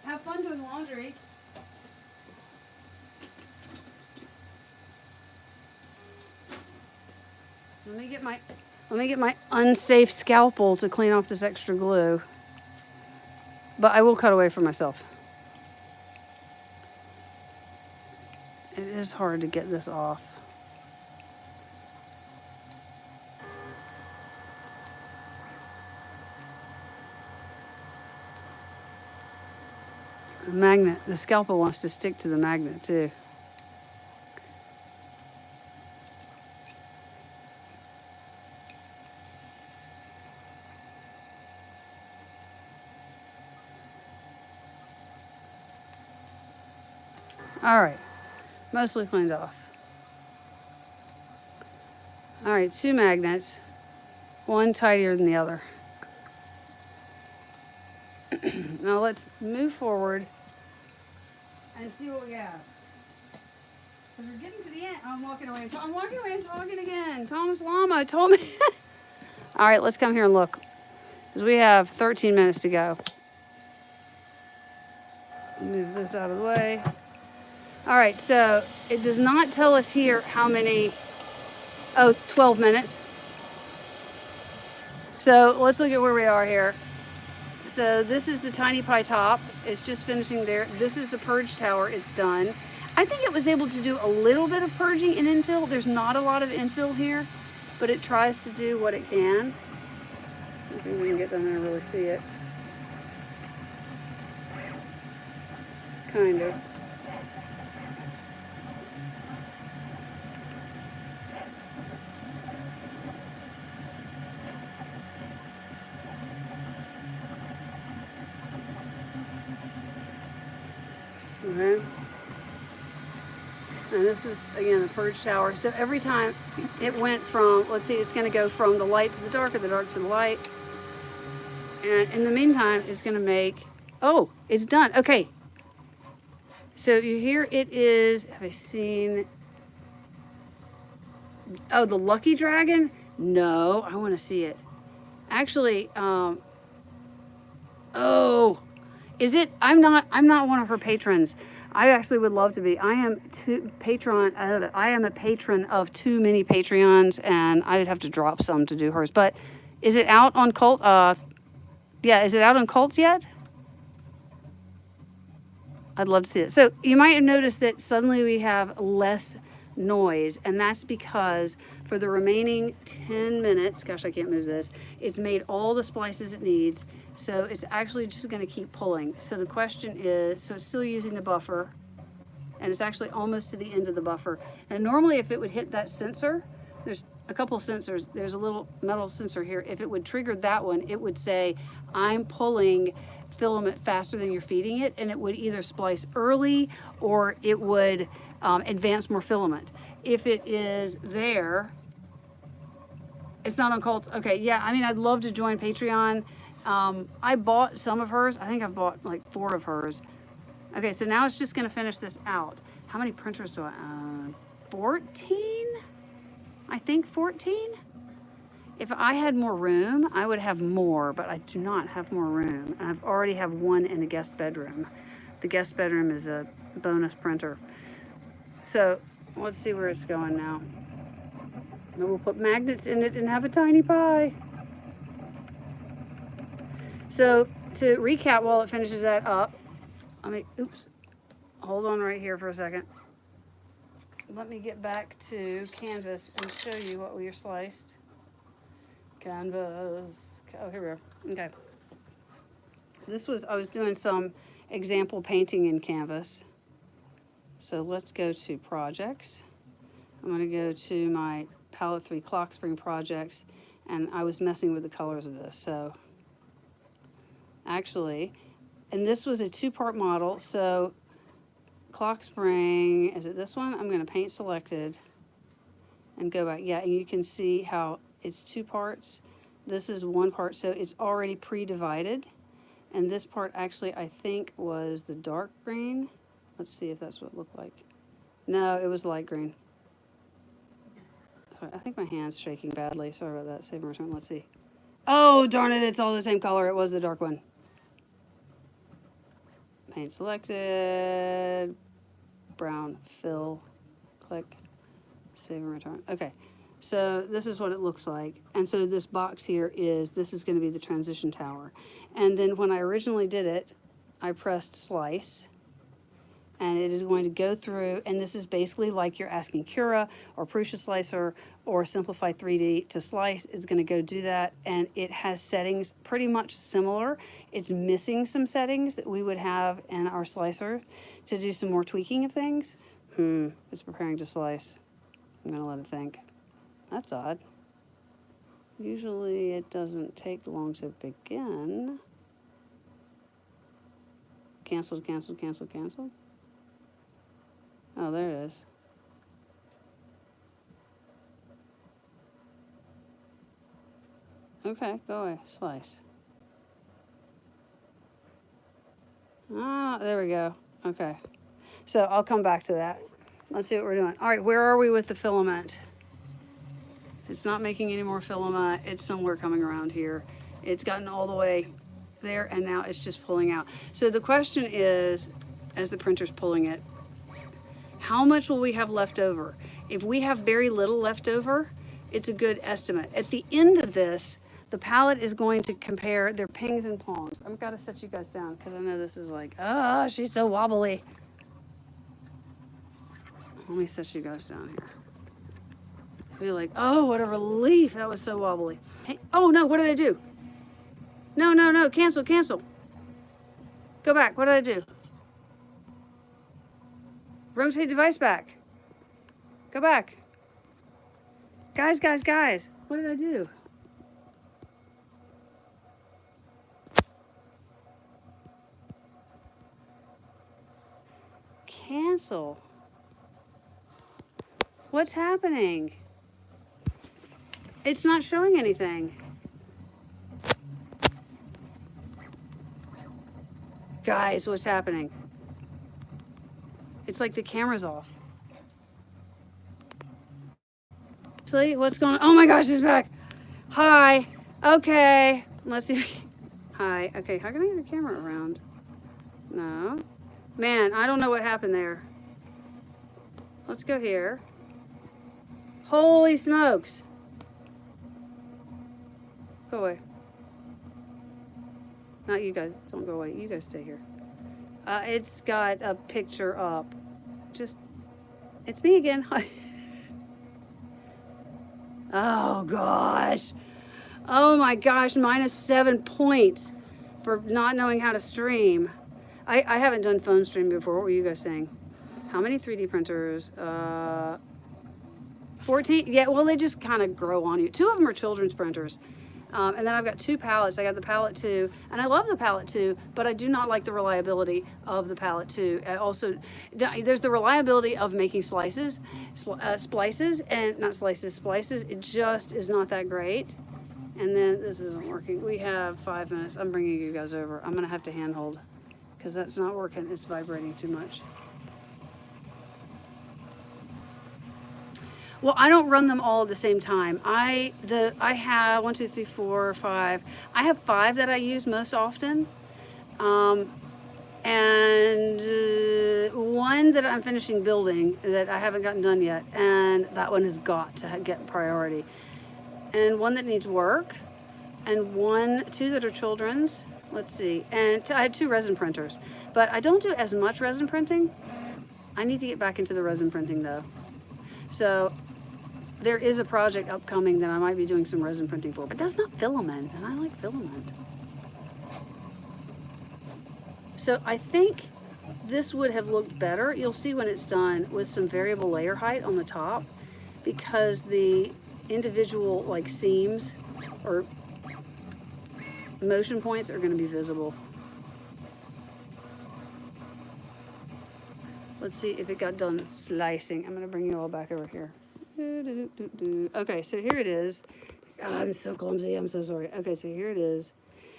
Have fun doing laundry. Let me get my unsafe scalpel to clean off this extra glue. But I will cut away for myself. It is hard to get this off. magnet, the scalpel wants to stick to the magnet too. All right, mostly cleaned off. All right, 2 magnets, one tighter than the other. Now let's move forward and see what we have. Because we're getting to the end. I'm walking around talking again. Thomas Llama told me. All right, let's come here and look. Because we have 13 minutes to go. Move this out of the way. All right, so it does not tell us here how many. Oh, 12 minutes. So let's look at where we are here. So this is the tiny pie top. It's just finishing there. This is the purge tower. It's done. I think it was able to do a little bit of purging and infill. There's not a lot of infill here, but it tries to do what it can. I think we can get down there and really see it. Kind of. Okay. And this is, again, the purge tower. So every time it went from, let's see, it's going to go from the light to the dark or the dark to the light. And in the meantime, it's going to make, oh, it's done. Okay. So you hear it is, have I seen, oh, the lucky dragon? No, I want to see it. Actually, oh, is it? I'm not one of her patrons. I actually would love to be. I am a patron of too many Patreons, and I would have to drop some to do hers. But is it out on Cult? Yeah, is it out on Cults yet? I'd love to see it. So you might have noticed that suddenly we have less noise, and that's because for the remaining 10 minutes, gosh, I can't move this, it's made all the splices it needs, so it's actually just going to keep pulling. So the question is, so it's still using the buffer, and it's actually almost to the end of the buffer. And normally if it would hit that sensor, there's a couple of sensors, there's a little metal sensor here, if it would trigger that one, it would say, I'm pulling filament faster than you're feeding it, and it would either splice early or it would advance more filament. If it is there, it's not on Cults. Okay, yeah, I mean, I'd love to join Patreon. I bought some of hers. I think I've bought like 4 of hers. Okay, so now it's just gonna finish this out. How many printers do I, 14? I think 14. If I had more room, I would have more, but I do not have more room. And I've already have one in the guest bedroom. The guest bedroom is a bonus printer. So let's see where it's going now. And we'll put magnets in it and have a tiny pie. So to recap while it finishes that up, oops, hold on right here for a second. Let me get back to Canvas and show you what we sliced. Canvas. Oh, here we are. Okay. I was doing some example painting in Canvas. So let's go to projects. I'm going to go to my Palette 3 Clock Spring projects, and I was messing with the colors of this. So actually, and this was a 2-part model. So Clock Spring, is it this one? I'm going to paint selected and go back. Yeah, and you can see how it's 2 parts. This is 1 part, so it's already pre-divided. And this part actually, I think, was the dark green. Let's see if that's what it looked like. No, it was light green. I think my hand's shaking badly. Sorry about that. Save and return. Let's see. Oh, darn it. It's all the same color. It was the dark one. Paint selected. Brown. Fill. Click. Save and return. Okay. So this is what it looks like. And so this box here this is going to be the transition tower. And then when I originally did it, I pressed slice. and it is going to go through, and this is basically like you're asking Cura or Prusa Slicer or Simplify 3D to slice. It's going to go do that, and it has settings pretty much similar. It's missing some settings that we would have in our slicer to do some more tweaking of things. It's preparing to slice. I'm going to let it think. That's odd. Usually it doesn't take long to begin. Canceled, canceled, canceled, canceled. Oh, there it is. Okay, go away. Slice. Ah, there we go. Okay. So I'll come back to that. Let's see what we're doing. All right, where are we with the filament? It's not making any more filament. It's somewhere coming around here. It's gotten all the way there, and now it's just pulling out. So the question is, as the printer's pulling it, how much will we have left over? If we have very little left over, it's a good estimate. At the end of this, the palette is going to compare their pings and pongs. I've got to set you guys down because I know this is like, oh, she's so wobbly. Let me set you guys down here. I feel like, oh, what a relief. That was so wobbly. Hey, oh no, what did I do? No, no, no, cancel, cancel. Go back, what did I do? Rotate device back. Go back. Guys, guys, guys, what did I do? Cancel. What's happening? It's not showing anything. Guys, what's happening? It's like the camera's off. See, what's going on? Oh my gosh, it's back. Hi. Okay. Let's see. Hi. Okay, how can I get the camera around? No. Man, I don't know what happened there. Let's go here. Holy smokes. Go away. Not you guys. Don't go away. You guys stay here. It's got a picture up. Just, it's me again. Hi. Oh gosh. Oh my gosh, -7 points for not knowing how to stream. I haven't done phone stream before. What were you guys saying? How many 3D printers? 14? Yeah, well, they just kind of grow on you. 2 of them are children's printers. And then I've got 2 palettes. I got the Palette 2, and I love the Palette 2, but I do not like the reliability of the Palette 2. Also, there's the reliability of making slices, splices, and not slices, splices. It just is not that great. And then this isn't working. We have 5 minutes. I'm bringing you guys over. I'm gonna have to handhold because that's not working. It's vibrating too much. Well, I don't run them all at the same time. I have 1, 2, 3, 4, 5. I have 5 that I use most often, and 1 that I'm finishing building that I haven't gotten done yet, and that one has got to get priority. And 1 that needs work, and 2 that are children's. Let's see, and I have 2 resin printers, but I don't do as much resin printing. I need to get back into the resin printing though. So there is a project upcoming that I might be doing some resin printing for, but that's not filament, and I like filament. So I think this would have looked better. You'll see when it's done with some variable layer height on the top, because the individual like seams or motion points are going to be visible. Let's see if it got done slicing. I'm going to bring you all back over here. Okay, so here it is. Oh, I'm so clumsy. I'm so sorry. Okay, so here it is.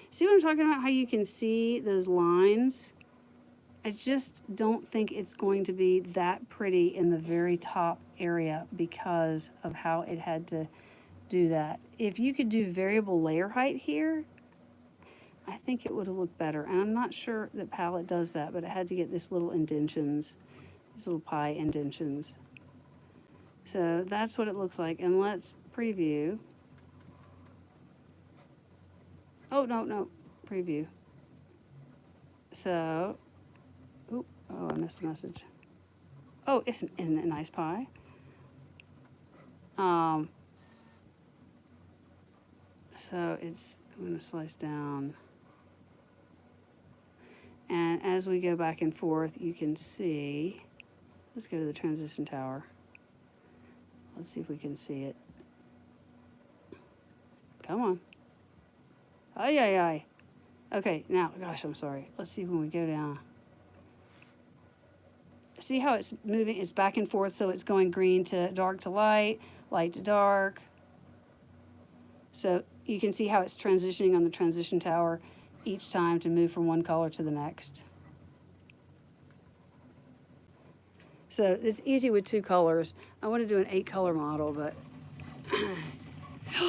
See what I'm talking about? How you can see those lines? I just don't think it's going to be that pretty in the very top area because of how it had to do that. If you could do variable layer height here, I think it would have looked better. And I'm not sure that Palette does that, but it had to get this little indentions, these little pie indentions. So that's what it looks like. And let's preview. Oh, no, preview. So, Oh, I missed a message. Oh, isn't it nice pie? So I'm going to slice down. And as we go back and forth, you can see, let's go to the transition tower. Let's see if we can see it. Come on. Ay, ay, ay. Okay, now, gosh, I'm sorry. Let's see when we go down. See how it's moving? It's back and forth, so it's going green to dark to light, light to dark. So you can see how it's transitioning on the transition tower each time to move from one color to the next. So it's easy with 2 colors. I want to do an 8-color model, but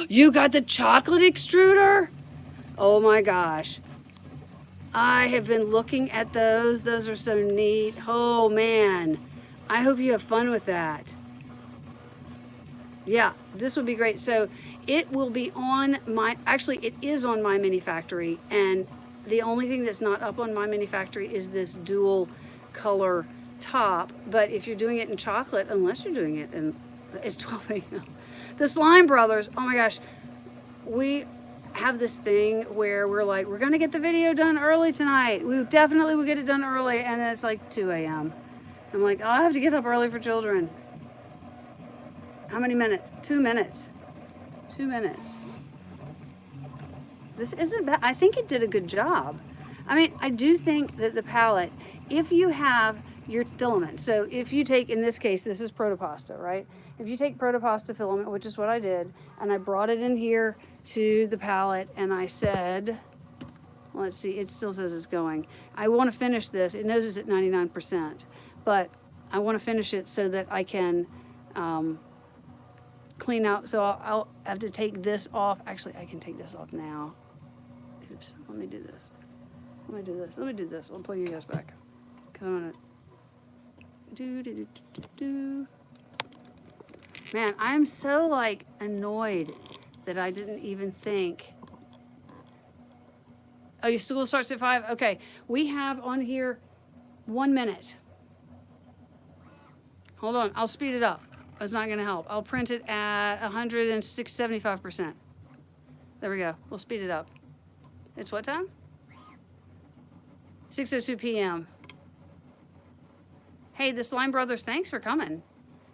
you got the chocolate extruder? Oh my gosh. I have been looking at those. Those are so neat. Oh man. I hope you have fun with that. Yeah, this would be great. So it will be on actually it is on My Mini Factory, and the only thing that's not up on My Mini Factory is this dual color top. But if you're doing it in chocolate, unless you're doing it in, it's 12 a.m. The Slime Brothers, oh my gosh, we have this thing where we're like, we're gonna get the video done early tonight. We definitely will get it done early, and then it's like 2 a.m. I'm like, oh, I have to get up early for children. How many minutes? 2 minutes. 2 minutes. This isn't bad. I think it did a good job. I mean, I do think that the palette, if you have your filament, so if you take, in this case, this is Protopasta, right? If you take Protopasta filament, which is what I did, and I brought it in here to the palette, and I said, let's see, it still says it's going. I want to finish this. It knows it's at 99%, but I want to finish it so that I can clean out. So I'll have to take this off. Actually, I can take this off now. Oops, let me do this. Let me do this. Let me do this. I'll pull you guys back, because I'm going to do. Man, I'm so like annoyed that I didn't even think. Oh, your school starts at 5? Okay, we have on here 1 minute. Hold on, I'll speed it up. It's not gonna help. I'll print it at 175%. There we go, we'll speed it up. It's what time? 6:02 p.m. Hey, the Slime Brothers, thanks for coming.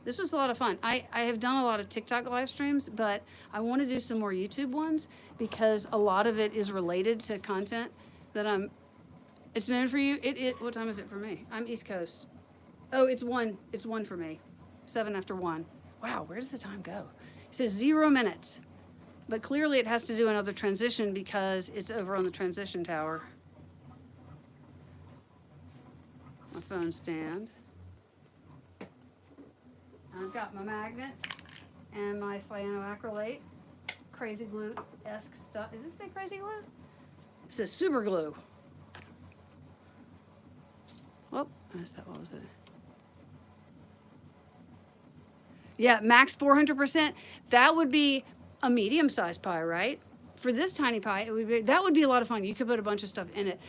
This was a lot of fun. I have done a lot of TikTok live streams, but I want to do some more YouTube ones because a lot of it is related to content that it's known for you. What time is it for me? I'm East Coast. Oh, it's 1 for me. 7 after 1. Wow, where does the time go? It says 0 minutes, but clearly it has to do another transition because it's over on the transition tower. My phone stand. I've got my magnets and my cyanoacrylate, crazy glue-esque stuff. Does this say crazy glue? It says super glue. Whoop, I missed that. What was it? Yeah, max 400%. That would be a medium-sized pie, right? For this tiny pie, that would be a lot of fun. You could put a bunch of stuff in it.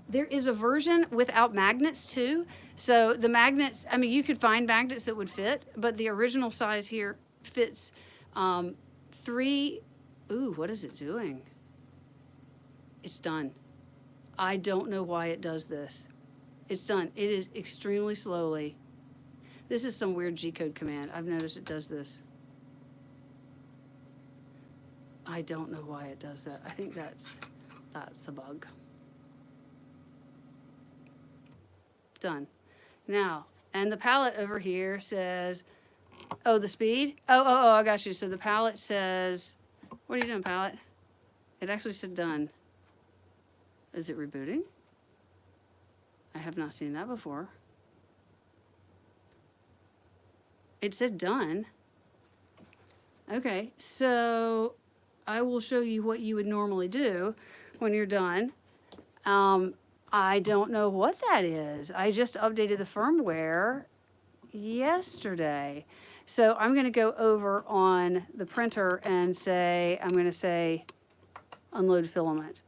There is a version without magnets too. So the magnets, I mean, you could find magnets that would fit, but the original size here fits 3. Ooh, what is it doing? It's done. I don't know why it does this. It's done. It is extremely slowly. This is some weird G-code command. I've noticed it does this. I don't know why it does that. I think that's the bug. Done. Now, and the palette over here says, oh, the speed? Oh, I got you. So the palette says, what are you doing, palette? It actually said done. Is it rebooting? I have not seen that before. It said done. Okay, so I will show you what you would normally do when you're done. I don't know what that is. I just updated the firmware yesterday. So I'm going to go over on the printer and say, I'm going to say unload filament.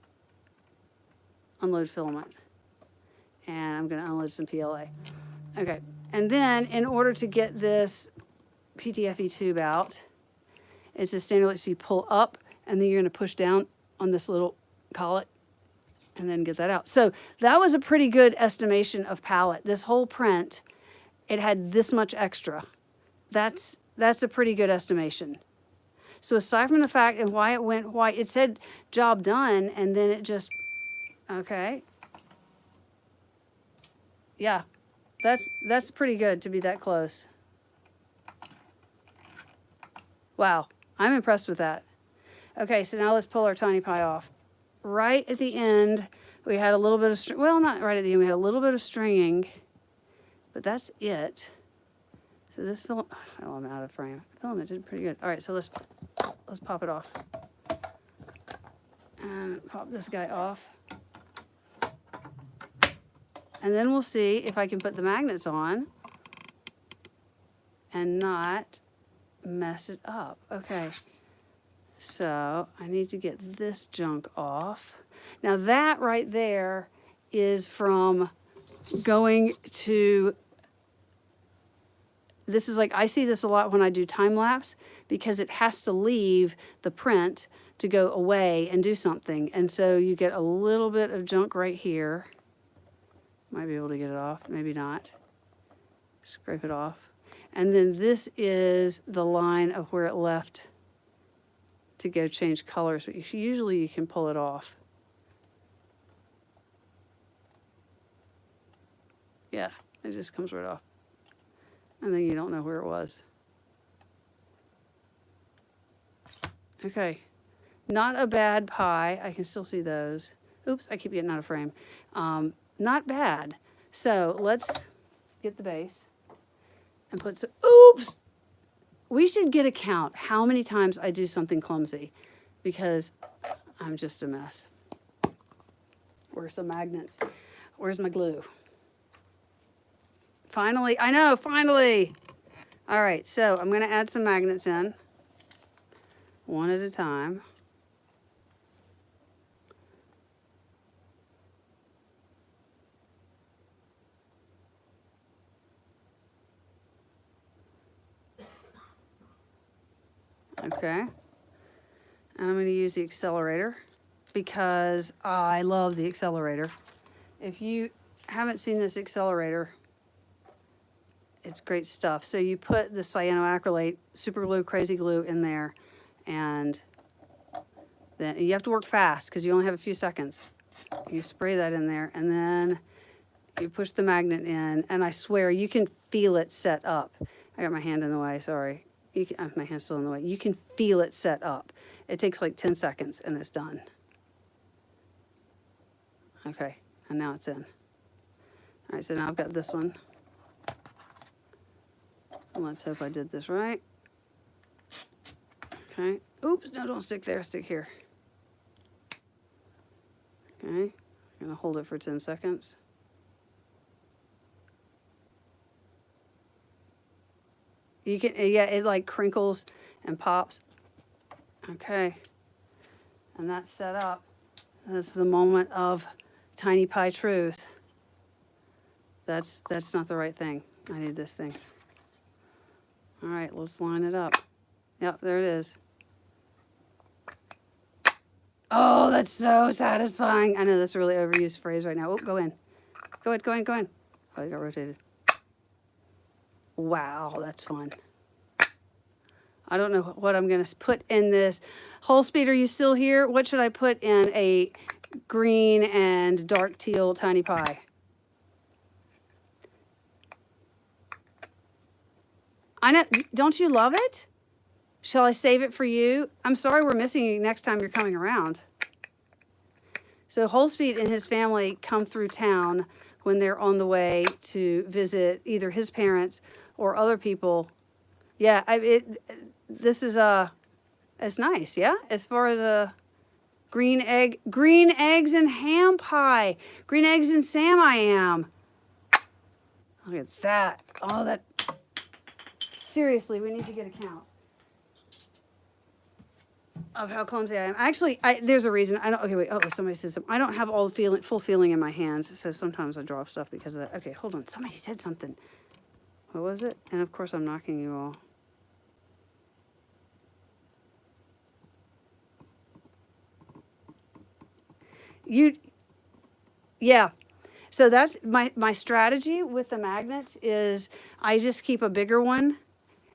Unload filament. And I'm going to unload some PLA. Okay. And then in order to get this PTFE tube out, it's a standard, so you pull up and then you're going to push down on this little collet and then get that out. So that was a pretty good estimation of palette. This whole print, it had this much extra. That's a pretty good estimation. So aside from the fact and why it went white, it said job done, and then it just, okay. Yeah, that's pretty good to be that close. Wow, I'm impressed with that. Okay, so now let's pull our tiny pie off. Right at the end, we had a little bit of, well, not right at the end, we had a little bit of stringing, but that's it. So this filament, oh, I'm out of frame. Filament did pretty good. All right, so let's pop it off. And pop this guy off. And then we'll see if I can put the magnets on and not mess it up. Okay, so I need to get this junk off. Now that right there is from going to, this is like, I see this a lot when I do time lapse because it has to leave the print to go away and do something. And so you get a little bit of junk right here. Might be able to get it off, maybe not. Scrape it off. And then this is the line of where it left to go change colors. But usually you can pull it off. Yeah, it just comes right off. And then you don't know where it was. Okay, not a bad pie. I can still see those. Oops, I keep getting out of frame. Not bad. So let's get the base and put some, oops! We should get a count how many times I do something clumsy because I'm just a mess. Where's some magnets? Where's my glue? Finally, I know, finally. All right, so I'm gonna add some magnets in, one at a time. Okay, and I'm going to use the accelerator because I love the accelerator. If you haven't seen this accelerator, it's great stuff. So you put the cyanoacrylate, super glue, crazy glue in there, and then you have to work fast because you only have a few seconds. You spray that in there, and then you push the magnet in, and I swear you can feel it set up. I got my hand in the way, sorry. You can, my hand's still in the way. You can feel it set up. It takes like 10 seconds and it's done. Okay, and now it's in. All right, so now I've got this one. Let's hope I did this right. Okay, oops, no, don't stick there, stick here. Okay, I'm gonna hold it for 10 seconds. You can, yeah, it like crinkles and pops. Okay, and that's set up. That's the moment of tiny pie truth. That's not the right thing. I need this thing. All right, let's line it up. Yep, there it is. Oh, that's so satisfying. I know that's a really overused phrase right now. Oh, go in. Go in, go in, go in. Oh, you got rotated. Wow, that's fun. I don't know what I'm going to put in this. Whole speed, are you still here? What should I put in a green and dark teal tiny pie? I know, don't you love it? Shall I save it for you? I'm sorry we're missing you next time you're coming around. So Whole Speed and his family come through town when they're on the way to visit either his parents or other people. Yeah, this is it's nice, yeah? As far as a green eggs and ham pie. Green eggs and Sam I am. Look at that. Oh, that, seriously, we need to get a count. of how clumsy I am. Actually, there's a reason. I don't. Okay, wait. Oh, somebody says something. I don't have all the full feeling in my hands, so sometimes I drop stuff because of that. Okay, hold on. Somebody said something. What was it? And of course, I'm knocking you all. Yeah. So that's my strategy with the magnets is I just keep a bigger one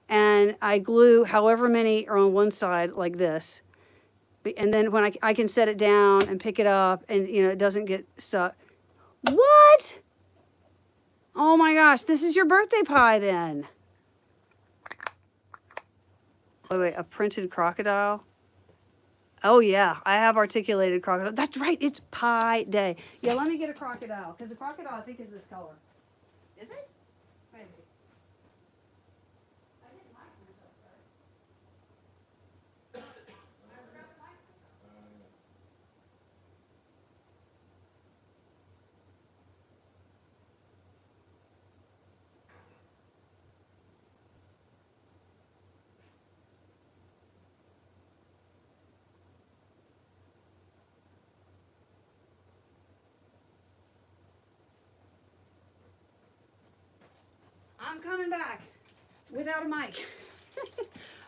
and I glue however many are on one side like this. And then when I can set it down and pick it up and, you know, it doesn't get stuck. What? Oh my gosh, this is your birthday pie then. Wait, a printed crocodile? Oh yeah, I have articulated crocodile. That's right, it's pie day. Yeah, let me get a crocodile, because the crocodile I think is this color. Is it? Maybe. I didn't like myself there. I forgot to like myself. I'm coming back without a mic.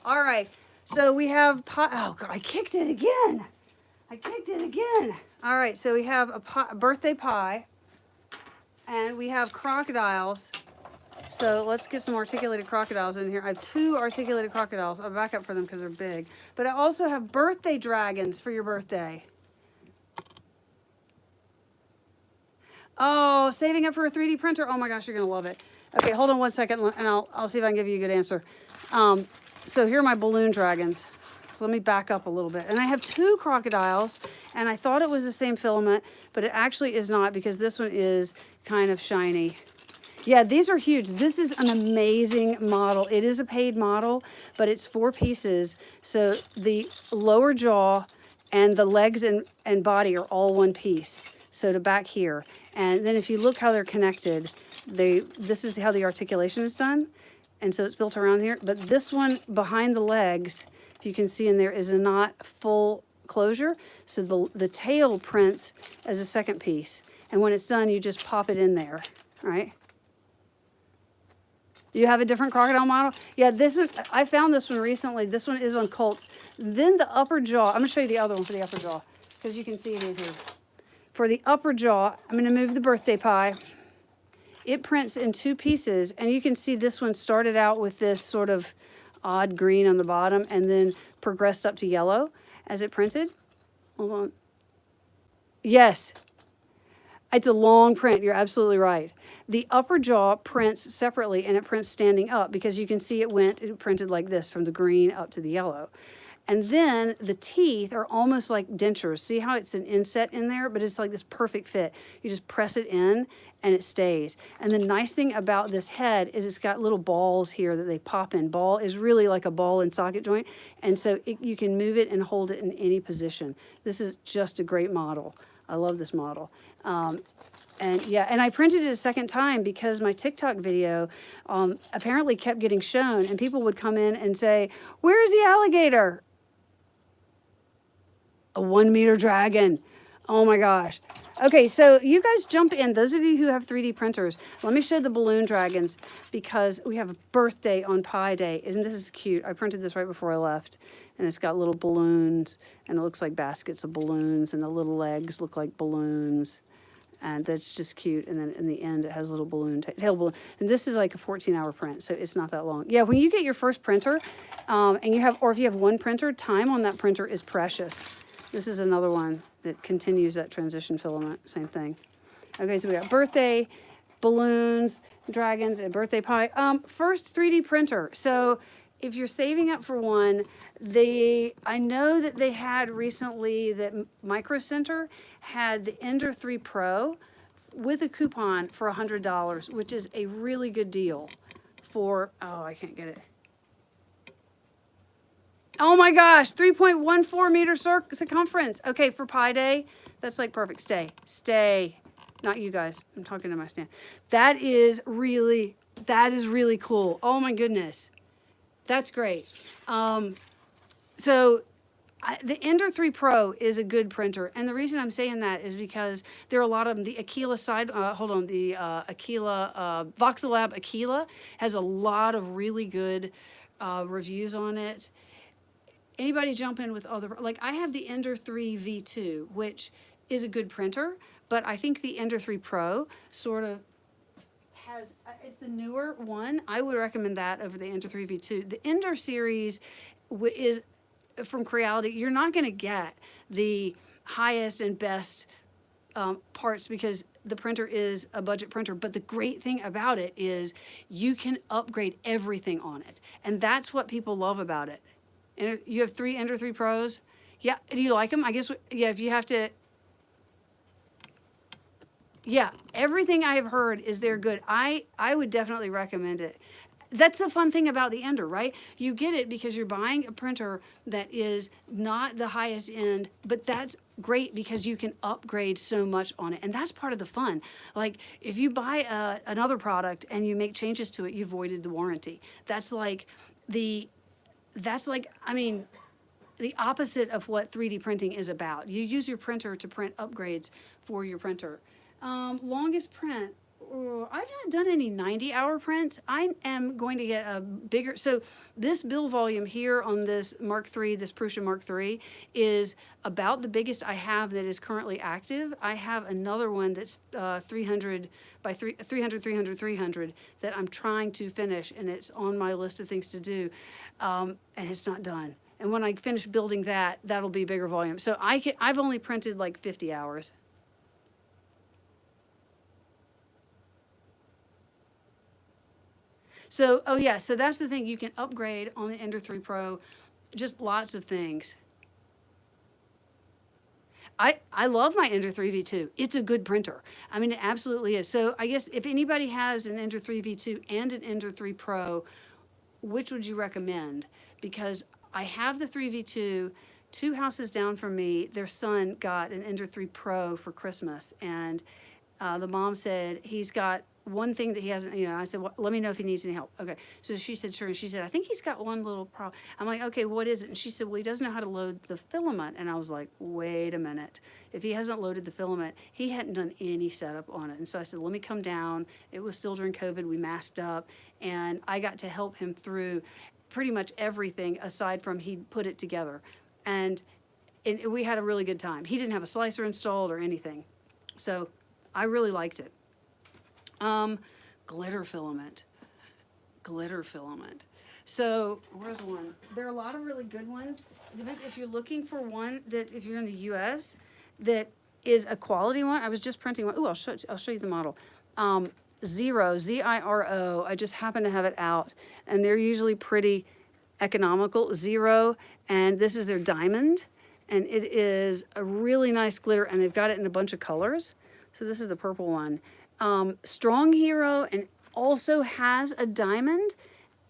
All right, so we have pie. Oh God, I kicked it again. All right, so we have a birthday pie, and we have crocodiles. So let's get some articulated crocodiles in here. I have 2 articulated crocodiles. I'll back up for them because they're big. But I also have birthday dragons for your birthday. Oh, saving up for a 3D printer. Oh my gosh, you're gonna love it. Okay, hold on one second, and I'll see if I can give you a good answer. So here are my balloon dragons. So let me back up a little bit. And I have 2 crocodiles, and I thought it was the same filament, but it actually is not because this one is kind of shiny. Yeah, these are huge. This is an amazing model. It is a paid model, but it's 4 pieces. So the lower jaw and the legs and body are all one piece. So to back here. And then if you look how they're connected, this is how the articulation is done. And so it's built around here. But this one behind the legs, if you can see in there, is not full closure. So the tail prints as a second piece. And when it's done, you just pop it in there, right? You have a different crocodile model? Yeah, this one, I found this one recently. This one is on Colts. Then the upper jaw, I'm gonna show you the other one for the upper jaw, because you can see it easier. For the upper jaw, I'm gonna move the birthday pie. It prints in 2 pieces, and you can see this one started out with this sort of odd green on the bottom and then progressed up to yellow as it printed. Hold on. Yes, it's a long print, you're absolutely right. The upper jaw prints separately and it prints standing up because you can see it printed like this from the green up to the yellow. And then the teeth are almost like dentures. See how it's an inset in there, but it's like this perfect fit. You just press it in and it stays. And the nice thing about this head is it's got little balls here that they pop in. Ball is really like a ball and socket joint. And so you can move it and hold it in any position. This is just a great model. I love this model. And yeah, and I printed it a second time because my TikTok video apparently kept getting shown and people would come in and say, "Where's the alligator?" A 1-meter dragon. Oh my gosh. Okay, so you guys jump in. Those of you who have 3D printers, let me show the balloon dragons because we have a birthday on Pi Day. Isn't this cute? I printed this right before I left. And it's got little balloons, and it looks like baskets of balloons, and the little legs look like balloons. And that's just cute. And then in the end, it has a little balloon, tail balloon. And this is like a 14-hour print, so it's not that long. Yeah, when you get your first printer, and if you have one printer, time on that printer is precious. This is another one that continues that transition filament, same thing. Okay, so we got birthday, balloons, dragons, and birthday pie. First 3D printer. So if you're saving up for one, I know that they had recently that Micro Center had the Ender 3 Pro with a coupon for $100, which is a really good deal for, oh, I can't get it. Oh my gosh, 3.14 meter circumference. Okay, for Pi Day, that's like perfect. Stay. Not you guys, I'm talking to my stand. That is really cool. Oh my goodness. That's great. So The Ender 3 Pro is a good printer, and the reason I'm saying that is because there are a lot of them. The Aquila side, the Aquila, Voxelab Aquila has a lot of really good reviews on it. Anybody jump in with other, like I have the Ender 3 V2, which is a good printer, but I think the Ender 3 Pro sort of has, it's the newer one. I would recommend that over the Ender 3 V2. The Ender series is from Creality. You're not going to get the highest and best parts because the printer is a budget printer. But the great thing about it is you can upgrade everything on it. And that's what people love about it. And you have 3 Ender 3 Pros. Yeah, do you like them? I guess, yeah, if you have to, yeah, everything I have heard is they're good. I would definitely recommend it. That's the fun thing about the Ender, right? You get it because you're buying a printer that is not the highest end, but that's great because you can upgrade so much on it. And that's part of the fun. Like if you buy another product and you make changes to it, you voided the warranty. That's like, I mean, the opposite of what 3D printing is about. You use your printer to print upgrades for your printer. Longest print. I've not done any 90-hour prints. I am going to get a bigger, so this bill volume here on this Mark III, this Prusa Mark III, is about the biggest I have that is currently active. I have another one that's 300 by 300, 300, 300 that I'm trying to finish, and it's on my list of things to do, and it's not done. And when I finish building that, that'll be bigger volume. So I've only printed like 50 hours. So, oh yeah, so that's the thing. You can upgrade on the Ender 3 Pro, just lots of things. I love my Ender 3 V2. It's a good printer. I mean, it absolutely is. So I guess if anybody has an Ender 3 V2 and an Ender 3 Pro, which would you recommend? Because I have the 3 V2, 2 houses down from me, their son got an Ender 3 Pro for Christmas, and the mom said he's got one thing that he hasn't, I said, well, let me know if he needs any help. Okay. So she said, sure. And she said, I think he's got one little problem. I'm like, okay, what is it? And she said, well, he doesn't know how to load the filament. And I was like, wait a minute. If he hasn't loaded the filament, he hadn't done any setup on it. And so I said, let me come down. It was still during COVID. We masked up. And I got to help him through pretty much everything aside from he put it together. And we had a really good time. He didn't have a slicer installed or anything. So I really liked it. Glitter filament. So where's one? There are a lot of really good ones. If you're looking for one that, if you're in the US, that is a quality one. I was just printing one. Oh, I'll show you the model. Zero, Z-I-R-O. I just happen to have it out, and they're usually pretty economical. Zero, and this is their diamond, and it is a really nice glitter, and they've got it in a bunch of colors. So this is the purple one. Strong Hero and also has a diamond,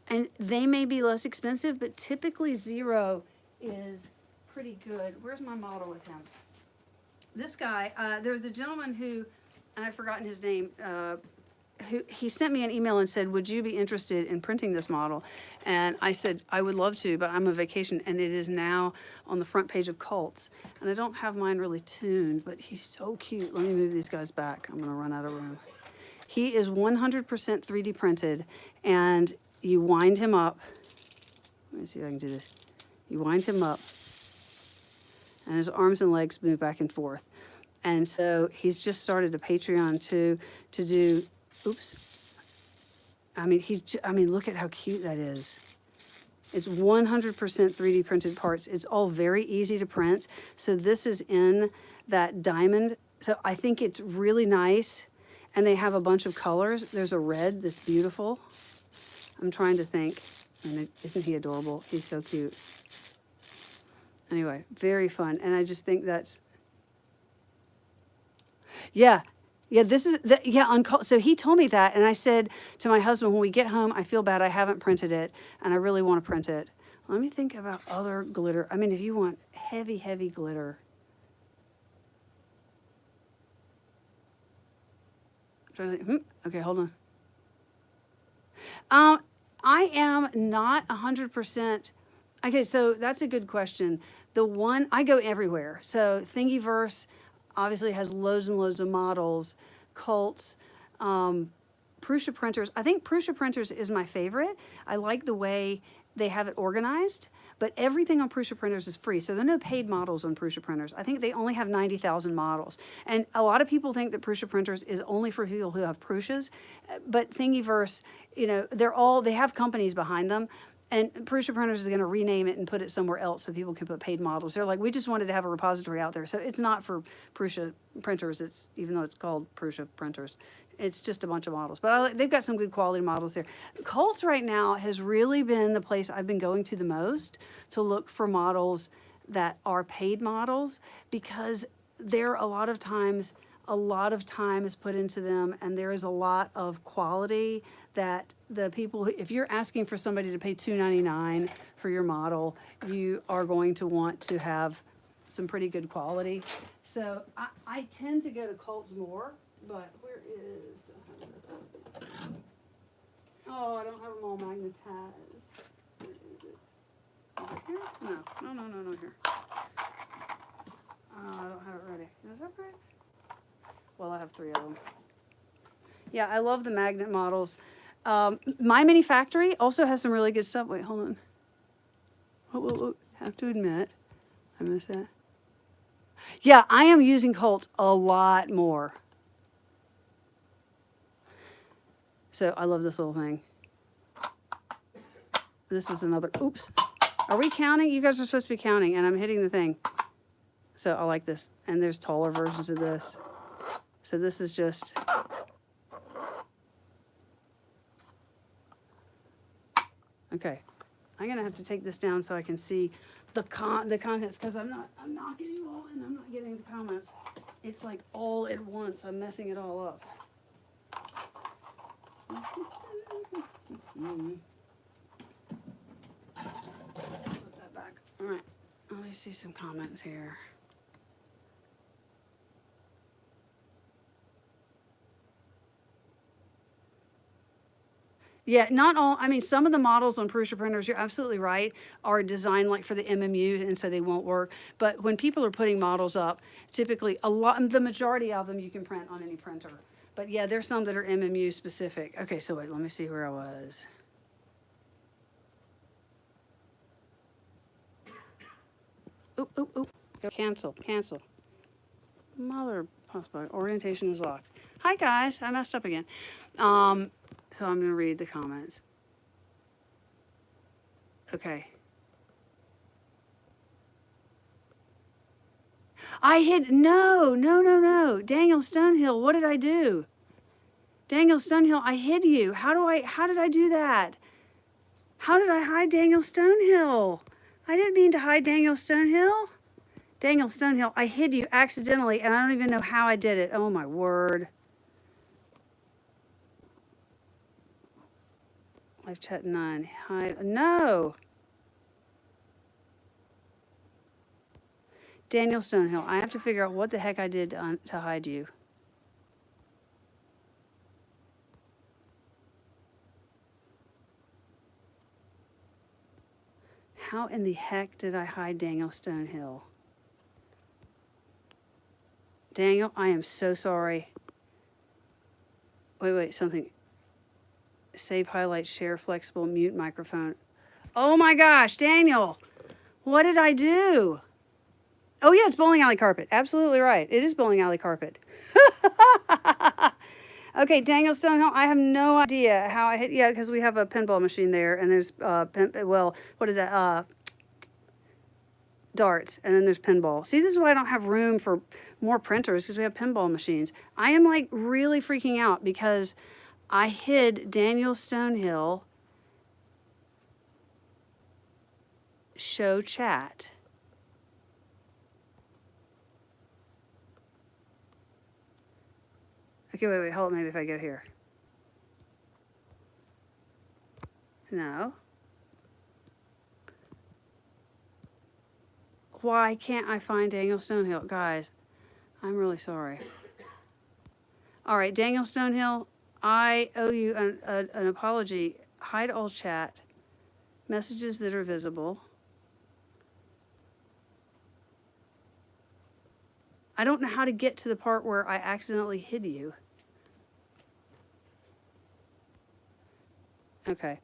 and they may be less expensive, but typically Zero is pretty good. Where's my model with him? This guy, there's a gentleman who, and I've forgotten his name, who he sent me an email and said, would you be interested in printing this model? And I said, I would love to, but I'm on vacation, and it is now on the front page of Cults. And I don't have mine really tuned, but he's so cute. Let me move these guys back. I'm going to run out of room. He is 100% 3D printed, and you wind him up. Let me see if I can do this. You wind him up, and his arms and legs move back and forth. And so he's just started a Patreon to do. Oops. I mean, look at how cute that is. It's 100% 3D printed parts. It's all very easy to print. So this is in that diamond. So I think it's really nice. And they have a bunch of colors. There's a red that's beautiful. I'm trying to think. And isn't he adorable? He's so cute. Anyway, very fun. And I just think that's, yeah. Yeah, this is, so he told me that, and I said to my husband, when we get home, I feel bad I haven't printed it, and I really want to print it. Let me think about other glitter. I mean, if you want heavy, heavy glitter. I'm trying to think, okay, hold on. I am not 100%, okay, so that's a good question. The one, I go everywhere. So Thingiverse obviously has loads and loads of models, Cults, Prusa printers. I think Prusa printers is my favorite. I like the way they have it organized, but everything on Prusa printers is free. So there are no paid models on Prusa printers. I think they only have 90,000 models. And a lot of people think that Prusa printers is only for people who have Prusas, but Thingiverse, you know, they have companies behind them. And Prusa Printers is going to rename it and put it somewhere else so people can put paid models. They're like, we just wanted to have a repository out there. So it's not for Prusa printers. It's, even though it's called Prusa Printers, it's just a bunch of models. But they've got some good quality models there. Cults right now has really been the place I've been going to the most to look for models that are paid models, because there a lot of times a lot of time is put into them, and there is a lot of quality that the people, if you're asking for somebody to pay $2.99 for your model, you are going to want to have some pretty good quality. So I tend to go to Cults more, but where is, oh, I don't have them all magnetized. Where is it? Is it here? No, here. I don't have it ready. Is that right? Well, I have 3 of them. Yeah, I love the magnet models. My Mini Factory also has some really good stuff. Wait, hold on. Oh, have to admit, I missed that. Yeah, I am using Cults a lot more. So I love this little thing. This is another, oops. Are we counting? You guys are supposed to be counting, and I'm hitting the thing. So I like this. And there's taller versions of this. So this is just, okay. I'm gonna have to take this down so I can see the contents, because I'm not getting all, and I'm not getting the comments. It's like all at once. I'm messing it all up. Put that back. All right. Let me see some comments here. Yeah, not all, I mean, some of the models on Prusa printers, you're absolutely right, are designed like for the MMU, and so they won't work. But when people are putting models up, typically the majority of them you can print on any printer. But yeah, there's some that are MMU specific. Okay, so wait, let me see where I was. Oop. Cancel. Mother, possible orientation is locked. Hi guys, I messed up again. So I'm going to read the comments. Okay. I hid, no. Daniel Stonehill, what did I do? Daniel Stonehill, I hid you. How did I do that? How did I hide Daniel Stonehill? I didn't mean to hide Daniel Stonehill. Daniel Stonehill, I hid you accidentally, and I don't even know how I did it. Oh my word. Live chat 9. Hide. No. Daniel Stonehill. I have to figure out what the heck I did to hide you. How in the heck did I hide Daniel Stonehill? Daniel, I am so sorry. Wait, something. Save, highlight, share, flexible, mute microphone. Oh my gosh, Daniel, what did I do? Oh yeah, it's bowling alley carpet. Absolutely right. It is bowling alley carpet. Okay, Daniel Stonehill, I have no idea how I hit, yeah, because we have a pinball machine there, and there's, well, what is that? Darts, and then there's pinball. See, this is why I don't have room for more printers, because we have pinball machines. I am like really freaking out because I hid Daniel Stonehill show chat. Okay, wait, hold on, maybe if I go here. No. Why can't I find Daniel Stonehill? Guys, I'm really sorry. All right, Daniel Stonehill, I owe you an apology. Hide all chat. Messages that are visible. I don't know how to get to the part where I accidentally hid you. Okay.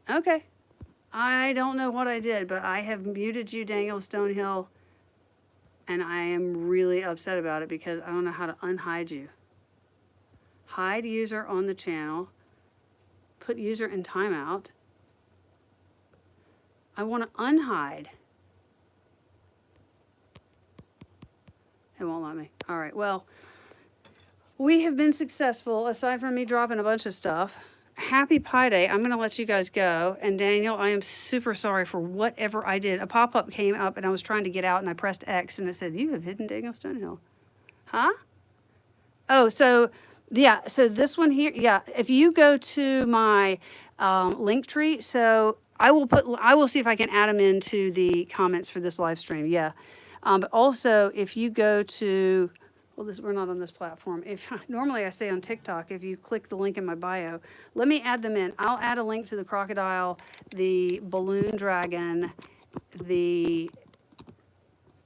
Okay. I don't know what I did, but I have muted you, Daniel Stonehill, and I am really upset about it because I don't know how to unhide you. Hide user on the channel. Put user in timeout. I want to unhide. It won't let me. All right, well, we have been successful, aside from me dropping a bunch of stuff. Happy Pi Day. I'm going to let you guys go. And Daniel, I am super sorry for whatever I did. A pop-up came up and I was trying to get out and I pressed X and it said, you have hidden Daniel Stonehill. Huh? Oh, so yeah, so this one here, yeah, if you go to my link tree, so I will see if I can add them into the comments for this live stream. Yeah. But also if you go to, well, we're not on this platform. If normally I say on TikTok, if you click the link in my bio, let me add them in. I'll add a link to the crocodile, the balloon dragon, the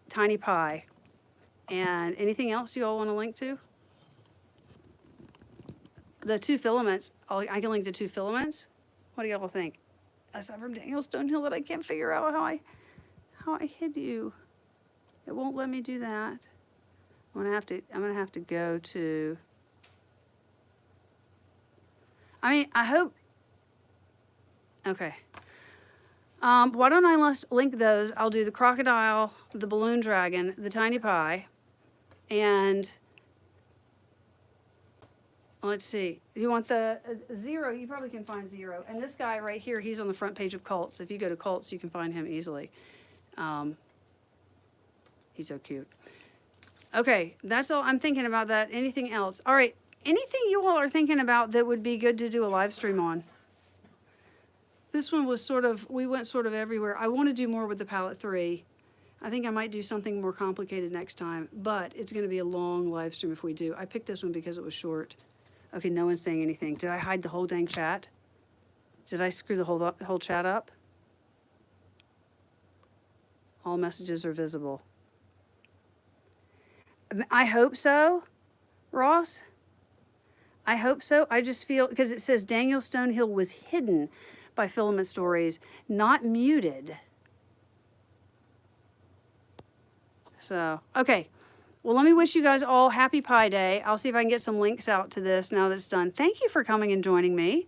tiny pie, and anything else you all want to link to? The 2 filaments. I can link the 2 filaments. What do y'all think? Aside from Daniel Stonehill that I can't figure out how I hid you. It won't let me do that. I'm gonna have to go to, I mean, I hope, okay. Why don't I link those? I'll do the crocodile, the balloon dragon, the tiny pie, and let's see. You want the 0? You probably can find 0. And this guy right here, he's on the front page of Cults. If you go to Cults, you can find him easily. He's so cute. Okay, that's all I'm thinking about that. Anything else? All right, anything you all are thinking about that would be good to do a live stream on? This one was we went sort of everywhere. I want to do more with the palette 3. I think I might do something more complicated next time, but it's going to be a long live stream if we do. I picked this one because it was short. Okay, no one's saying anything. Did I hide the whole dang chat? Did I screw the whole chat up? All messages are visible. I hope so, Ross. I hope so. I just feel, because it says Daniel Stonehill was hidden by Filament Stories, not muted. So, okay. Well, let me wish you guys all happy Pi Day. I'll see if I can get some links out to this now that it's done. Thank you for coming and joining me.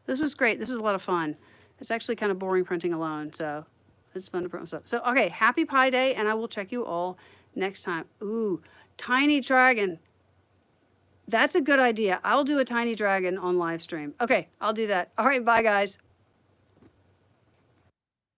This was great. This was a lot of fun. It's actually kind of boring printing alone, so it's fun to print stuff. So, okay, happy Pi Day, and I will check you all next time. Ooh, tiny dragon. That's a good idea. I'll do a tiny dragon on live stream. Okay, I'll do that. All right, bye, guys.